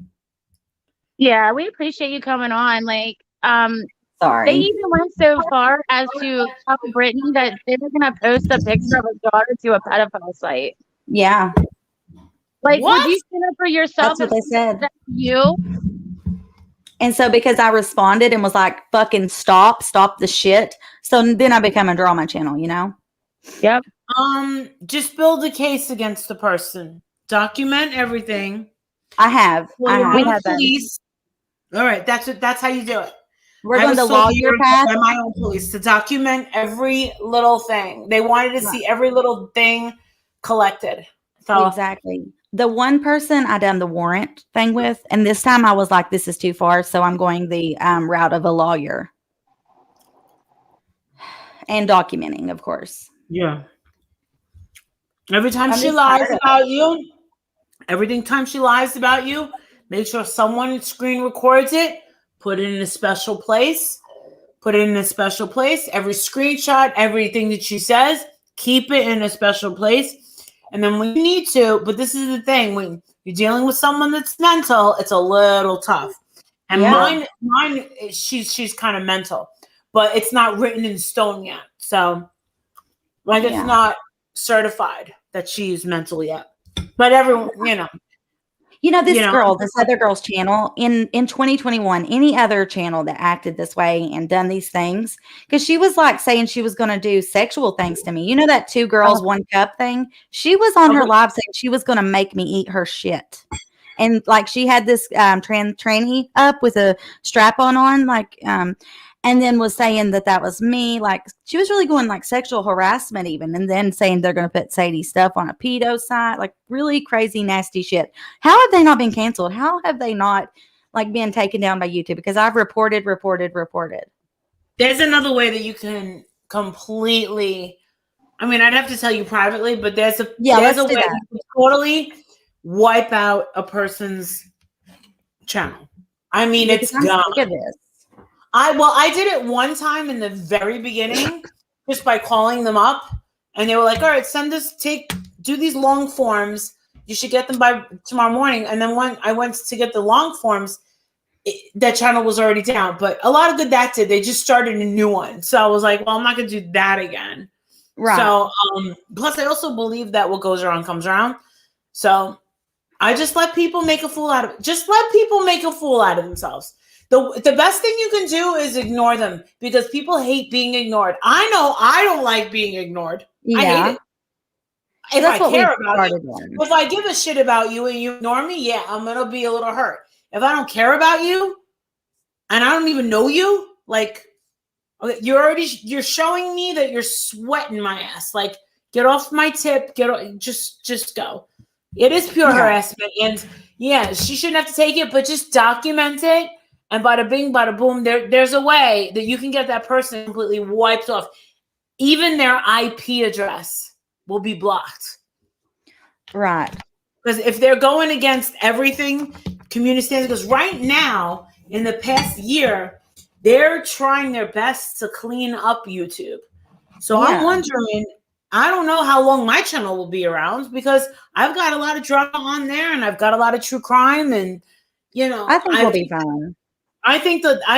B: Yeah, we appreciate you coming on. Like,
A: sorry.
B: They even went so far as to tell Brittany that they were going to post a picture of a daughter to a pedophile site.
A: Yeah.
B: Like, would you stand up for yourself?
A: That's what they said.
B: You?
A: And so because I responded and was like, fucking stop the shit. So then I became a drama channel,
B: Yep.
C: Just build a case against the person. Document everything.
A: I have.
C: We have police. All right. That's how you do it.
A: We're
C: I
A: going
C: was
A: the
C: told
A: lawyer path.
C: by my own police to document every little thing. They wanted to see every little thing collected. So
A: Exactly. The one person I done the warrant thing with, and this time I was like, this is too far. So I'm going the route of a lawyer and documenting, of course.
C: yeah. Every time
A: I'm
C: she
A: just
C: lies
A: tired of
C: about you, make sure someone screen records it, put it in a special place. Every screenshot, everything that she says, keep it in a special place. And then when you need to, but this is the thing, when you're dealing with someone that's mental, it's a little tough. And
A: Yeah.
C: mine, she's kind of mental, but it's not written in stone yet. So, like, it's
A: Yeah.
C: not certified that she's mentally yet. But everyone,
A: This girl, this other girl's channel in 2021, any other channel that acted this way and done these things, because she was like saying she was going to do sexual things to me. You know, that 2 girls, 1 cup thing? She was on her live saying she was going to make me eat her shit. And like she had this tranny up with a strap on, like, and then was saying that was me. Like she was really going like sexual harassment even, and then saying they're going to put Sadie stuff on a pedo site, like really crazy, nasty shit. How have they not been canceled? How have they not like been taken down by YouTube? Because I've reported.
C: There's another way that you can completely, I mean, I'd have to tell you privately, but there's a way that you can totally wipe out a person's channel. I mean, it's gone. I did it one time in the very beginning, just by calling them up, and they were like, "All right, do these long forms. You should get them by tomorrow morning." And then when I went to get the long forms, that channel was already down. But a lot of good that did. They just started a new one, so I was like, "Well, I'm not going to do that again." Right. So, plus, I also believe that what goes around comes around. So, I just let people make a fool out of it. Just let people make a fool out of themselves. The best thing you can do is ignore them, because people hate being ignored. I know I don't like being ignored. Yeah. I hate it. If I care about you, if I give a shit about you and you ignore me, yeah, I'm going to be a little hurt. If I don't care about you and I don't even know you, like, you're showing me that you're sweating my ass. Like, get off my tip. Just go. It is pure harassment. And yeah, she shouldn't have to take it, but just document it. And bada bing, bada boom, there's a way that you can get that person completely wiped off. Even their IP address will be blocked.
A: Right.
C: Because if they're going against everything, community standards, because right now, in the past year, they're trying their best to clean up YouTube. So I'm wondering, I don't know how long my channel will be around, because I've got a lot of drama on there, and I've got a lot of true crime, and
A: I think we'll be fine.
C: I think that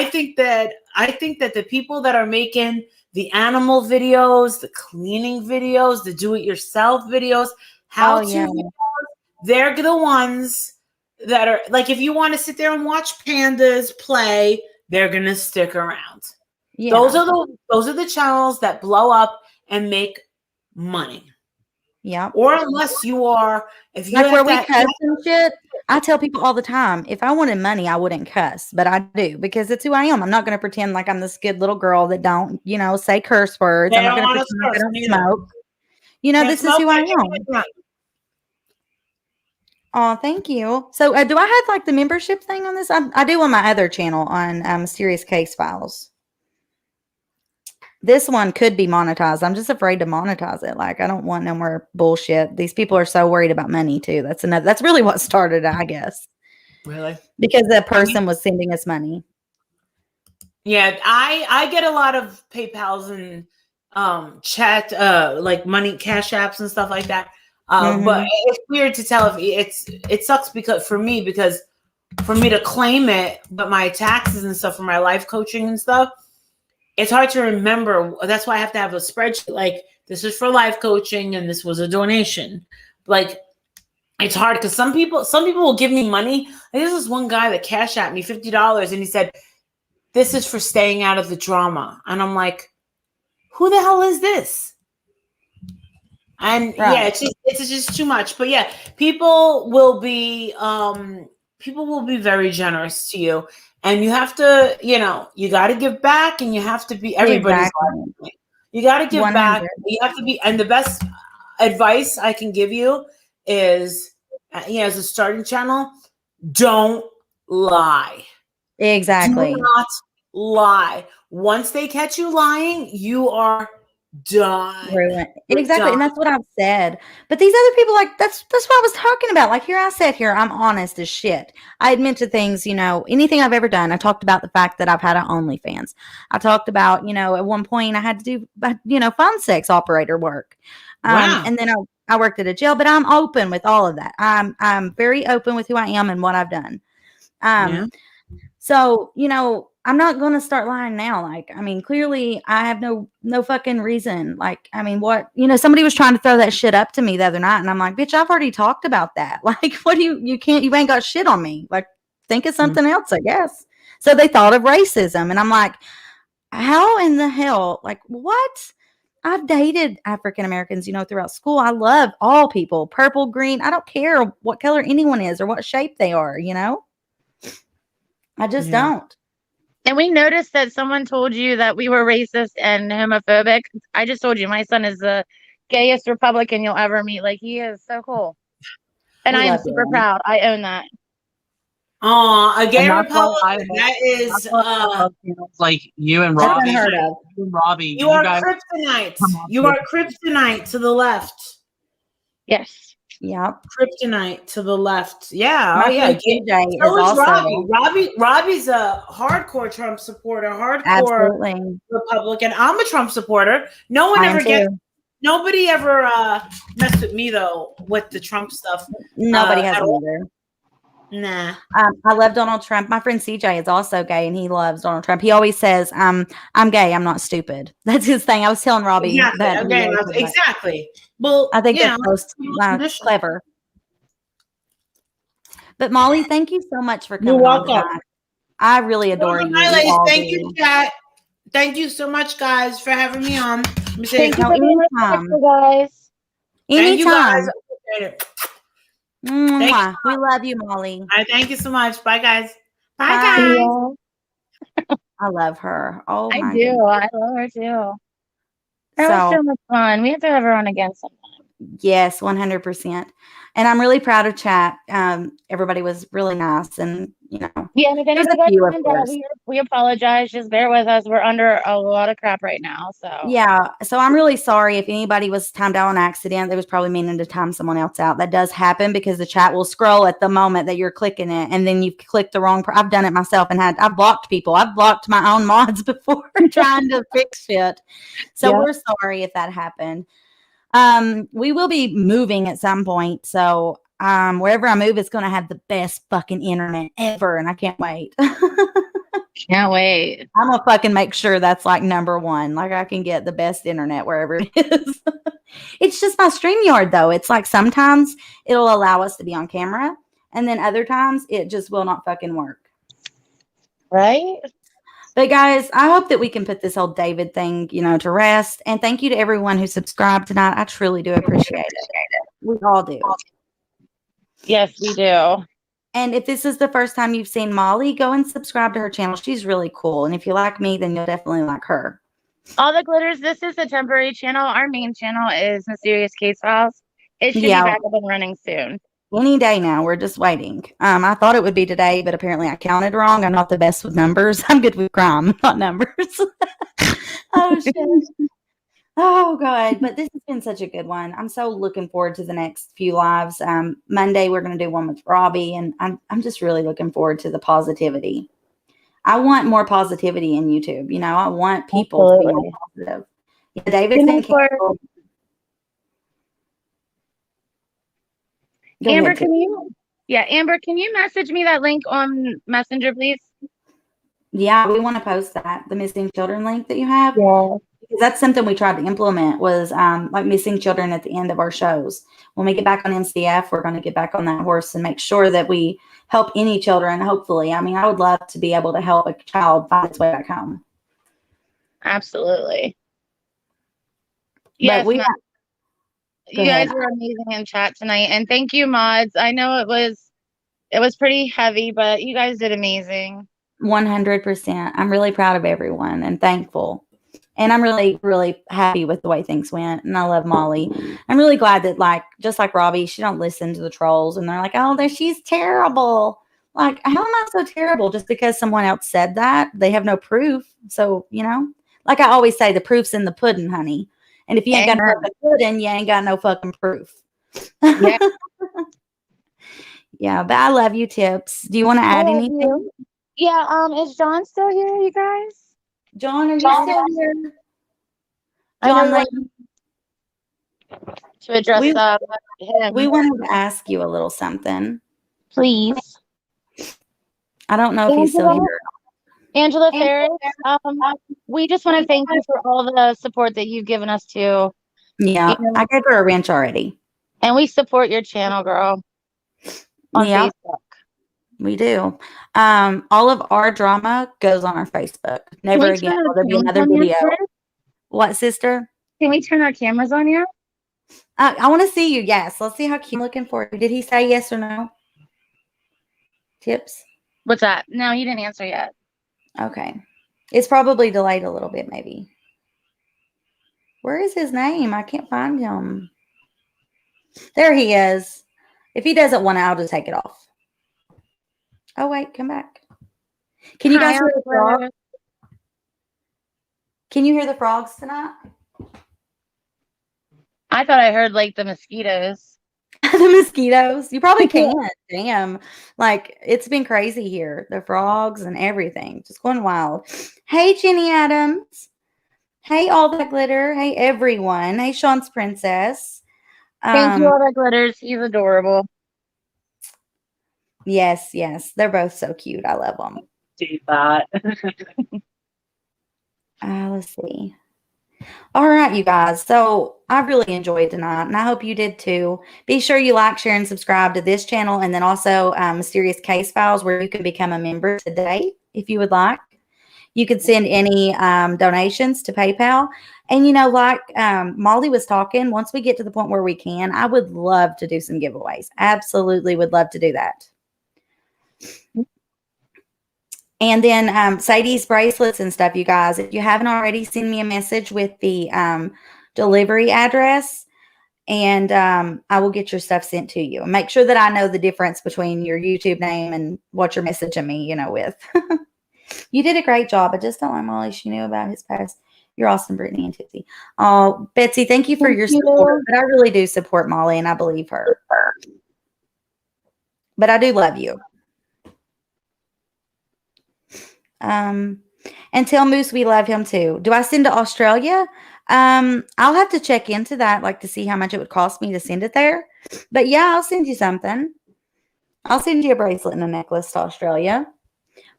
C: the people that are making the animal videos, the cleaning videos, the do-it-yourself videos, videos, they're the ones that are like, if you want to sit there and watch pandas play, they're gonna stick around. Yeah. Those are the channels that blow up and make money. Yeah. Or unless you are, if you
A: like where we cuss and shit, I tell people all the time, if I wanted money, I wouldn't cuss, but I do, because it's who I am. I'm not going to pretend like I'm this good little girl that don't, say curse words. I'm not going to pretend like I don't smoke. This is who I am. Oh, thank you. So do I have like the membership thing on this? I do on my other channel on Mysterious Case Files. This one could be monetized. I'm just afraid to monetize it. Like, I don't want no more bullshit. These people are so worried about money too. That's really what started it, I guess. Really? Because that person was sending us money.
C: Yeah, I get a lot of PayPals and chat, like money, cash apps and stuff like that. But it's weird to tell if it sucks because for me to claim it, but my taxes and stuff for my life coaching and stuff, it's hard to remember. That's why I have to have a spreadsheet. Like, this is for life coaching and this was a donation. Like, it's hard because some people will give me money. Like, there's this one guy that cashed at me $50 and he said, "This is for staying out of the drama." And I'm like, who the hell is this? And yeah, it's just too much. But yeah, people will be people will be very generous to you. And you have to, you got to give back, and you have to be everybody's
A: Exactly.
C: life. You got to give
A: 100.
C: back. You have to be, and the best advice I can give you is, as a starting channel, don't lie.
A: Exactly.
C: Do not lie. Once they catch you lying, you are done.
A: Ruined.
C: You're
A: Exactly. And
C: done.
A: that's what I've said. But these other people, like, that's what I was talking about. Like, here I sat here, I'm honest as shit. I admit to things, anything I've ever done. I talked about the fact that I've had an OnlyFans. I talked about, at one point I had to do, phone sex operator work.
C: Wow.
A: And then I worked at a jail, but I'm open with all of that. I'm very open with who I am and what I've done.
C: Yeah.
A: So, I'm not going to start lying now. Like, I mean, clearly I have no fucking reason. Like, I mean, what, somebody was trying to throw that shit up to me the other night, and I'm like, bitch, I've already talked about that. Like, what do you ain't got shit on me. Like, think of something else, I guess. So they thought of racism, and I'm like, how in the hell? Like, what? I've dated African Americans, throughout school. I love all people, purple, green. I don't care what color anyone is or what shape they are, I just don't.
B: And we noticed that someone told you that we were racist and homophobic. I just told you my son is the gayest Republican you'll ever meet. Like, he is so cool. And I am super proud. I own that.
C: Oh, a gay Republican.
E: That is like you and
A: That's
E: Robbie.
A: unheard of.
E: Robbie,
C: you are
E: guys
C: kryptonite. You are kryptonite to the left.
B: Yes.
A: Yep.
C: Kryptonite to the left. Yeah.
A: My
C: Oh yeah.
A: friend CJ is
C: So is
A: also
C: Robbie's a hardcore Trump supporter, hardcore
A: absolutely
C: Republican. I'm a Trump supporter. No one
A: I am
C: ever gets.
A: too.
C: Nobody ever messed with me though with the Trump stuff.
A: Nobody has
C: at all.
A: either.
C: Nah.
A: I love Donald Trump. My friend CJ is also gay, and he loves Donald Trump. He always says, "I'm gay. I'm not stupid." That's his thing. I was telling Robbie that.
C: Exactly. Well,
A: I think that's most clever. But Molly, thank you so much for coming on tonight. I really adore you.
C: Thank you, chat. Thank you so much, guys, for having me on.
B: Thank you for being respectful, guys.
A: Anytime.
C: Thank you.
A: We love you, Molly.
C: Thank you so much. Bye, guys. Bye,
A: guys. I love her. Oh,
B: I
A: my
B: do.
A: goodness.
B: I love her too. That was so much fun. We have to have her on again sometime.
A: Yes, 100%. And I'm really proud of chat. Everybody was really nice, and
B: Yeah, and if anybody got we apologize. Just bear with us. We're under a lot of crap right now. So
A: yeah, so I'm really sorry if anybody was timed out on accident. They was probably meaning to time someone else out. That does happen because the chat will scroll at the moment that you're clicking it, and then you've clicked the wrong. I've done it myself, and I've blocked people. I've blocked my own mods before trying to fix shit. So we're sorry if that happened. We will be moving at some point, so wherever I move, it's going to have the best fucking internet ever, and I can't wait.
B: Can't wait.
A: I'm gonna fucking make sure that's like number one. Like, I can get the best internet wherever it is. It's just my StreamYard though. It's like sometimes it'll allow us to be on camera, and then other times it just will not fucking work.
B: Right?
A: But guys, I hope that we can put this whole David thing, to rest. And thank you to everyone who subscribed tonight. I truly do appreciate it. We all do.
B: Yes, we do.
A: And if this is the first time you've seen Molly, go and subscribe to her channel. She's really cool. And if you like me, then you'll definitely like her.
B: All the glitters, this is a temporary channel. Our main channel is Mysterious Case Files. It should be back up and running soon.
A: Any day now. We're just waiting. I thought it would be today, but apparently I counted wrong. I'm not the best with numbers. I'm good with crime, not numbers. Oh, shit. Oh, God. But this has been such a good one. I'm so looking forward to the next few lives. Monday, we're going to do one with Robbie, and I'm just really looking forward to the positivity. I want more positivity in YouTube. I want people to be more positive. Yeah, David said canceled.
B: Amber, can you message me that link on Messenger, please?
A: Yeah, we want to post that, the missing children link that you have.
B: Yeah.
A: Because that's something we tried to implement was like missing children at the end of our shows. When we get back on MCF, we're going to get back on that horse and make sure that we help any children, hopefully. I mean, I would love to be able to help a child find its way back home.
B: Absolutely. Yes, you guys were amazing in chat tonight. And thank you, mods. I know it it was pretty heavy, but you guys did amazing.
A: 100%. I'm really proud of everyone and thankful. And I'm really, really happy with the way things went. And I love Molly. I'm really glad that, like, just like Robbie, she don't listen to the trolls. And they're like, oh, she's terrible. Like, how am I so terrible? Just because someone else said that, they have no proof. So, like I always say, the proof's in the pudding, honey. And if you ain't got no fucking pudding, you ain't got no fucking proof.
B: Yeah.
A: Yeah, but I love you, Tips. Do you want to add anything?
B: You. Yeah, is John still here, you guys?
A: John, are you still here?
B: John,
A: John,
B: to address him.
A: We wanted to ask you a little something.
B: Please.
A: I don't know if he's still here.
B: Angela Ferris, we just want to thank you for all the support that you've given us too.
A: Yeah, I gave her a wrench already.
B: And we support your channel, girl. On Facebook.
A: We do. All of our drama goes on our Facebook. Never again will there be another video. What, sister?
B: Can we turn our cameras on here?
A: I want to see you. Yes. Let's see how cute. I'm looking for you. Did he say yes or no? Tips?
B: What's that? No, he didn't answer yet.
A: Okay. It's probably delayed a little bit, maybe. Where is his name? I can't find him. There he is. If he doesn't want to, I'll just take it off. Oh, wait. Come back. Can you guys hear the frogs? Can you hear the frogs tonight?
B: I thought I heard like the mosquitoes.
A: The mosquitoes? You probably can. Damn. Like, it's been crazy here. The frogs and everything. Just going wild. Hey, Jenny Adams. Hey, All That Glitter. Hey, everyone. Hey, Sean's Princess.
B: Thank you, All That Glitters. He's adorable.
A: Yes, yes. They're both so cute. I love them.
E: See that.
A: Let's see. All right, you guys. So I really enjoyed tonight, and I hope you did too. Be sure you like, share, and subscribe to this channel, and then also Mysterious Case Files, where you can become a member today if you would like. You could send any donations to PayPal. And, like Molly was talking, once we get to the point where we can, I would love to do some giveaways. Absolutely would love to do that. And then Sadie's bracelets and stuff, you guys. If you haven't already, send me a message with the delivery address, and I will get your stuff sent to you. And make sure that I know the difference between your YouTube name and what you're messaging me, with. You did a great job. I just don't like Molly. She knew about his past. You're awesome, Brittany and Tipsy. Oh, Betsy, thank you for your support. But I really do support Molly, and I believe her. But I do love you. And tell Moose we love him too. Do I send to Australia? I'll have to check into that, like to see how much it would cost me to send it there. But yeah, I'll send you something. I'll send you a bracelet and a necklace to Australia.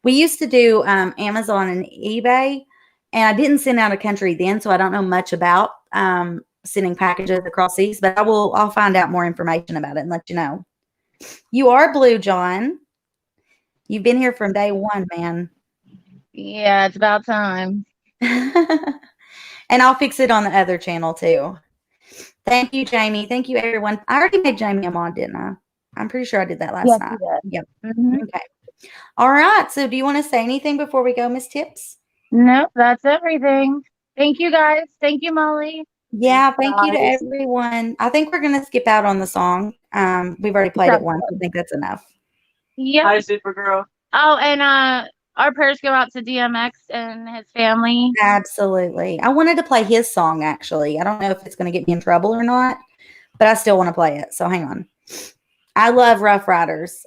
A: We used to do Amazon and eBay, and I didn't send out of country then, so I don't know much about sending packages across seas, but I'll find out more information about it and let you know. You are blue, John. You've been here from day one, man.
B: Yeah, it's about time.
A: And I'll fix it on the other channel too. Thank you, Jamie. Thank you, everyone. I already made Jamie a mod, didn't I? I'm pretty sure I did that last night. Yep.
B: Mm-hmm.
A: Okay. All right. So do you want to say anything before we go, Miss Tips?
B: Nope, that's everything. Thank you, guys. Thank you, Molly.
A: Yeah, thank you to everyone. I think we're going to skip out on the song. We've already played it once. I think that's enough.
B: Yeah.
E: Hi, Supergirl.
B: Oh, and our prayers go out to DMX and his family.
A: Absolutely. I wanted to play his song, actually. I don't know if it's going to get me in trouble or not, but I still want to play it. So hang on. I love Rough Riders.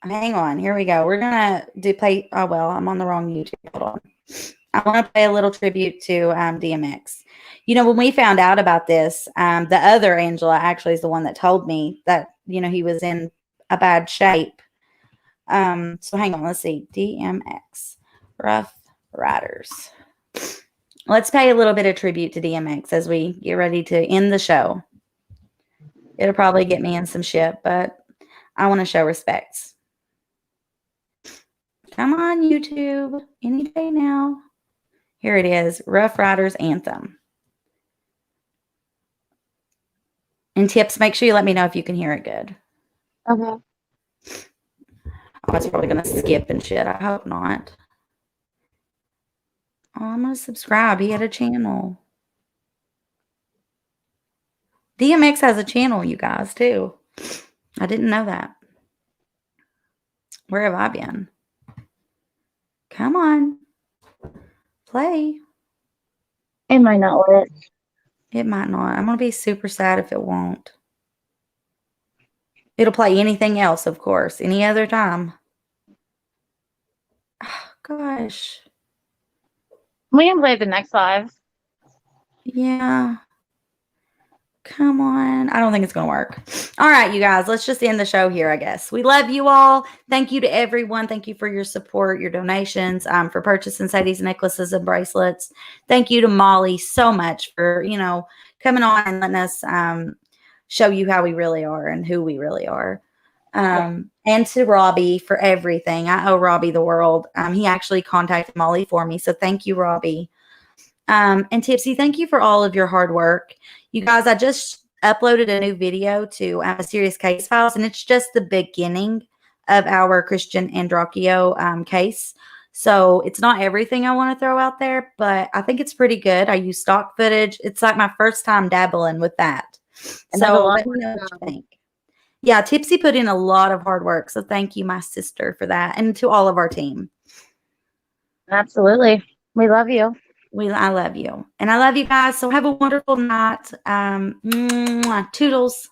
A: Hang on. Here we go. We're going to play. Oh, well, I'm on the wrong YouTube. Hold on. I want to play a little tribute to DMX. When we found out about this, the other Angela actually is the one that told me that, he was in a bad shape. So hang on. Let's see. DMX. Rough Riders. Let's pay a little bit of tribute to DMX as we get ready to end the show. It'll probably get me in some shit, but I want to show respects. Come on, YouTube. Any day now. Here it is. Rough Riders Anthem. And Tips, make sure you let me know if you can hear it good.
B: Okay.
A: Oh, it's probably gonna skip and shit. I hope not. Oh, I'm gonna subscribe. He had a channel. DMX has a channel, you guys, too. I didn't know that. Where have I been? Come on. Play.
B: It might not work.
A: It might not. I'm gonna be super sad if it won't. It'll play anything else, of course, any other time. Oh, gosh.
B: We can play the next live.
A: Yeah. Come on. I don't think it's going to work. All right, you guys, let's just end the show here, I guess. We love you all. Thank you to everyone. Thank you for your support, your donations, for purchasing Sadie's necklaces and bracelets. Thank you to Molly so much for, coming on and letting us show you how we really are and who we really are. And to Robbie for everything. I owe Robbie the world. He actually contacted Molly for me. So thank you, Robbie. And Tipsy, thank you for all of your hard work. You guys, I just uploaded a new video to Mysterious Case Files, and it's just the beginning of our Christian Androcchio case. So it's not everything I want to throw out there, but I think it's pretty good. I use stock footage. It's like my first time dabbling with that.
B: And
A: So let me know what you think. Yeah, Tipsy put in a lot of hard work. So thank you, my sister, for that, and to all of our team.
B: Absolutely. We love you.
A: I love you. And I love you guys. So have a wonderful night. Toodles.